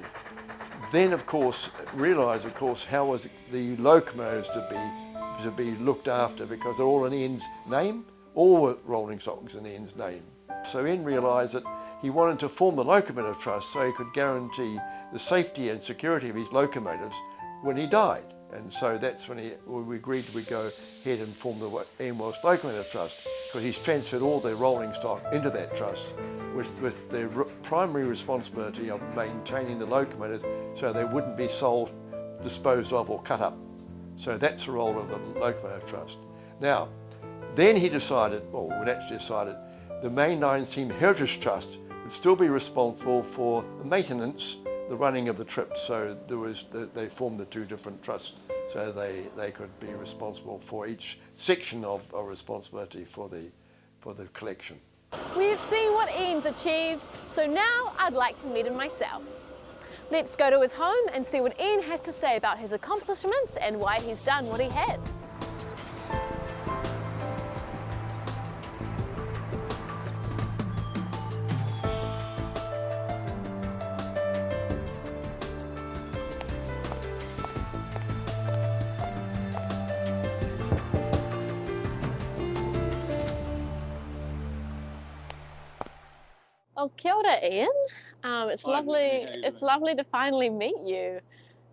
Then, of course, realise, of course, how was the locomotives to be looked after, because they're all in Ian's name, all the rolling stock's in Ian's name. So Ian realised that he wanted to form the locomotive trust so he could guarantee the safety and security of his locomotives when he died. And so that's when we agreed we'd go ahead and form the Ian Welch Locomotive Trust, because he's transferred all their rolling stock into that trust with their primary responsibility of maintaining the locomotives so they wouldn't be sold, disposed of or cut up. So that's the role of the Locomotive Trust. Now, then he decided, well, we actually decided, the Mainline Steam Heritage Trust would still be responsible for the maintenance, the running of the trip. So they formed the two different trusts, so they could be responsible for each section of responsibility for the collection.
We've seen what Ian's achieved, so now I'd like to meet him myself. Let's go to his home and see what Ian has to say about his accomplishments and why he's done what he has. Oh, kia ora, Ian. It's lovely to finally meet you,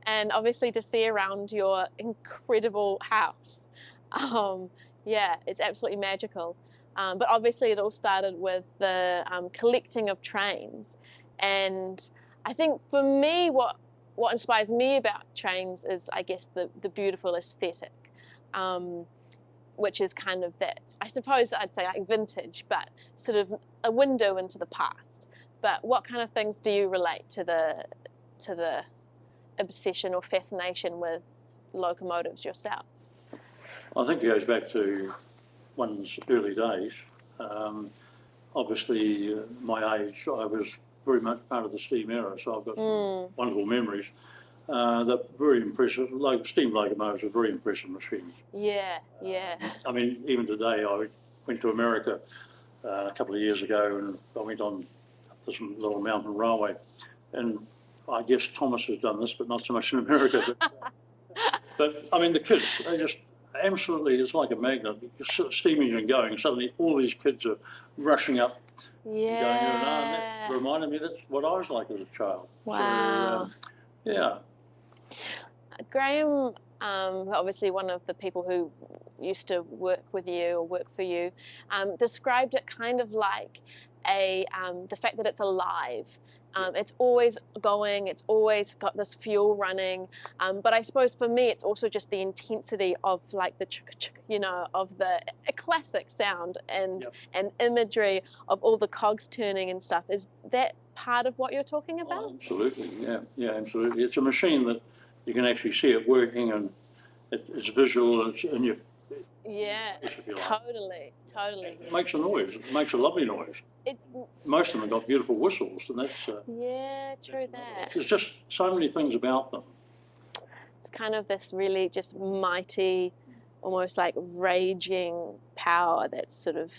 and obviously to see around your incredible house. Yeah, it's absolutely magical. But obviously it all started with the collecting of trains, and I think for me what inspires me about trains is, I guess, the beautiful aesthetic, which is kind of that, I suppose I'd say like vintage, but sort of a window into the past. But what kind of things do you relate to the obsession or fascination with locomotives yourself?
I think it goes back to one's early days. Obviously, my age, I was very much part of the steam era, so I've got wonderful memories. They're very impressive. Steam locomotives are very impressive machines.
Yeah, yeah.
I mean, even today, I went to America a couple of years ago, and I went on this little mountain railway, and I guess Thomas has done this, but not so much in America. But I mean, the kids, they just absolutely, it's like a magnet. You're steaming and going, suddenly all these kids are rushing up.
Yeah.
And going, and that reminded me that's what I was like as a child.
Wow.
So, yeah.
Graham, obviously one of the people who used to work with you or work for you, described it kind of like the fact that it's alive. It's always going, it's always got this fuel running, but I suppose for me it's also just the intensity of like the of a classic sound and imagery of all the cogs turning and stuff. Is that part of what you're talking about?
Oh, absolutely, yeah, absolutely. It's a machine that you can actually see it working, and it's visual, and you.
Yeah, totally.
It makes a noise. It makes a lovely noise. Most of them have got beautiful whistles, and that's.
Yeah, true that.
There's just so many things about them.
It's kind of this really just mighty, almost like raging power that's sort of,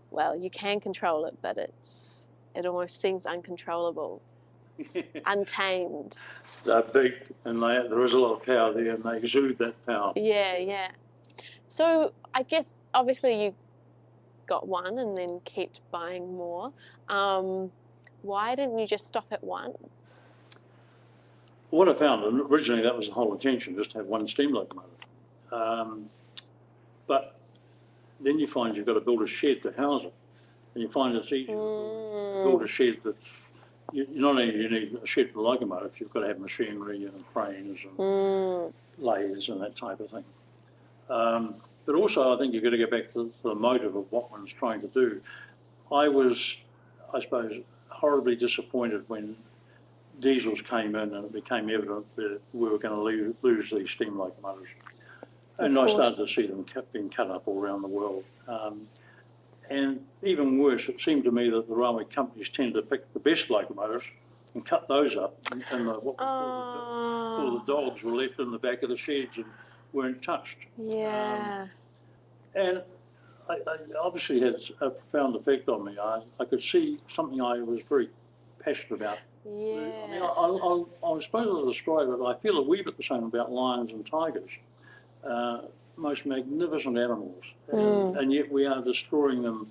well, you can control it, but it almost seems uncontrollable, untamed.
They're big, and there is a lot of power there, and they exude that power.
Yeah. So I guess obviously you got one and then kept buying more. Why didn't you just stop at one?
What I found, and originally that was the whole intention, just to have one steam locomotive. But then you find you've got to build a shed to house it, and you find it's easier to build a shed that's not only you need a shed for locomotives, you've got to have machinery and cranes and lathes and that type of thing. But also I think you've got to go back to the motive of what one's trying to do. I was, I suppose, horribly disappointed when diesels came in and it became evident that we were going to lose these steam locomotives. And I started to see them being cut up all around the world. And even worse, it seemed to me that the railway companies tend to pick the best locomotives and cut those up, and what we call the dogs were left in the back of the sheds and weren't touched.
Yeah.
And I obviously had a profound effect on me. I could see something I was very passionate about.
Yeah.
I mean, I was supposed to describe it. I feel a wee bit the same about lions and tigers. Most magnificent animals, and yet we are destroying them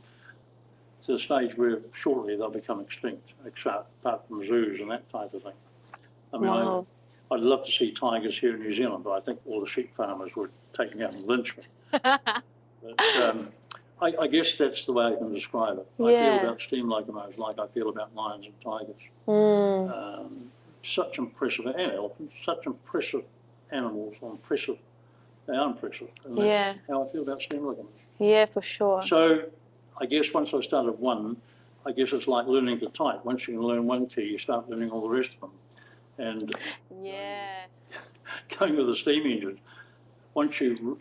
to the stage where shortly they'll become extinct, apart from zoos and that type of thing. I mean, I'd love to see tigers here in New Zealand, but I think all the sheep farmers would take me out and lynch me. But I guess that's the way I can describe it. I feel about steam locomotives like I feel about lions and tigers. Such impressive, and elephants, such impressive animals, they are impressive. And that's how I feel about steam locomotives.
Yeah, for sure.
So I guess once I started one, I guess it's like learning to type. Once you can learn one key, you start learning all the rest of them. And going with the steam engine, once you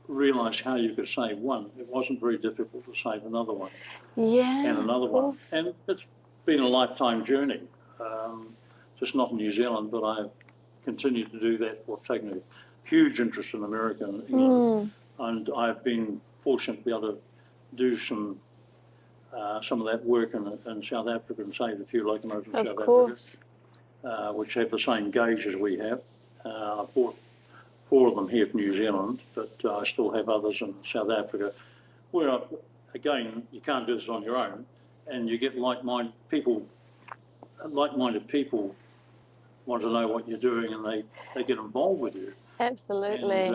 realise how you could save one, it wasn't very difficult to save another one. And another one. And it's been a lifetime journey. Just not in New Zealand, but I've continued to do that. I've taken a huge interest in America and England. And I've been fortunate to be able to do some of that work in South Africa and save a few locomotives in South Africa, which have the same gauge as we have. I bought 4 of them here from New Zealand, but I still have others in South Africa, where, again, you can't do this on your own, and you get like-minded people want to know what you're doing, and they get involved with you.
Absolutely.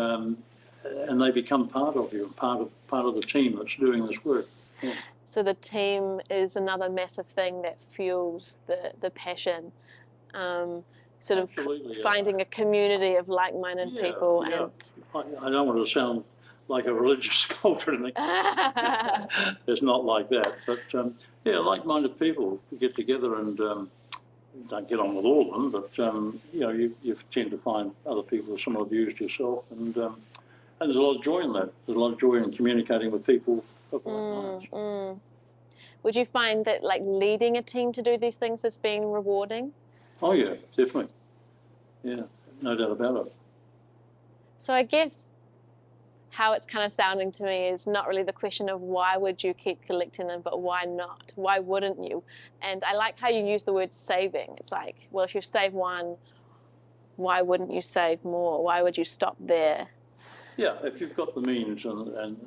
And they become part of you, part of the team that's doing this work. Yeah.
So the team is another massive thing that fuels the passion. Sort of finding a community of like-minded people.
Yeah.
And
I don't want to sound like a religious cult or anything. It's not like that. But like-minded people get together and don't get on with all of them, but you tend to find other people with similar views to yourself, and there's a lot of joy in that. There's a lot of joy in communicating with people of like minds.
Would you find that like leading a team to do these things has been rewarding?
Oh yeah, definitely. Yeah, no doubt about it.
So I guess how it's kind of sounding to me is not really the question of why would you keep collecting them, but why not? Why wouldn't you? And I like how you use the word saving. It's like, well, if you save one, why wouldn't you save more? Why would you stop there?
Yeah, if you've got the means and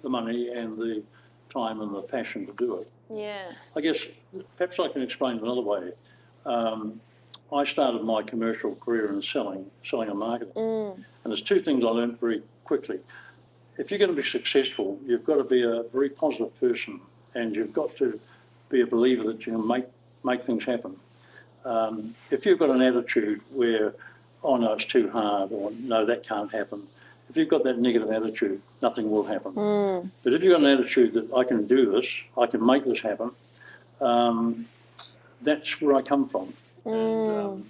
the money and the time and the passion to do it.
Yeah.
I guess perhaps I can explain it another way. I started my commercial career in selling and marketing. And there's 2 things I learned very quickly. If you're going to be successful, you've got to be a very positive person, and you've got to be a believer that you can make things happen. If you've got an attitude where, oh no, it's too hard, or no, that can't happen, if you've got that negative attitude, nothing will happen. But if you've got an attitude that I can do this, I can make this happen, that's where I come from. And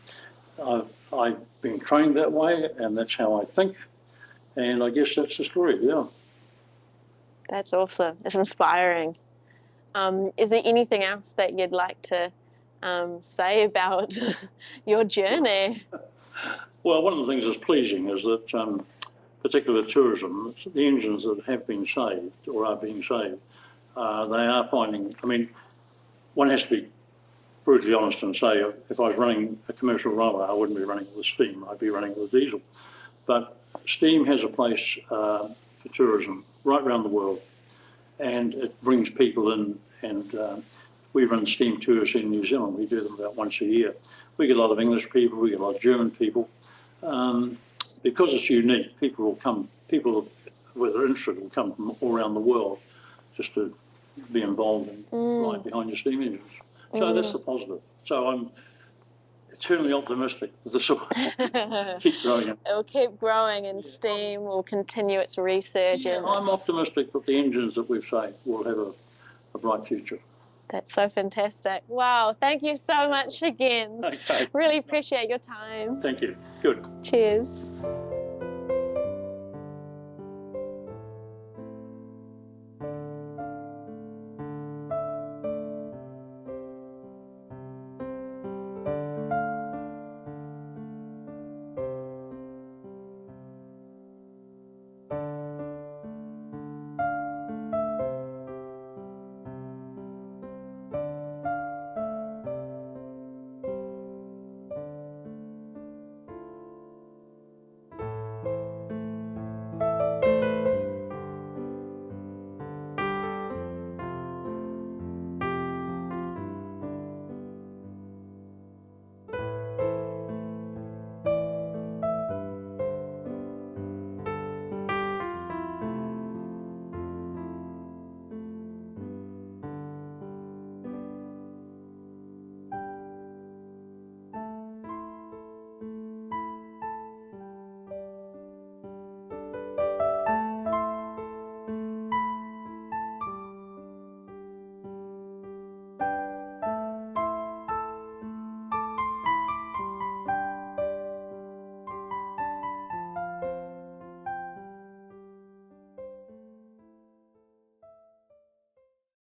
I've been trained that way, and that's how I think. And I guess that's the story, yeah.
That's awesome. It's inspiring. Is there anything else that you'd like to say about your journey?
Well, one of the things that's pleasing is that, particularly tourism, the engines that have been saved or are being saved, they are finding, I mean, one has to be brutally honest and say, if I was running a commercial railway, I wouldn't be running with steam, I'd be running with diesel. But steam has a place for tourism right around the world, and it brings people in, and we run steam tours in New Zealand. We do them about once a year. We get a lot of English people, we get a lot of German people. Because it's unique, people will come, people who are interested will come from all around the world just to be involved in right behind your steam engines. So that's the positive. So I'm eternally optimistic that this will keep growing.
It will keep growing and steam will continue its resurgence.
Yeah, I'm optimistic that the engines that we've saved will have a bright future.
That's so fantastic. Wow, thank you so much again.
Okay.
Really appreciate your time.
Thank you. Good.
Cheers.